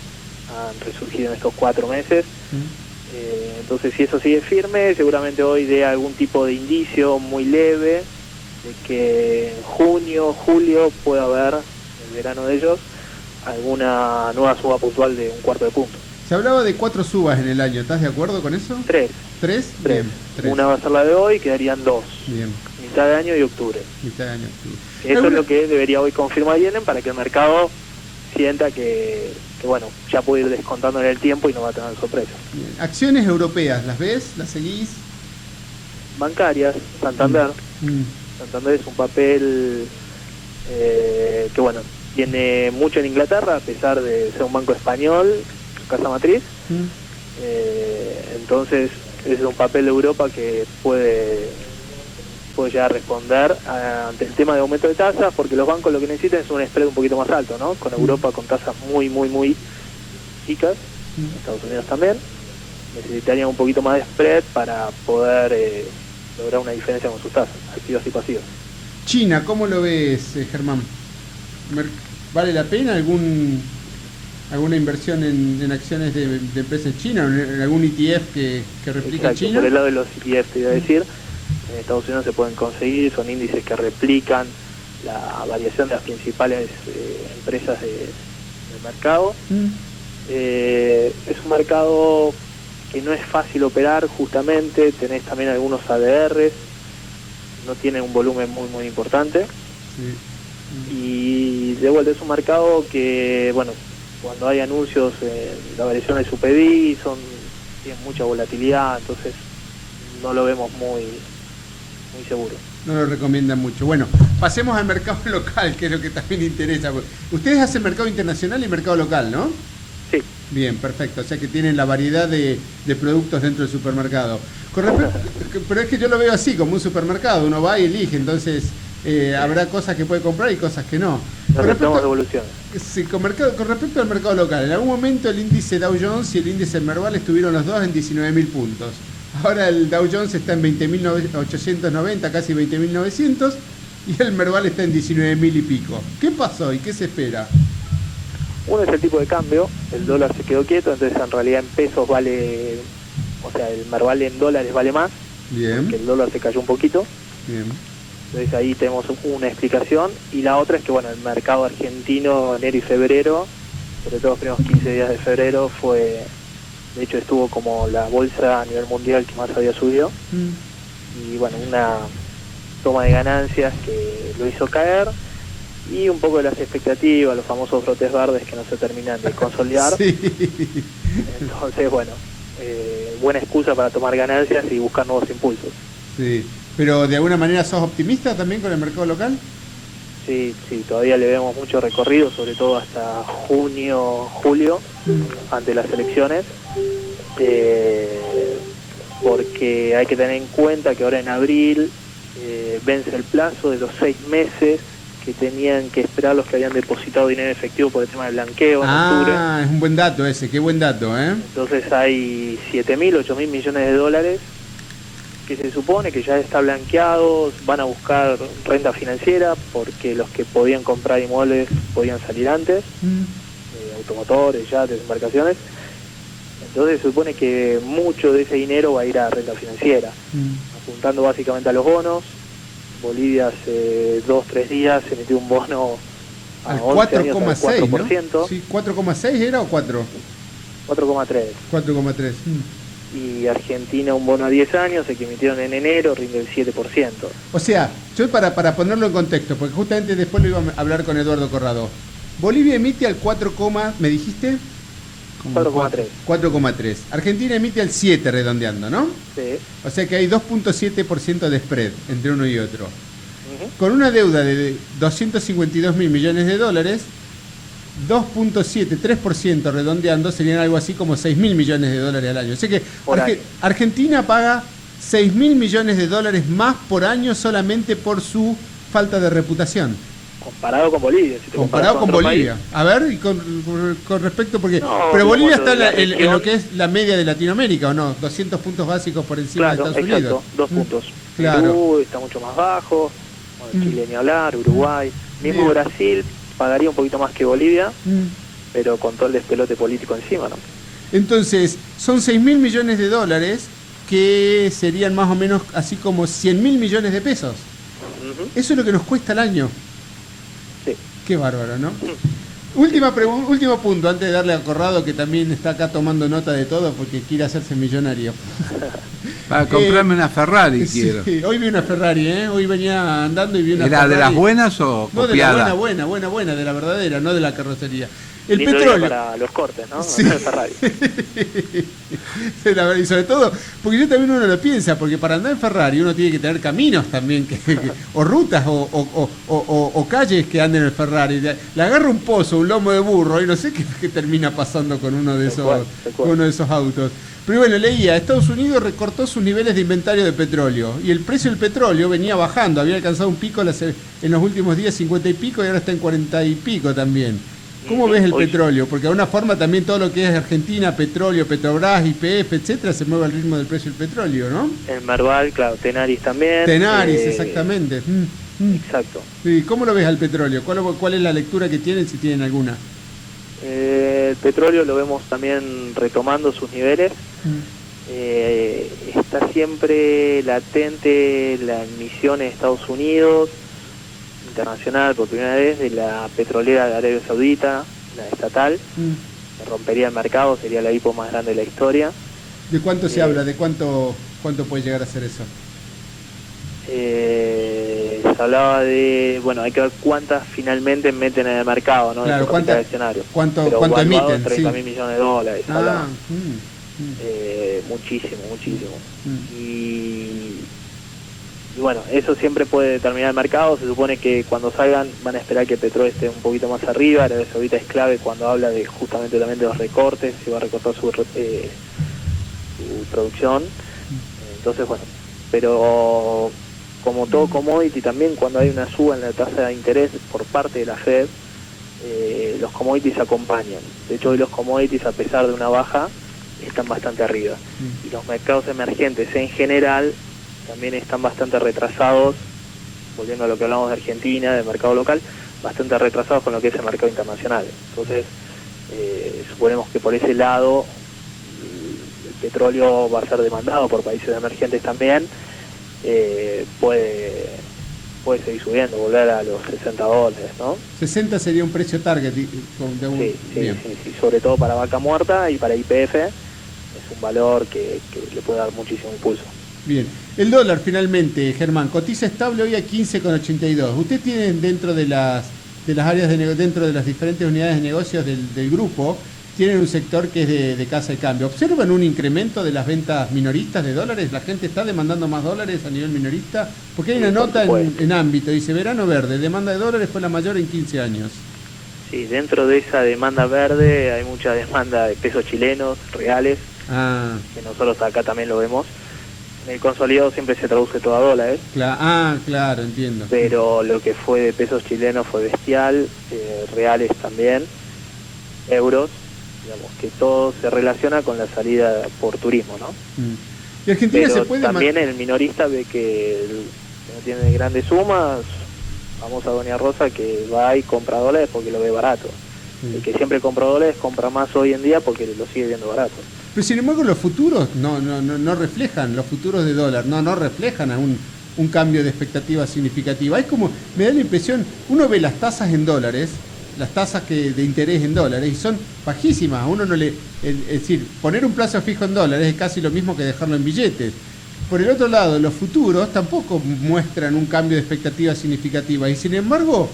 han resurgido en estos 4 meses. Entonces, si eso sigue firme, seguramente hoy dé algún tipo de indicio muy leve de que en junio, julio pueda haber, el verano de ellos, alguna nueva suba puntual de 1/4 de punto. Se hablaba de 4 subas en el año, ¿estás de acuerdo con eso? 3. ¿3? Bien, 3. Una va a ser la de hoy, quedarían 2. Bien. Mitad de año y octubre. Mitad de año y octubre. Eso es lo que debería hoy confirmar Yellen para que el mercado sienta que bueno, ya puede ir descontando en el tiempo y no va a tener sorpresas. Bien. Acciones europeas, ¿las ves? ¿Las seguís? Bancarias, Santander. Santander es un papel que bueno, tiene mucho en Inglaterra, a pesar de ser un banco español, su casa matriz. Entonces es un papel de Europa que puede llegar a responder ante el tema de aumento de tasas, porque los bancos lo que necesitan es un spread un poquito más alto, ¿no? Con Europa con tasas muy chicas, Estados Unidos también. necesitarían un poquito más de spread para poder lograr una diferencia con sus tasas, activas y pasivas. China, ¿cómo lo ves, Germán? ¿Vale la pena alguna inversión en acciones de empresas chinas, en algún ETF que replica Exacto, China? por el lado de los ETF te iba a decir, en Estados Unidos se pueden conseguir, son índices que replican la variación de las principales empresas del mercado. Es un mercado que no es fácil operar, justamente, tenés también algunos ADRs, no tienen un volumen muy importante. Y de vuelta es un mercado que, bueno, cuando hay anuncios, la variación de su PBI tienen mucha volatilidad, entonces no lo vemos muy seguro. No lo recomiendan mucho. Bueno, pasemos al mercado local, que es lo que también interesa. Ustedes hacen mercado internacional y mercado local, ¿no? Sí. Bien, perfecto. O sea que tienen la variedad de productos dentro del supermercado. Pero es que yo lo veo así, como un supermercado. Uno va y elige, entonces habrá cosas que puede comprar y cosas que no. Con respecto al mercado local, en algún momento el índice Dow Jones y el índice Merval estuvieron los dos en 19.000 puntos. Ahora el Dow Jones está en 20.890, casi 20.900, y el Merval está en 19.000 y pico. ¿Qué pasó y qué se espera? Uno es el tipo de cambio, el dólar se quedó quieto, entonces en realidad en pesos vale, o sea, el Merval en dólares vale más, bien, porque el dólar se cayó un poquito. Bien. Entonces ahí tenemos una explicación, y la otra es que, bueno, el mercado argentino enero y febrero, sobre todo los primeros 15 días de febrero, de hecho estuvo como la bolsa a nivel mundial que más había subido, y bueno, una toma de ganancias que lo hizo caer, y un poco de las expectativas, los famosos brotes verdes que no se terminan de consolidar. Sí. Entonces, bueno, buena excusa para tomar ganancias y buscar nuevos impulsos. Sí, pero ¿de alguna manera sos optimista también con el mercado local? Sí, todavía le vemos mucho recorrido, sobre todo hasta junio, julio, ante las elecciones, porque hay que tener en cuenta que ahora en abril vence el plazo de los 6 meses que tenían que esperar los que habían depositado dinero efectivo por el tema del blanqueo en octubre. Es un buen dato ese, qué buen dato, ¿eh? Entonces hay 7.000, 8.000 millones de dólares que se supone que ya está blanqueados, van a buscar renta financiera porque los que podían comprar inmuebles podían salir antes, automotores, yates, embarcaciones. Entonces se supone que mucho de ese dinero va a ir a renta financiera, apuntando básicamente a los bonos. Bolivia hace 2-3 días se emitió un bono al 4,6, 4%. ¿no? Sí, 4,6 era o 4? 4,3. 4,3. Y Argentina un bono a 10 años, el que emitieron en enero, rinde el 7%. O sea, yo para ponerlo en contexto, porque justamente después lo iba a hablar con Eduardo Corrado. Bolivia emite al 4, ¿me dijiste? 4,3. 4,3. Argentina emite al 7 redondeando, ¿no? Sí. O sea que hay 2.7% de spread entre uno y otro. Con una deuda de 252 mil millones de dólares, 2.7, 3% redondeando serían algo así como 6 mil millones de dólares al año. O sea que Argentina paga 6 mil millones de dólares más por año solamente por su falta de reputación. Comparado con Bolivia. Si te comparado con Bolivia. País. A ver, y con respecto, porque... No, pero Bolivia está en lo que es la media de Latinoamérica, ¿o no? 200 puntos básicos por encima de Estados Unidos. 2 puntos. Claro. Perú está mucho más bajo, Chile ni hablar, Uruguay. Mismo Brasil pagaría un poquito más que Bolivia, pero con todo el despelote político encima, ¿no? Entonces, son 6 mil millones de dólares que serían más o menos así como 100 mil millones de pesos. Eso es lo que nos cuesta al año. Sí. Qué bárbaro, ¿no? Último punto, antes de darle a Corrado, que también está acá tomando nota de todo porque quiere hacerse millonario. Para comprarme una Ferrari quiero. Hoy vi una Ferrari, Hoy venía andando y vi una Ferrari. ¿Era de las buenas o copiada? No, de la buena, de la verdadera, no de la carrocería. El lindo petróleo. Para los cortes, ¿no? Sí. Ferrari. Y sobre todo, porque yo también uno lo piensa, porque para andar en Ferrari uno tiene que tener caminos también, o rutas, o calles que anden en el Ferrari. Le agarra un pozo, un lomo de burro, y no sé qué termina pasando con uno de esos autos. Pero bueno, leía, Estados Unidos recortó sus niveles de inventario de petróleo, y el precio del petróleo venía bajando, había alcanzado un pico en los últimos días, 50 y pico, y ahora está en 40 y pico también. ¿Cómo ves el petróleo? Porque de alguna forma también todo lo que es Argentina, petróleo, Petrobras, YPF, etcétera, se mueve al ritmo del precio del petróleo, ¿no? El Merval, claro, Tenaris también. Tenaris, exactamente. Exacto. ¿Y cómo lo ves al petróleo? ¿Cuál es la lectura que tienen, si tienen alguna? El petróleo lo vemos también retomando sus niveles. Está siempre latente la emisión en Estados Unidos, internacional por primera vez, de la petrolera de Arabia Saudita, la estatal. Se rompería el mercado, sería la IPO más grande de la historia. ¿De cuánto se habla? ¿De cuánto puede llegar a ser eso? Se hablaba de, bueno, hay que ver cuántas finalmente meten en el mercado, ¿no? Claro, ¿cuánto emiten? 30.000 millones de dólares. Muchísimo. Y bueno, eso siempre puede determinar el mercado. Se supone que cuando salgan van a esperar que el petróleo esté un poquito más arriba. Arabia Saudita es clave cuando habla de justamente también de los recortes, se va a recortar su producción. Entonces, bueno, pero como todo commodity también, cuando hay una suba en la tasa de interés por parte de la Fed, los commodities acompañan. De hecho, hoy los commodities, a pesar de una baja, están bastante arriba. Y los mercados emergentes en general también están bastante retrasados, volviendo a lo que hablamos de Argentina, del mercado local, bastante retrasados con lo que es el mercado internacional. Entonces, suponemos que por ese lado el petróleo va a ser demandado por países emergentes también. Puede seguir subiendo, volver a los $60, ¿no? 60 sería un precio target de un... Sí, sobre todo para vaca muerta y para YPF es un valor que le puede dar muchísimo impulso. Bien, el dólar finalmente, Germán, cotiza estable hoy a 15,82. Usted tiene dentro de las áreas dentro de las diferentes unidades de negocios del grupo, tienen un sector que es de casa de cambio. ¿Observan un incremento de las ventas minoristas de dólares? ¿La gente está demandando más dólares a nivel minorista? Porque hay una nota en ámbito, dice verano verde, demanda de dólares fue la mayor en 15 años. Sí, dentro de esa demanda verde hay mucha demanda de pesos chilenos, reales, que nosotros acá también lo vemos. En el consolidado siempre se traduce todo a dólares. Claro, entiendo. Pero lo que fue de pesos chilenos fue bestial, reales también, euros. Digamos que todo se relaciona con la salida por turismo, ¿no? ¿Y Argentina pero se puede también el minorista ve que no tiene grandes sumas, vamos a Doña Rosa que va y compra dólares porque lo ve barato. El que siempre compra dólares compra más hoy en día porque lo sigue viendo barato. Pero sin embargo los futuros no reflejan, los futuros de dólar no reflejan a un cambio de expectativa significativa. Es como, me da la impresión, uno ve las tasas en dólares, las tasas de interés en dólares, y son bajísimas. A uno no le... Es decir, poner un plazo fijo en dólares es casi lo mismo que dejarlo en billetes. Por el otro lado, los futuros tampoco muestran un cambio de expectativa significativa, y sin embargo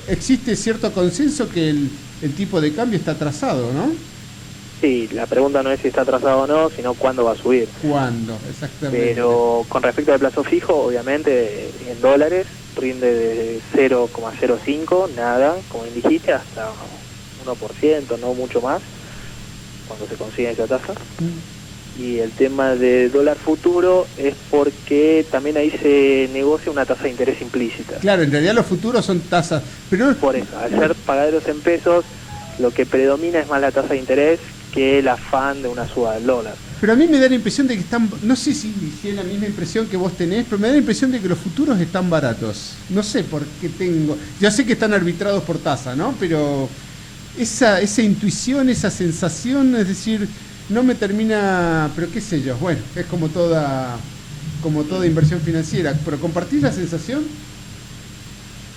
existe cierto consenso que el tipo de cambio está atrasado, ¿no? Sí, la pregunta no es si está atrasado o no, sino cuándo va a subir. ¿Cuándo? Exactamente. Pero con respecto al plazo fijo, obviamente en dólares rinde de 0,05, nada, como dijiste, hasta 1%, no mucho más, cuando se consigue esa tasa. Y el tema de dólar futuro es porque también ahí se negocia una tasa de interés implícita. Claro, en realidad los futuros son tasas, pero por eso, al ser pagaderos en pesos, lo que predomina es más la tasa de interés que el afán de una suba del dólar. Pero a mí me da la impresión de que están, no sé si es la misma impresión que vos tenés, pero me da la impresión de que los futuros están baratos. No sé por qué tengo, ya sé que están arbitrados por tasa, ¿no? Pero esa intuición, esa sensación, es decir, no me termina, pero qué sé yo, bueno, es como toda inversión financiera, pero ¿compartís la sensación?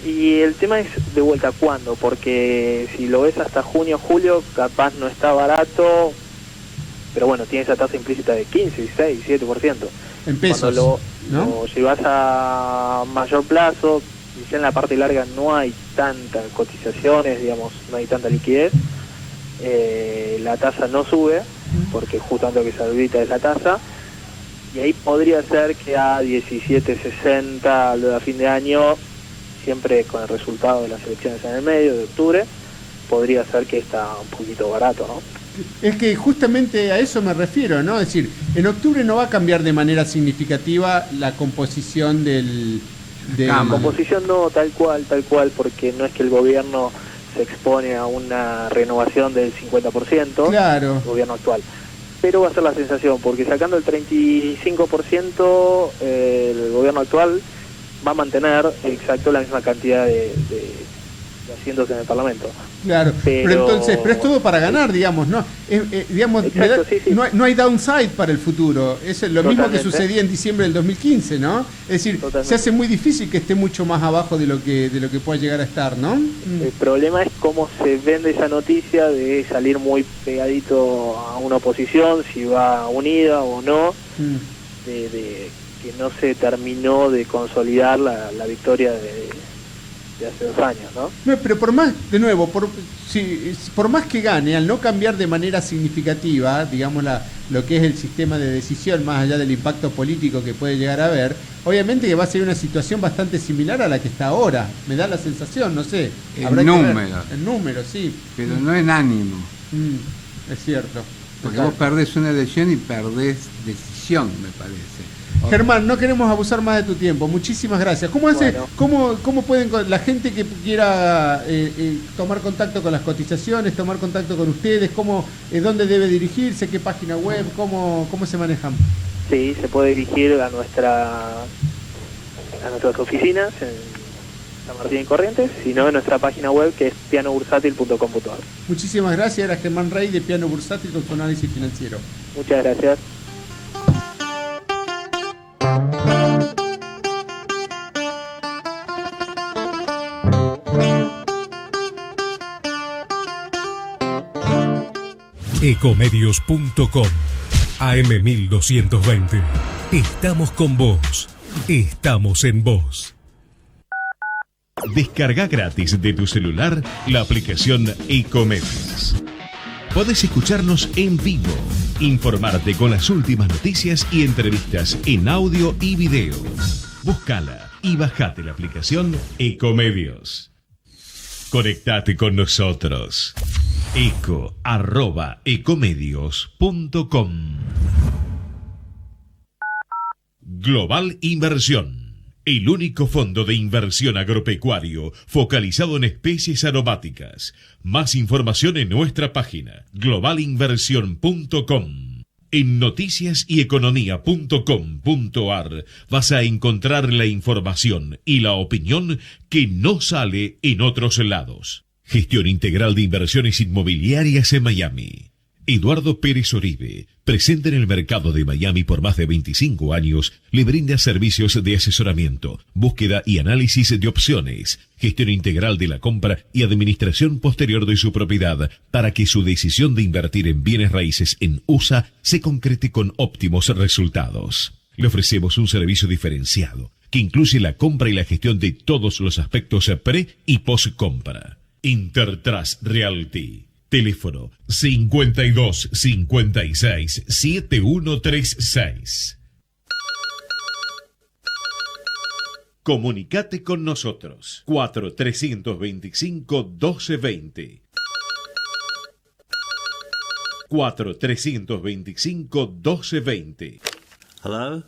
Y el tema es de vuelta cuándo, porque si lo ves hasta junio, julio, capaz no está barato, pero bueno, tiene esa tasa implícita de 15, 16, 17%. En pesos, cuando ¿no? lo llevas a mayor plazo, ya en la parte larga no hay tantas cotizaciones, digamos, no hay tanta liquidez, la tasa no sube, porque justamente lo que se arbitra es la tasa, y ahí podría ser que a 17.60 a fin de año, siempre con el resultado de las elecciones en el medio de octubre, podría ser que está un poquito barato, ¿no? Es que justamente a eso me refiero, ¿no? Es decir, en octubre no va a cambiar de manera significativa la composición del composición no, tal cual, porque no es que el gobierno se expone a una renovación del 50%, claro, el gobierno actual. Pero va a ser la sensación, porque sacando el 35%, el gobierno actual va a mantener exacto la misma cantidad de asientos en el Parlamento. Claro, pero es todo para ganar, digamos, ¿no? Digamos, exacto, sí. No hay downside para el futuro. Es lo mismo que sucedía en diciembre del 2015, ¿no? Es decir, se hace muy difícil que esté mucho más abajo de lo que pueda llegar a estar, ¿no? El problema es cómo se vende esa noticia de salir muy pegadito a una oposición, si va unida o no, de que no se terminó de consolidar la victoria de hace 2 años, ¿no? No, pero por más que gane, al no cambiar de manera significativa, digamos, lo que es el sistema de decisión, más allá del impacto político que puede llegar a haber, obviamente que va a ser una situación bastante similar a la que está ahora. Me da la sensación, no sé. En número, sí. Pero no en ánimo. Es cierto. Porque vos perdés una elección y perdés decisión, me parece. Germán, no queremos abusar más de tu tiempo. Muchísimas gracias. ¿Cómo pueden la gente que quiera tomar contacto con las cotizaciones, tomar contacto con ustedes, dónde debe dirigirse, qué página web, cómo se manejan? Sí, se puede dirigir a nuestras oficinas en San Martín y Corrientes, sino en nuestra página web, que es pianobursátil.com.ar. Muchísimas gracias. Era Germán Rey de Piano Bursátil con su análisis financiero. Muchas gracias. Ecomedios.com AM1220. Estamos con vos. Estamos en vos. Descarga gratis de tu celular la aplicación Ecomedios. Podés escucharnos en vivo, informarte con las últimas noticias y entrevistas en audio y video. Búscala y bajate la aplicación Ecomedios. Conectate con nosotros. eco@ecomedios.com. Global Inversión, el único fondo de inversión agropecuario focalizado en especies aromáticas. Más información en nuestra página globalinversión.com. En noticiasyeconomía.com.ar vas a encontrar la información y la opinión que no sale en otros lados. Gestión integral de inversiones inmobiliarias en Miami. Eduardo Pérez Oribe, presente en el mercado de Miami por más de 25 años, le brinda servicios de asesoramiento, búsqueda y análisis de opciones, gestión integral de la compra y administración posterior de su propiedad para que su decisión de invertir en bienes raíces en USA se concrete con óptimos resultados. Le ofrecemos un servicio diferenciado que incluye la compra y la gestión de todos los aspectos pre y post compra. Intertrust Realty. Teléfono 52 56 7136. Comunicate con nosotros. 4325-1220. 4325-1220. Hello?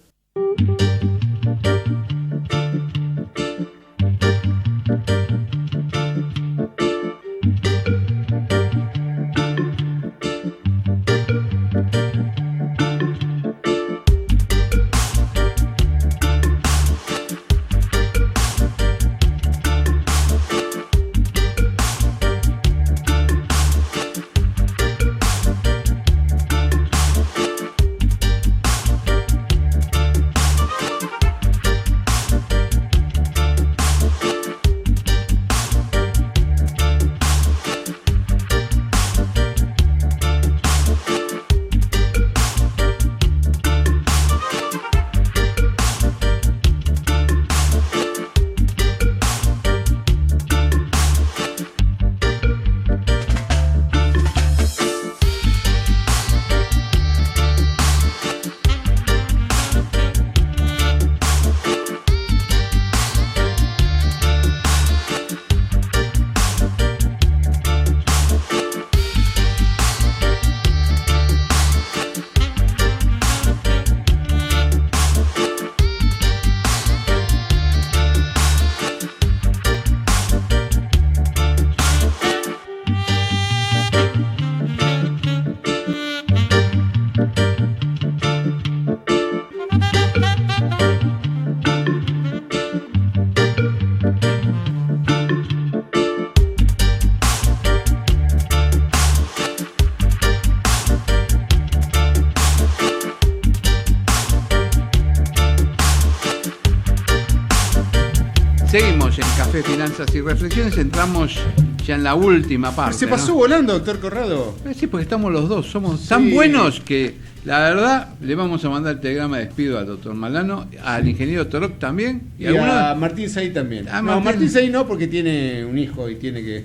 Seguimos en Café, Finanzas y Reflexiones, entramos ya en la última parte. Se pasó volando, doctor Corrado. Sí, porque estamos los dos, somos tan buenos que la verdad le vamos a mandar el telegrama de despido al doctor Malano, al ingeniero Toroc también. Y a Martín Saí también. Martín Saí no, porque tiene un hijo y tiene que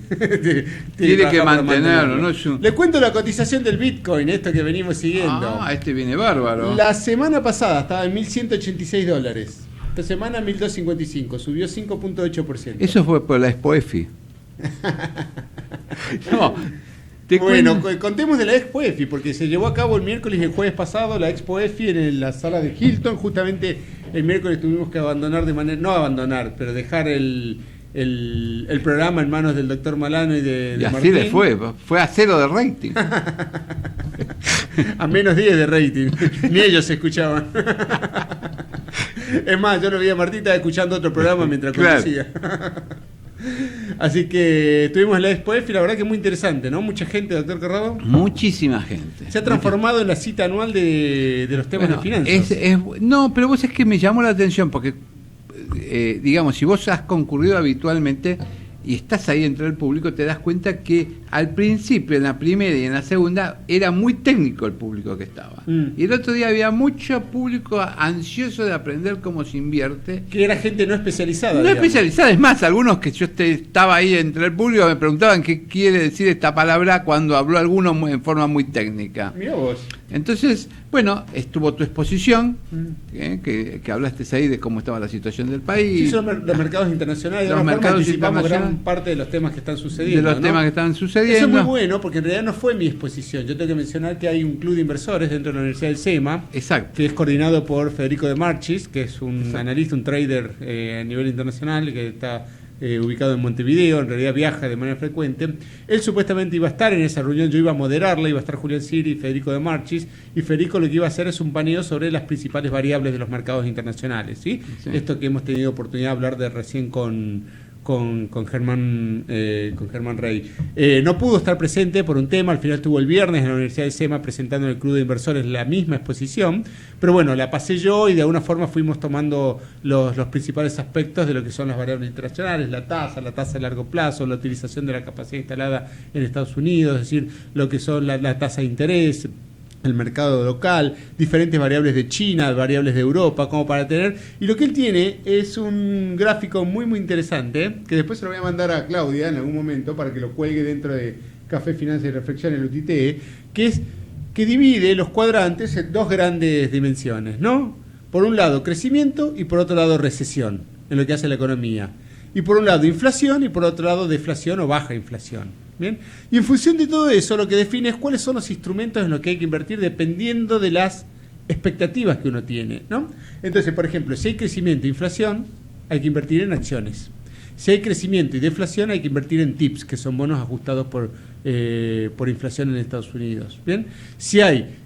tiene que mantenerlo. ¿No? Le cuento la cotización del Bitcoin, esto que venimos siguiendo. Este viene bárbaro. La semana pasada estaba en $1.186. Esta semana 1.255, subió 5.8%. Eso fue por la Expo EFI. No, contemos de la Expo EFI, porque se llevó a cabo el miércoles y el jueves pasado la Expo EFI en la sala de Hilton. Justamente el miércoles tuvimos que dejar el programa en manos del doctor Malano y de así Martín. Le fue a 0 de rating. A menos 10 de rating. Ni ellos se escuchaban. Es más, yo lo vi a Martín, estaba escuchando otro programa mientras conducía. Así que estuvimos en la Expo EFI, la verdad que es muy interesante, ¿no? Mucha gente, doctor Corrado. Muchísima gente. Se ha transformado en la cita anual de los temas de finanzas. No, pero vos es que me llamó la atención porque, digamos, si vos has concurrido habitualmente y estás ahí entre el público, te das cuenta que al principio, en la primera y en la segunda, era muy técnico el público que estaba. Y el otro día había mucho público ansioso de aprender cómo se invierte. Que era gente no especializada. No especializada, es más, algunos que yo estaba ahí entre el público me preguntaban qué quiere decir esta palabra cuando habló alguno en forma muy técnica. Mirá vos. Entonces, bueno, estuvo tu exposición, que hablaste ahí de cómo estaba la situación del país. Sí, son los mercados internacionales. Los mercados internacionales. Gran parte de los temas que están sucediendo. De los temas que están sucediendo. Eso es muy bueno, porque en realidad no fue mi exposición. Yo tengo que mencionar que hay un club de inversores dentro de la Universidad del SEMA. Exacto. Que es coordinado por Federico de Marchis, que es un analista, un trader a nivel internacional, que está ubicado en Montevideo, en realidad viaja de manera frecuente. Él supuestamente iba a estar en esa reunión, yo iba a moderarla, iba a estar Julián Siri y Federico de Marchis, y Federico lo que iba a hacer es un paneo sobre las principales variables de los mercados internacionales, ¿sí? Esto que hemos tenido oportunidad de hablar de recién con Germán Rey. No pudo estar presente por un tema, al final estuvo el viernes en la Universidad de SEMA presentando en el Club de Inversores la misma exposición, pero bueno, la pasé yo y de alguna forma fuimos tomando los principales aspectos de lo que son las variables internacionales, la tasa a largo plazo, la utilización de la capacidad instalada en Estados Unidos, es decir, lo que son la tasa de interés, el mercado local, diferentes variables de China, variables de Europa, como para tener... Y lo que él tiene es un gráfico muy, muy interesante, que después se lo voy a mandar a Claudia en algún momento para que lo cuelgue dentro de Café, Finanzas y Reflexión en el UTITE, que divide los cuadrantes en dos grandes dimensiones, ¿no? Por un lado, crecimiento y por otro lado, recesión, en lo que hace la economía. Y por un lado, inflación y por otro lado, deflación o baja inflación. ¿Bien? Y en función de todo eso, lo que define es cuáles son los instrumentos en los que hay que invertir dependiendo de las expectativas que uno tiene, ¿no? Entonces, por ejemplo, si hay crecimiento e inflación, hay que invertir en acciones. Si hay crecimiento y deflación, hay que invertir en TIPS, que son bonos ajustados por inflación en Estados Unidos. ¿Bien? Si hay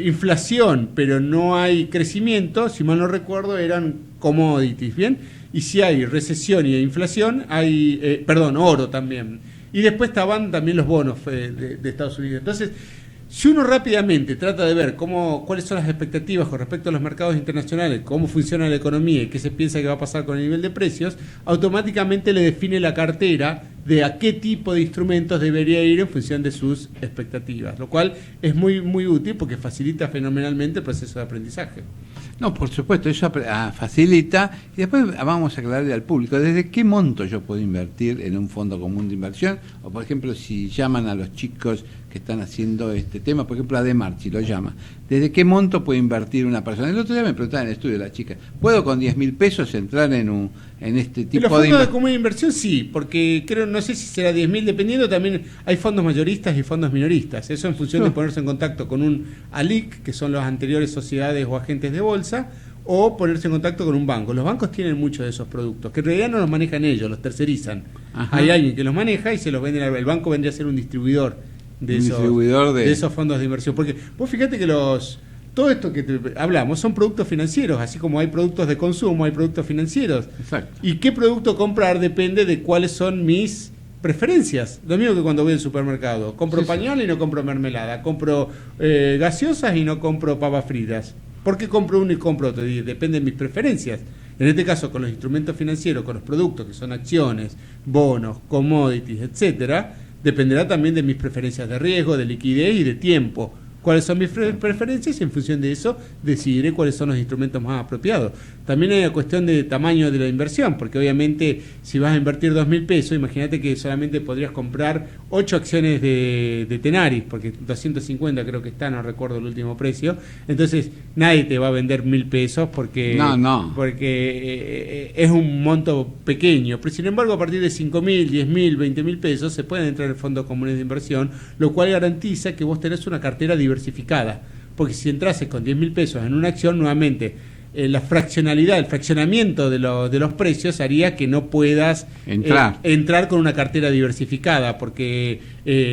inflación, pero no hay crecimiento, si mal no recuerdo, eran commodities, ¿bien? Y si hay recesión y inflación, hay, oro también. Y después estaban también los bonos de Estados Unidos. Entonces, si uno rápidamente trata de ver cuáles son las expectativas con respecto a los mercados internacionales, cómo funciona la economía y qué se piensa que va a pasar con el nivel de precios, automáticamente le define la cartera de a qué tipo de instrumentos debería ir en función de sus expectativas, lo cual es muy, muy útil porque facilita fenomenalmente el proceso de aprendizaje. No, por supuesto, eso facilita. Y después vamos a aclararle al público desde qué monto yo puedo invertir en un fondo común de inversión, o por ejemplo si llaman a los chicos que están haciendo este tema, por ejemplo a De Marchi lo llama, ¿desde qué monto puede invertir una persona? El otro día me preguntaba en el estudio la chica, ¿puedo con 10.000 pesos entrar en este tipo de... Los fondos de común de inversión sí, porque no sé si será 10.000, dependiendo, también hay fondos mayoristas y fondos minoristas, eso en función de ponerse en contacto con un ALIC, que son las anteriores sociedades o agentes de bolsa, o ponerse en contacto con un banco. Los bancos tienen muchos de esos productos, que en realidad no los manejan ellos, los tercerizan. Ajá. Hay alguien que los maneja y se los vende, el banco vendría a ser un distribuidor de esos fondos de inversión. Porque vos fíjate que todo esto que hablamos son productos financieros, así como hay productos de consumo, hay productos financieros. Exacto. Y qué producto comprar depende de cuáles son mis preferencias. Lo mismo que cuando voy al supermercado. Compro pañal y no compro mermelada. Compro gaseosas y no compro papas fritas. ¿Por qué compro uno y compro otro? Depende de mis preferencias. En este caso, con los instrumentos financieros, con los productos que son acciones, bonos, commodities, etcétera, dependerá también de mis preferencias de riesgo, de liquidez y de tiempo. Cuáles son mis preferencias y en función de eso decidiré cuáles son los instrumentos más apropiados. También hay una cuestión de tamaño de la inversión, porque obviamente si vas a invertir 2.000 pesos, imagínate que solamente podrías comprar 8 acciones de Tenaris, porque 250 creo que está, no recuerdo el último precio. Entonces nadie te va a vender 1.000 pesos porque es un monto pequeño. Pero sin embargo, a partir de 5.000, 10.000, 20.000 pesos se pueden entrar en fondos comunes de inversión, lo cual garantiza que vos tenés una cartera diversificada, porque si entrases con 10.000 pesos en una acción, nuevamente la fraccionalidad, el fraccionamiento de los precios haría que no puedas entrar con una cartera diversificada, porque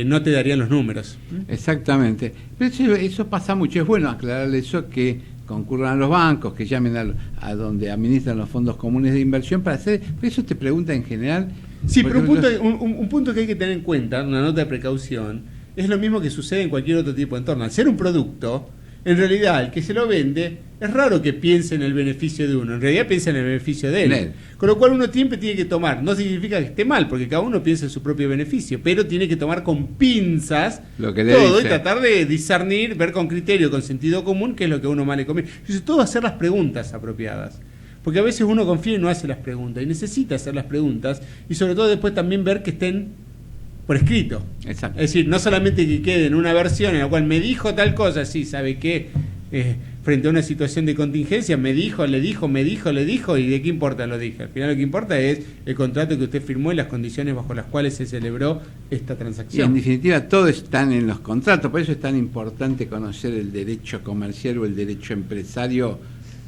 no te darían los números. Exactamente. Pero eso pasa mucho. Es bueno aclararle eso, que concurran a los bancos, que llamen a donde administran los fondos comunes de inversión para hacer. Por eso te pregunta en general. Sí, pero un punto que hay que tener en cuenta, una nota de precaución, es lo mismo que sucede en cualquier otro tipo de entorno. Al ser un producto, en realidad el que se lo vende es raro que piense en el beneficio de uno, en realidad piensa en el beneficio de él. Con lo cual uno siempre tiene que tomar, no significa que esté mal, porque cada uno piensa en su propio beneficio, pero tiene que tomar con pinzas lo que todo y tratar de discernir, ver con criterio, con sentido común, qué es lo que a uno más le conviene. Y sobre todo hacer las preguntas apropiadas. Porque a veces uno confía y no hace las preguntas, y necesita hacer las preguntas, y sobre todo después también ver que estén por escrito. Exacto. Es decir, no solamente que quede en una versión en la cual me dijo tal cosa, sí, ¿sabe qué? Frente a una situación de contingencia, me dijo, le dijo, y ¿de qué importa lo dije? Al final lo que importa es el contrato que usted firmó y las condiciones bajo las cuales se celebró esta transacción. Y en definitiva, todo están en los contratos, por eso es tan importante conocer el derecho comercial o el derecho empresario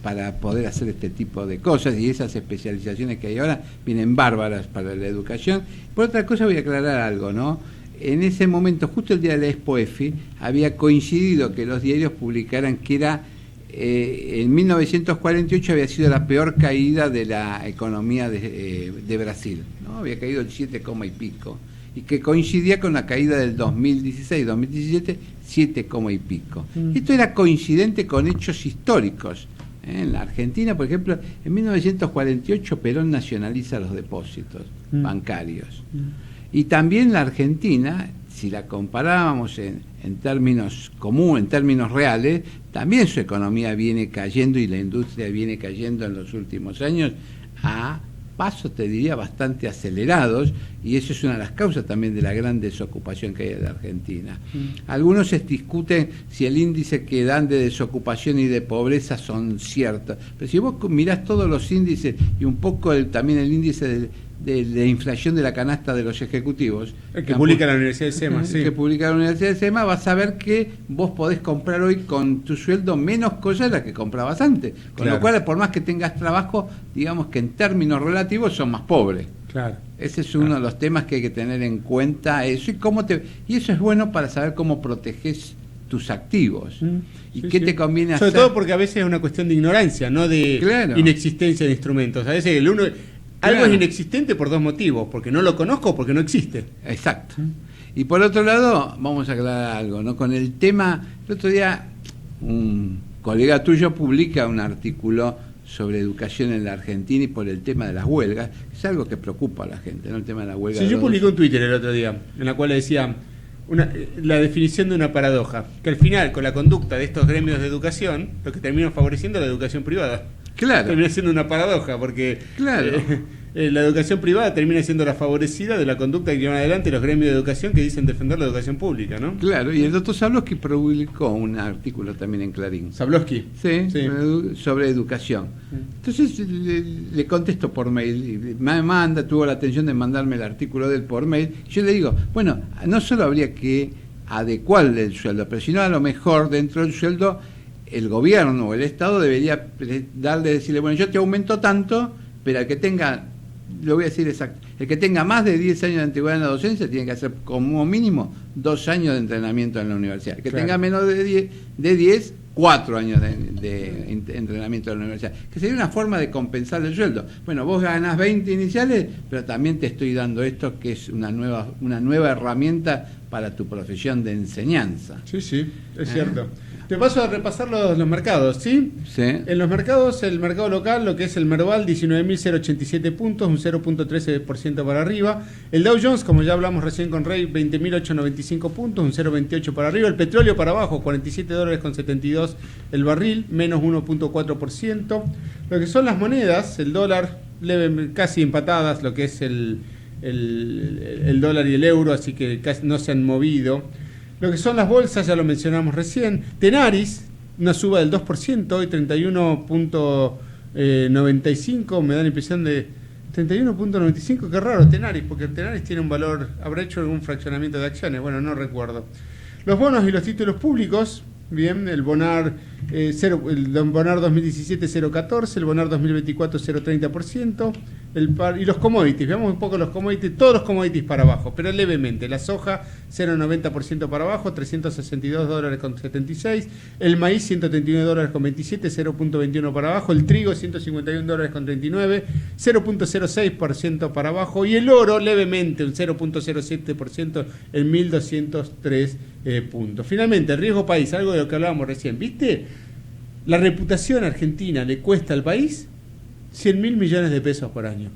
para poder hacer este tipo de cosas, y esas especializaciones que hay ahora vienen bárbaras para la educación. Por otra cosa voy a aclarar algo, ¿no? En ese momento, justo el día de la Expo EFI, había coincidido que los diarios publicaran que era en 1948 había sido la peor caída de la economía de Brasil, ¿no? Había caído el 7, y pico, y que coincidía con la caída del 2016-2017, 7, y pico. Esto era coincidente con hechos históricos. En la Argentina, por ejemplo, en 1948 Perón nacionaliza los depósitos bancarios. Y también la Argentina, si la comparábamos en términos comunes, en términos reales, también su economía viene cayendo y la industria viene cayendo en los últimos años a pasos, te diría, bastante acelerados, y eso es una de las causas también de la gran desocupación que hay en la Argentina. Algunos se discuten si el índice que dan de desocupación y de pobreza son ciertos, pero si vos mirás todos los índices y un poco también el índice de inflación de la canasta de los ejecutivos, el que publica la Universidad de SEMA, sí. Que publica la Universidad de SEMA, vas a ver que vos podés comprar hoy con tu sueldo menos cosas de las que comprabas antes, con lo cual, por más que tengas trabajo, digamos que en términos relativos son más pobres. Claro. Ese es uno de los temas que hay que tener en cuenta, eso, y eso es bueno para saber cómo proteges tus activos y qué te conviene hacer. Sobre todo porque a veces es una cuestión de ignorancia, no de inexistencia de instrumentos. A veces algo es inexistente por dos motivos, porque no lo conozco o porque no existe. Exacto. Y por otro lado, vamos a aclarar algo, ¿no? Con el tema, el otro día un colega tuyo publica un artículo sobre educación en la Argentina y por el tema de las huelgas, es algo que preocupa a la gente, ¿no? El tema de la huelga. Sí, yo publiqué un Twitter el otro día, en la cual decía la definición de una paradoja, que al final, con la conducta de estos gremios de educación, lo que termina favoreciendo es la educación privada. Claro. Termina siendo una paradoja, porque la educación privada termina siendo la favorecida de la conducta que llevan adelante los gremios de educación que dicen defender la educación pública, ¿no? Claro, y el doctor Zablowski publicó un artículo también en Clarín. ¿Zablowski? Sí. Sobre educación. Entonces le contesto por mail, tuvo la atención de mandarme el artículo de él por mail, y yo le digo, bueno, no solo habría que adecuarle el sueldo, pero sino a lo mejor dentro del sueldo el gobierno o el Estado debería decirle, bueno, yo te aumento tanto, pero el que tenga, lo voy a decir exacto, el que tenga más de 10 años de antigüedad en la docencia tiene que hacer como mínimo 2 años de entrenamiento en la universidad. El que tenga menos de 10, 4 años de entrenamiento en la universidad. Que sería una forma de compensar el sueldo. Bueno, vos ganás 20 iniciales, pero también te estoy dando esto que es una nueva herramienta para tu profesión de enseñanza. Sí, es cierto. Te paso a repasar los mercados, ¿sí? Sí. En los mercados, el mercado local, lo que es el Merval, 19.087 puntos, un 0.13% para arriba. El Dow Jones, como ya hablamos recién con Rey, 20.895 puntos, un 0.28 para arriba. El petróleo para abajo, $47.72 el barril, menos 1.4%. Lo que son las monedas, el dólar, casi empatadas, lo que es el dólar y el euro, así que casi no se han movido. Lo que son las bolsas, ya lo mencionamos recién. Tenaris, una suba del 2%, hoy 31.95, me da la impresión de 31.95, qué raro Tenaris, porque Tenaris tiene un valor, habrá hecho algún fraccionamiento de acciones, bueno, no recuerdo. Los bonos y los títulos públicos, bien, el Bonar, el Bonar 2017 0.14, el Bonar 2024 0.30%, y los commodities, veamos un poco los commodities, todos los commodities para abajo, pero levemente. La soja 0.90% para abajo, $362.76, el maíz $139.27, 0.21 para abajo, el trigo $151.39, 0.06% para abajo, y el oro levemente, un 0.07% en 1.203 puntos. Finalmente, el riesgo país, algo de lo que hablábamos recién, ¿viste? La reputación argentina le cuesta al país 100.000 millones de pesos por año,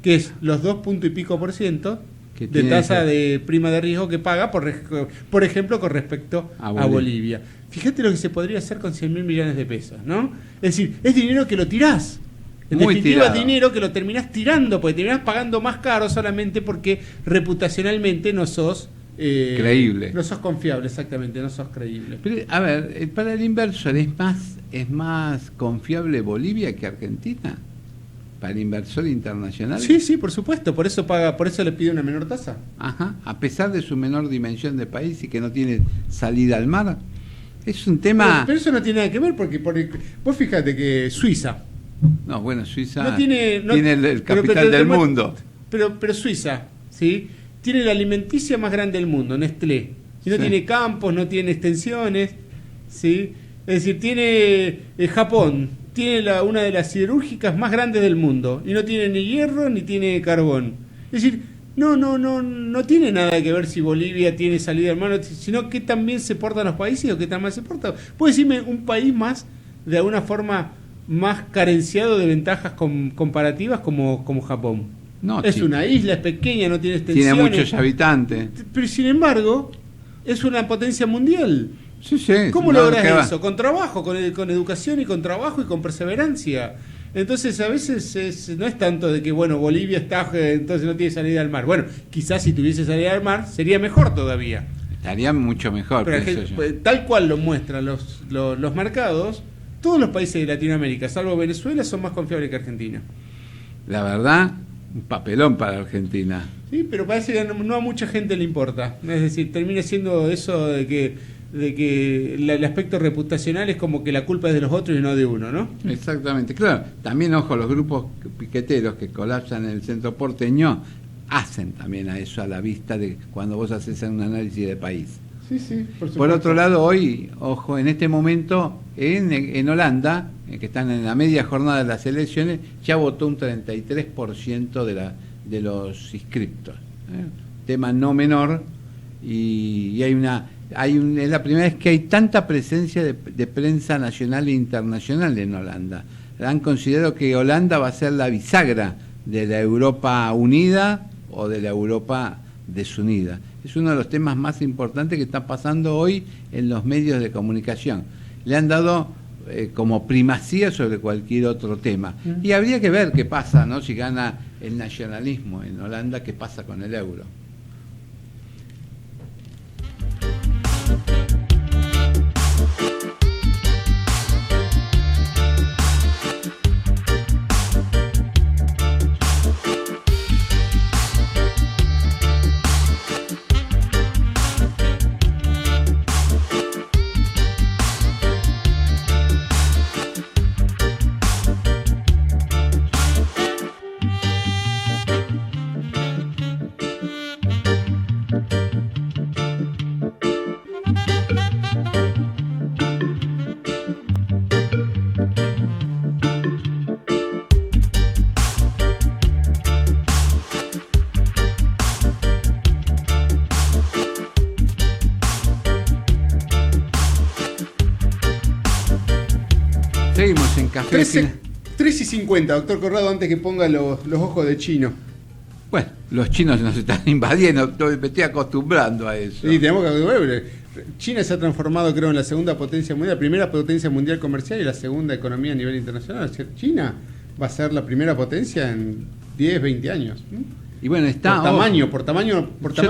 que es los 2 puntos y pico % de tasa de prima de riesgo que paga, por ejemplo, con respecto a Bolivia. Fíjate lo que se podría hacer con 100.000 millones de pesos, ¿no? Es decir, es dinero que lo tirás. En definitiva, dinero que lo terminás tirando, porque terminás pagando más caro solamente porque reputacionalmente no sos... creíble. No sos confiable, exactamente, no sos creíble. Pero, a ver, para el inversor, ¿es más confiable Bolivia que Argentina? ¿Para el inversor internacional? Sí, por supuesto, por eso le pide una menor tasa. Ajá, a pesar de su menor dimensión de país y que no tiene salida al mar. Es un tema... Pero eso no tiene nada que ver, porque vos fíjate que Suiza... No, bueno, Suiza no tiene el capital del mundo. Pero Suiza, ¿sí? Tiene la alimenticia más grande del mundo, Nestlé. Y no tiene campos, no tiene extensiones, ¿sí? Es decir, tiene Japón, tiene una de las siderúrgicas más grandes del mundo. Y no tiene ni hierro ni tiene carbón. Es decir, no tiene nada que ver si Bolivia tiene salida al mar, sino que también se portan los países o que tan mal se portan. ¿Puedes decirme un país más, de alguna forma, más carenciado de ventajas comparativas como Japón? No, es una isla, es pequeña, no tiene extensiones. Tiene muchos habitantes. Pero sin embargo, es una potencia mundial. Sí. ¿Cómo logras eso? Con trabajo, con educación y con trabajo y con perseverancia. Entonces, a veces no es tanto de que, bueno, Bolivia está, entonces no tiene salida al mar. Bueno, quizás si tuviese salida al mar, sería mejor todavía. Estaría mucho mejor. Pero tal cual lo muestran los mercados, todos los países de Latinoamérica, salvo Venezuela, son más confiables que Argentina. La verdad... Un papelón para Argentina. Sí, pero parece que no a mucha gente le importa. Es decir, termina siendo eso de que el aspecto reputacional es como que la culpa es de los otros y no de uno, ¿no? Exactamente, claro. También, ojo, los grupos piqueteros que colapsan en el centro porteño hacen también a eso a la vista de cuando vos haces un análisis de país. Sí, por supuesto. Por otro lado, hoy, ojo, en este momento, en Holanda, que están en la media jornada de las elecciones, ya votó un 33% de los inscriptos. Tema no menor, y es la primera vez que hay tanta presencia de prensa nacional e internacional en Holanda. Han considerado que Holanda va a ser la bisagra de la Europa unida o de la Europa desunida. Es uno de los temas más importantes que está pasando hoy en los medios de comunicación. Le han dado como primacía sobre cualquier otro tema. Y habría que ver qué pasa, ¿no? Si gana el nacionalismo en Holanda, qué pasa con el euro. café. 3:50, doctor Corrado, antes que ponga los ojos de chino. Bueno, los chinos nos están invadiendo, me estoy acostumbrando a eso. Sí, tenemos que... China se ha transformado, creo, en la segunda potencia mundial, primera potencia mundial comercial y la segunda economía a nivel internacional. O sea, China va a ser la primera potencia en 10, 20 años. Y bueno, está... Por tamaño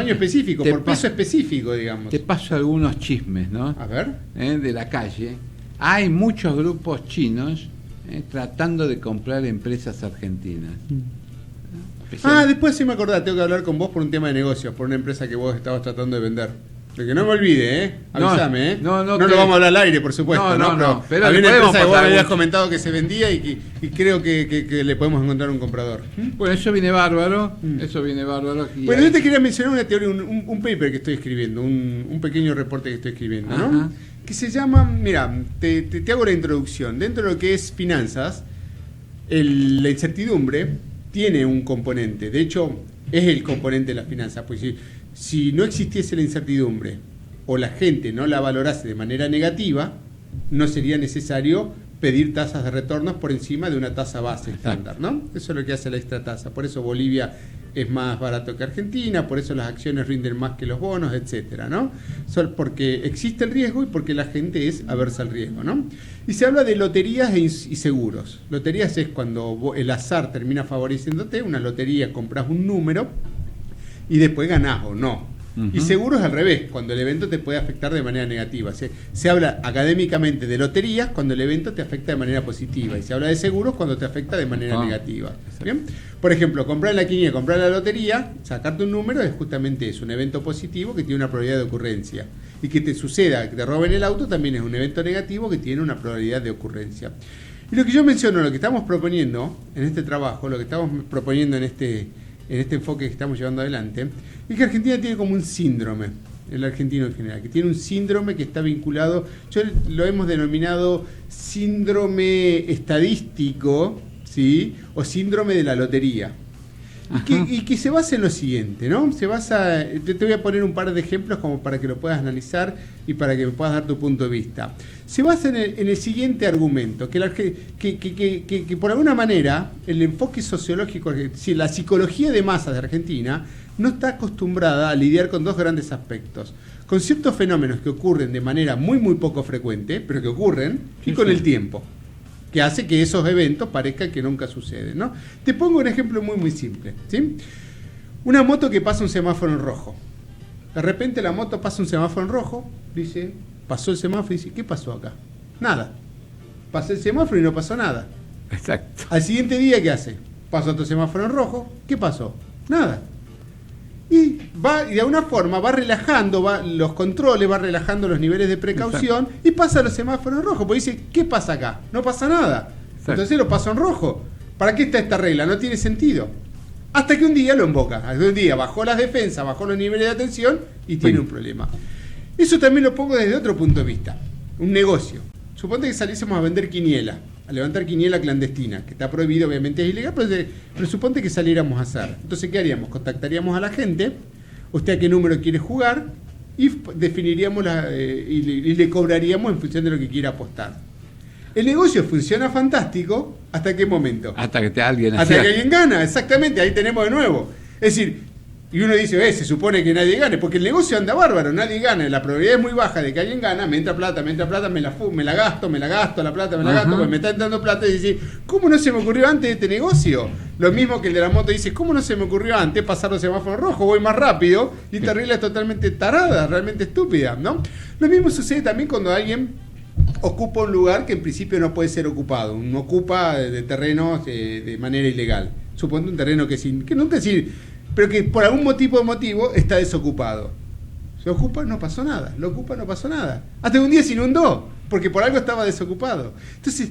específico, por peso específico, digamos. Te paso algunos chismes, ¿no? A ver. De la calle. Hay muchos grupos chinos tratando de comprar empresas argentinas. Después sí me acordé, tengo que hablar con vos por un tema de negocios, por una empresa que vos estabas tratando de vender. De que no me olvide, avísame, No lo vamos a hablar al aire, por supuesto, ¿no? Pero había una empresa que vos me habías comentado que se vendía y creo que le podemos encontrar un comprador. Bueno, eso viene bárbaro, Bueno, yo te quería mencionar una teoría, un paper que estoy escribiendo, un pequeño reporte que estoy escribiendo, ¿no? Ajá. Que se llama, mira, te hago la introducción. Dentro de lo que es finanzas, la incertidumbre tiene un componente, de hecho es el componente de las finanzas, pues si no existiese la incertidumbre o la gente no la valorase de manera negativa, no sería necesario pedir tasas de retornos por encima de una tasa base estándar, ¿no? Eso es lo que hace la extra tasa, por eso Bolivia es más barato que Argentina, por eso las acciones rinden más que los bonos, etcétera, ¿no? Porque existe el riesgo y porque la gente es aversa al riesgo, ¿no? Y se habla de loterías y seguros. Loterías es cuando el azar termina favoreciéndote, una lotería compras un número y después ganás o no. Y seguros al revés, cuando el evento te puede afectar de manera negativa. Se habla académicamente de loterías cuando el evento te afecta de manera positiva, y se habla de seguros cuando te afecta de manera negativa. ¿Bien? Por ejemplo, comprar la quiniela, comprar la lotería, sacarte un número es justamente eso, un evento positivo que tiene una probabilidad de ocurrencia. Y que te suceda, que te roben el auto, también es un evento negativo que tiene una probabilidad de ocurrencia. Y lo que yo menciono, lo que estamos proponiendo en este trabajo, lo que estamos proponiendo en este enfoque que estamos llevando adelante, es que Argentina tiene como un síndrome, el argentino en general, que tiene un síndrome que está vinculado, lo hemos denominado síndrome estadístico, ¿sí? O síndrome de la lotería. Y que se basa en lo siguiente, ¿no? Se basa, te voy a poner un par de ejemplos como para que lo puedas analizar y para que me puedas dar tu punto de vista. Se basa en el siguiente argumento, que por alguna manera el enfoque sociológico, la psicología de masas de Argentina no está acostumbrada a lidiar con dos grandes aspectos, con ciertos fenómenos que ocurren de manera muy muy poco frecuente, pero que ocurren, y con el tiempo, que hace que esos eventos parezcan que nunca suceden, ¿no? Te pongo un ejemplo muy muy simple, ¿sí? Una moto que pasa un semáforo en rojo. De repente la moto pasa un semáforo en rojo, dice, pasó el semáforo y dice, ¿qué pasó acá? Nada. Pasó el semáforo y no pasó nada. Exacto. Al siguiente día, ¿qué hace? Pasó otro semáforo en rojo, ¿qué pasó? Nada. Y de alguna forma va relajando los controles, va relajando los niveles de precaución. Exacto. Y pasa los semáforos en rojo, porque dice, ¿qué pasa acá? No pasa nada. Exacto. Entonces lo paso en rojo. ¿Para qué está esta regla? No tiene sentido. Hasta que un día lo invoca. Hasta que un día bajó las defensas, bajó los niveles de atención y tiene un problema. Eso también lo pongo desde otro punto de vista. Un negocio. Suponte que saliésemos a vender quiniela, a levantar quiniela clandestina, que está prohibido, obviamente es ilegal, pero suponte que saliéramos a hacer. Entonces, ¿qué haríamos? Contactaríamos a la gente, usted a qué número quiere jugar, y definiríamos y le cobraríamos en función de lo que quiera apostar. El negocio funciona fantástico, ¿hasta qué momento? Hasta que alguien gana, exactamente, ahí tenemos de nuevo. Es decir, y uno dice, se supone que nadie gane, porque el negocio anda bárbaro, nadie gana, la probabilidad es muy baja de que alguien gana, me entra plata, me la gasto, la plata me la gasto, pues me está entrando plata, y dice, ¿cómo no se me ocurrió antes este negocio? Lo mismo que el de la moto dice, ¿cómo no se me ocurrió antes pasar los semáforos rojos? Voy más rápido, y esta regla es totalmente tarada, realmente estúpida, ¿no? Lo mismo sucede también cuando alguien ocupa un lugar que en principio no puede ser ocupado, uno ocupa de terrenos de manera ilegal, suponte un terreno que nunca decir, pero que por algún motivo está desocupado. Se ocupa, no pasó nada. Lo ocupa, no pasó nada. Hasta un día se inundó, porque por algo estaba desocupado. Entonces,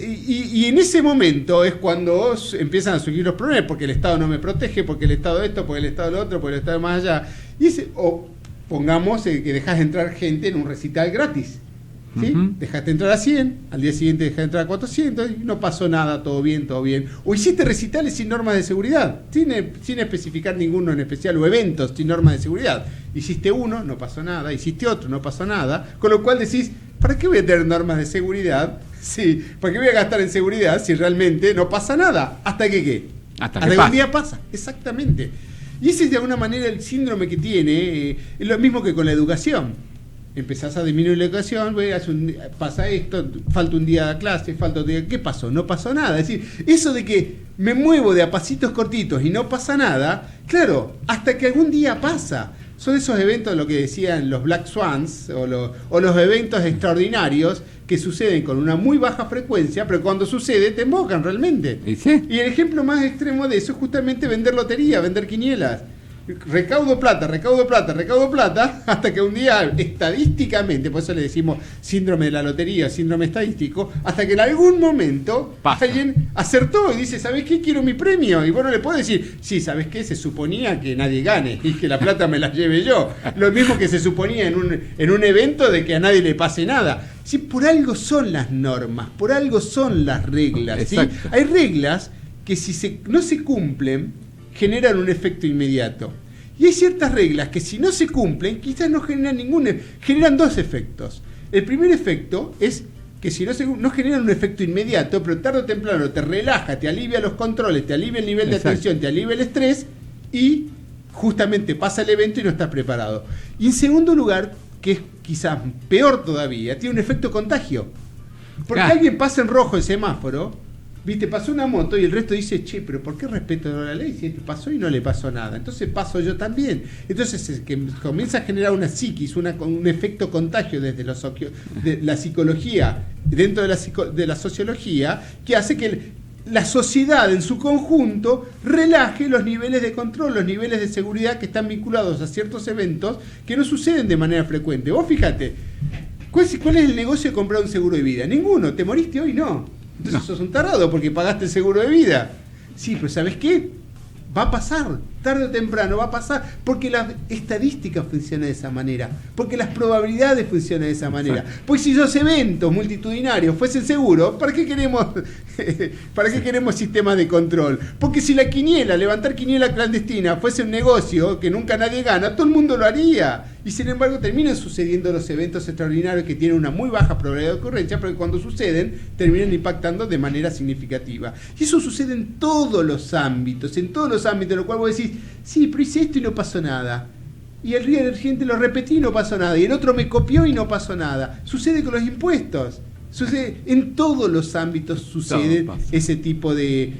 y en ese momento es cuando empiezan a surgir los problemas, porque el Estado no me protege, porque el Estado esto, porque el Estado lo otro, porque el Estado más allá. O pongamos que dejas de entrar gente en un recital gratis. ¿Sí? Dejaste entrar a 100, al día siguiente dejaste entrar a 400 y no pasó nada, todo bien. O hiciste recitales sin normas de seguridad, sin especificar ninguno en especial, o eventos sin normas de seguridad. Hiciste uno, no pasó nada, hiciste otro, no pasó nada, con lo cual decís, ¿para qué voy a tener normas de seguridad Sí, ¿para qué voy a gastar en seguridad si realmente no pasa nada? ¿Hasta que qué? Hasta que un día pasa, exactamente. Y ese es de alguna manera el síndrome que tiene, es lo mismo que con la educación. Empezás a disminuir la educación, pasa esto, falta un día de clase, falta un día... ¿Qué pasó? No pasó nada. Es decir, eso de que me muevo de a pasitos cortitos y no pasa nada, claro, hasta que algún día pasa. Son esos eventos, lo que decían los Black Swans, o los eventos extraordinarios que suceden con una muy baja frecuencia, pero cuando sucede te embocan realmente. ¿Sí? Y el ejemplo más extremo de eso es justamente vender lotería, vender quinielas. Recaudo plata, hasta que un día estadísticamente, por eso le decimos síndrome de la lotería, síndrome estadístico, hasta que en algún momento alguien acertó y dice, ¿sabes qué? Quiero mi premio. Y bueno, le puedo decir, sí, ¿sabes qué? Se suponía que nadie gane y que la plata me la lleve yo. Lo mismo que se suponía en un evento de que a nadie le pase nada. Sí, por algo son las normas, por algo son las reglas. ¿Sí? Hay reglas que si no se cumplen, generan un efecto inmediato. Y hay ciertas reglas que si no se cumplen, quizás no generan generan dos efectos. El primer efecto es que si no generan un efecto inmediato, pero tarde o temprano te relaja, te alivia los controles, te alivia el nivel de atención, te alivia el estrés y justamente pasa el evento y no estás preparado. Y en segundo lugar, que es quizás peor todavía, tiene un efecto contagio. Porque alguien pasa en rojo el semáforo, viste, pasó una moto y el resto dice, che, pero ¿por qué respeto la ley si pasó y no le pasó nada? Entonces paso yo también. Entonces es que comienza a generar una psiquis, un efecto contagio desde de la psicología, dentro de la sociología, que hace que la sociedad en su conjunto relaje los niveles de control, los niveles de seguridad que están vinculados a ciertos eventos que no suceden de manera frecuente. Vos fíjate, ¿cuál es el negocio de comprar un seguro de vida? Ninguno. ¿Te moriste hoy? No. Entonces sos un tarado porque pagaste el seguro de vida. Sí, pero ¿sabes qué? Va a pasar, tarde o temprano va a pasar, porque la estadística funciona de esa manera, porque las probabilidades funcionan de esa manera. Pues si esos eventos multitudinarios fuesen seguros, ¿para qué queremos sistemas de control? Porque si la quiniela, levantar quiniela clandestina, fuese un negocio que nunca nadie gana, todo el mundo lo haría. Y sin embargo terminan sucediendo los eventos extraordinarios que tienen una muy baja probabilidad de ocurrencia, pero que cuando suceden terminan impactando de manera significativa. Y eso sucede en todos los ámbitos, en lo cual vos decís, sí, pero hice esto y no pasó nada. Y el día del siguiente lo repetí y no pasó nada. Y el otro me copió y no pasó nada. Sucede con los impuestos. Sucede en todos los ámbitos, sucede ese tipo de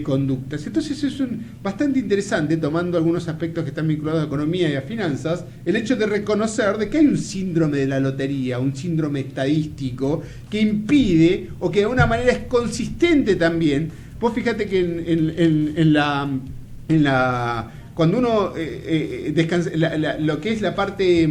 conductas. Entonces es bastante interesante, tomando algunos aspectos que están vinculados a economía y a finanzas, el hecho de reconocer de que hay un síndrome de la lotería, un síndrome estadístico que impide, o que de alguna manera es consistente también. Vos fíjate que cuando uno descansa, lo que es la parte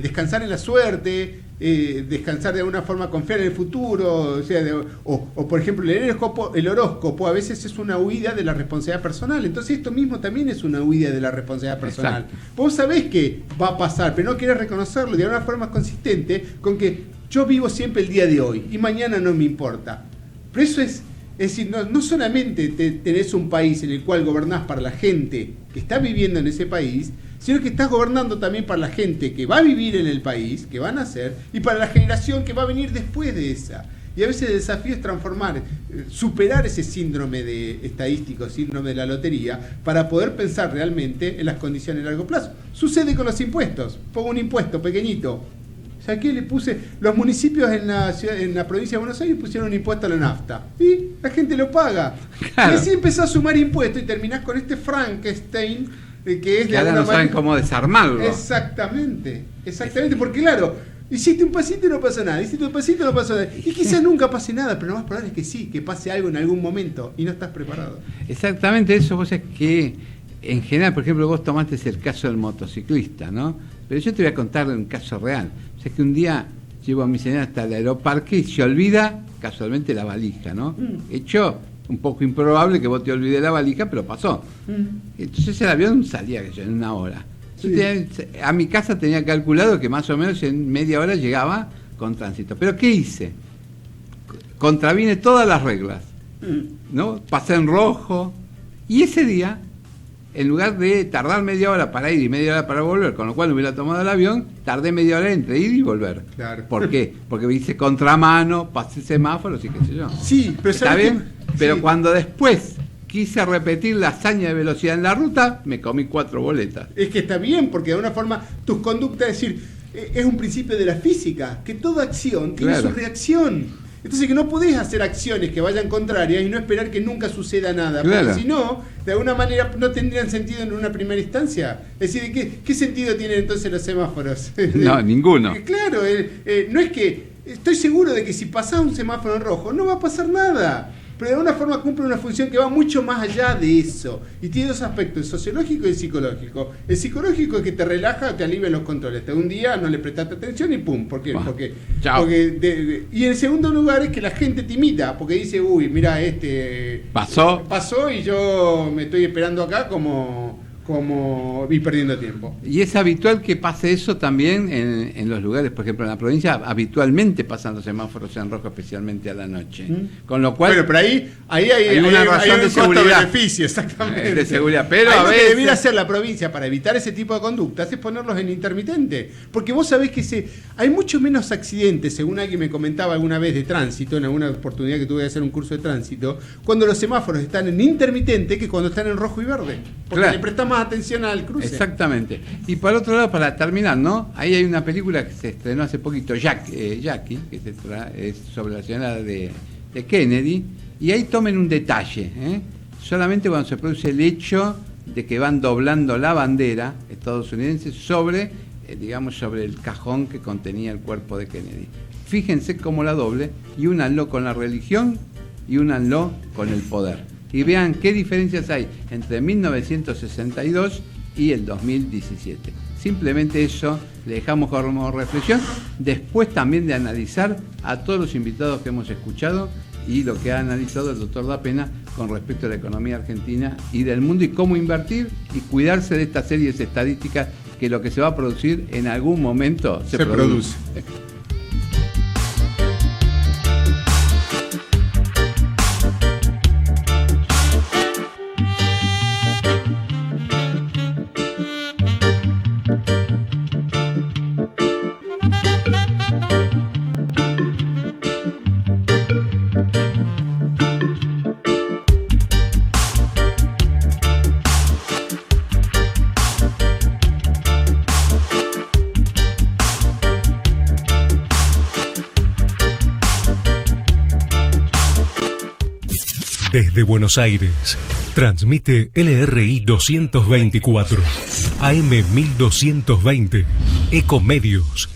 descansar en la suerte, descansar de alguna forma, confiar en el futuro, o sea, o por ejemplo leer el horóscopo a veces es una huida de la responsabilidad personal. Entonces esto mismo también es una huida de la responsabilidad personal. Exacto. Vos sabés que va a pasar, pero no querés reconocerlo de alguna forma consistente con que yo vivo siempre el día de hoy y mañana no me importa. Pero eso es decir, no solamente tenés un país en el cual gobernás para la gente que está viviendo en ese país, sino que estás gobernando también para la gente que va a vivir en el país, que va a nacer, y para la generación que va a venir después de esa. Y a veces el desafío es superar ese síndrome estadístico, síndrome de la lotería, para poder pensar realmente en las condiciones a largo plazo. Sucede con los impuestos. Pongo un impuesto pequeñito. O sea, aquí le puse, los municipios en la provincia de Buenos Aires pusieron un impuesto a la nafta. Y la gente lo paga. Claro. Y así empezás a sumar impuestos y terminás con este Frankenstein, que es de ahora no saben cómo desarmarlo. Exactamente, porque claro, hiciste un pasito y no pasa nada, y quizás nunca pase nada, pero lo más probable es que sí, que pase algo en algún momento y no estás preparado. Exactamente eso. Vos es que en general, por ejemplo, vos tomaste el caso del motociclista, ¿no? Pero yo te voy a contar un caso real. O sea, que un día llevo a mi señora hasta el aeroparque y se olvida casualmente la valija, ¿no? Hecho un poco improbable que vos te olvides la valija, pero pasó. Entonces el avión salía en una hora. A mi casa tenía calculado que más o menos en media hora llegaba con tránsito. ¿Pero qué hice? Contravine todas las reglas, ¿no? Pasé en rojo. Y ese día en lugar de tardar media hora para ir y media hora para volver, con lo cual hubiera tomado el avión, tardé media hora entre ir y volver. Claro. ¿Por qué? Porque hice contramano, pasé semáforos y qué sé yo. Sí, pero ¿está bien? Pero cuando después quise repetir la hazaña de velocidad en la ruta, me comí 4 boletas. Es que está bien, porque de alguna forma tus conductas, es decir, es un principio de la física, que toda acción tiene su reacción. Entonces que no podés hacer acciones que vayan contrarias y no esperar que nunca suceda nada, porque si no, de alguna manera no tendrían sentido en una primera instancia. Es decir, ¿qué sentido tienen entonces los semáforos? No, ninguno. Claro, no es que, estoy seguro de que si pasás un semáforo en rojo no va a pasar nada. Pero de alguna forma cumple una función que va mucho más allá de eso. Y tiene 2 aspectos, el sociológico y el psicológico. El psicológico es que te relaja, te alivia los controles. Un día no le prestaste atención y pum. ¿Por qué? Porque y en segundo lugar es que la gente te imita, porque dice, uy, mira, pasó y yo me estoy esperando acá como y perdiendo tiempo. Y es habitual que pase eso también en los lugares, por ejemplo en la provincia, habitualmente pasan los semáforos en rojo, especialmente a la noche. Con lo cual... Bueno, pero ahí hay una razón de costo-beneficio, exactamente. De seguridad, pero ahí a lo veces... que debiera hacer la provincia para evitar ese tipo de conductas es ponerlos en intermitente. Porque vos sabés que hay mucho menos accidentes, según alguien me comentaba alguna vez de tránsito, en alguna oportunidad que tuve de hacer un curso de tránsito, cuando los semáforos están en intermitente que cuando están en rojo y verde. Porque le prestamos atención al cruce. Exactamente. Y por otro lado, para terminar, ¿no? Ahí hay una película que se estrenó hace poquito, Jackie, que es sobre la señora de Kennedy, y ahí tomen un detalle, solamente cuando se produce el hecho de que van doblando la bandera estadounidense sobre el cajón que contenía el cuerpo de Kennedy. Fíjense cómo la doble, y únanlo con la religión y únanlo con el poder. Y vean qué diferencias hay entre 1962 y el 2017. Simplemente eso le dejamos como reflexión, después también de analizar a todos los invitados que hemos escuchado y lo que ha analizado el doctor Da Pena con respecto a la economía argentina y del mundo y cómo invertir y cuidarse de estas series estadísticas que lo que se va a producir en algún momento se produce. Desde Buenos Aires, transmite LRI 224, AM 1220, Ecomedios,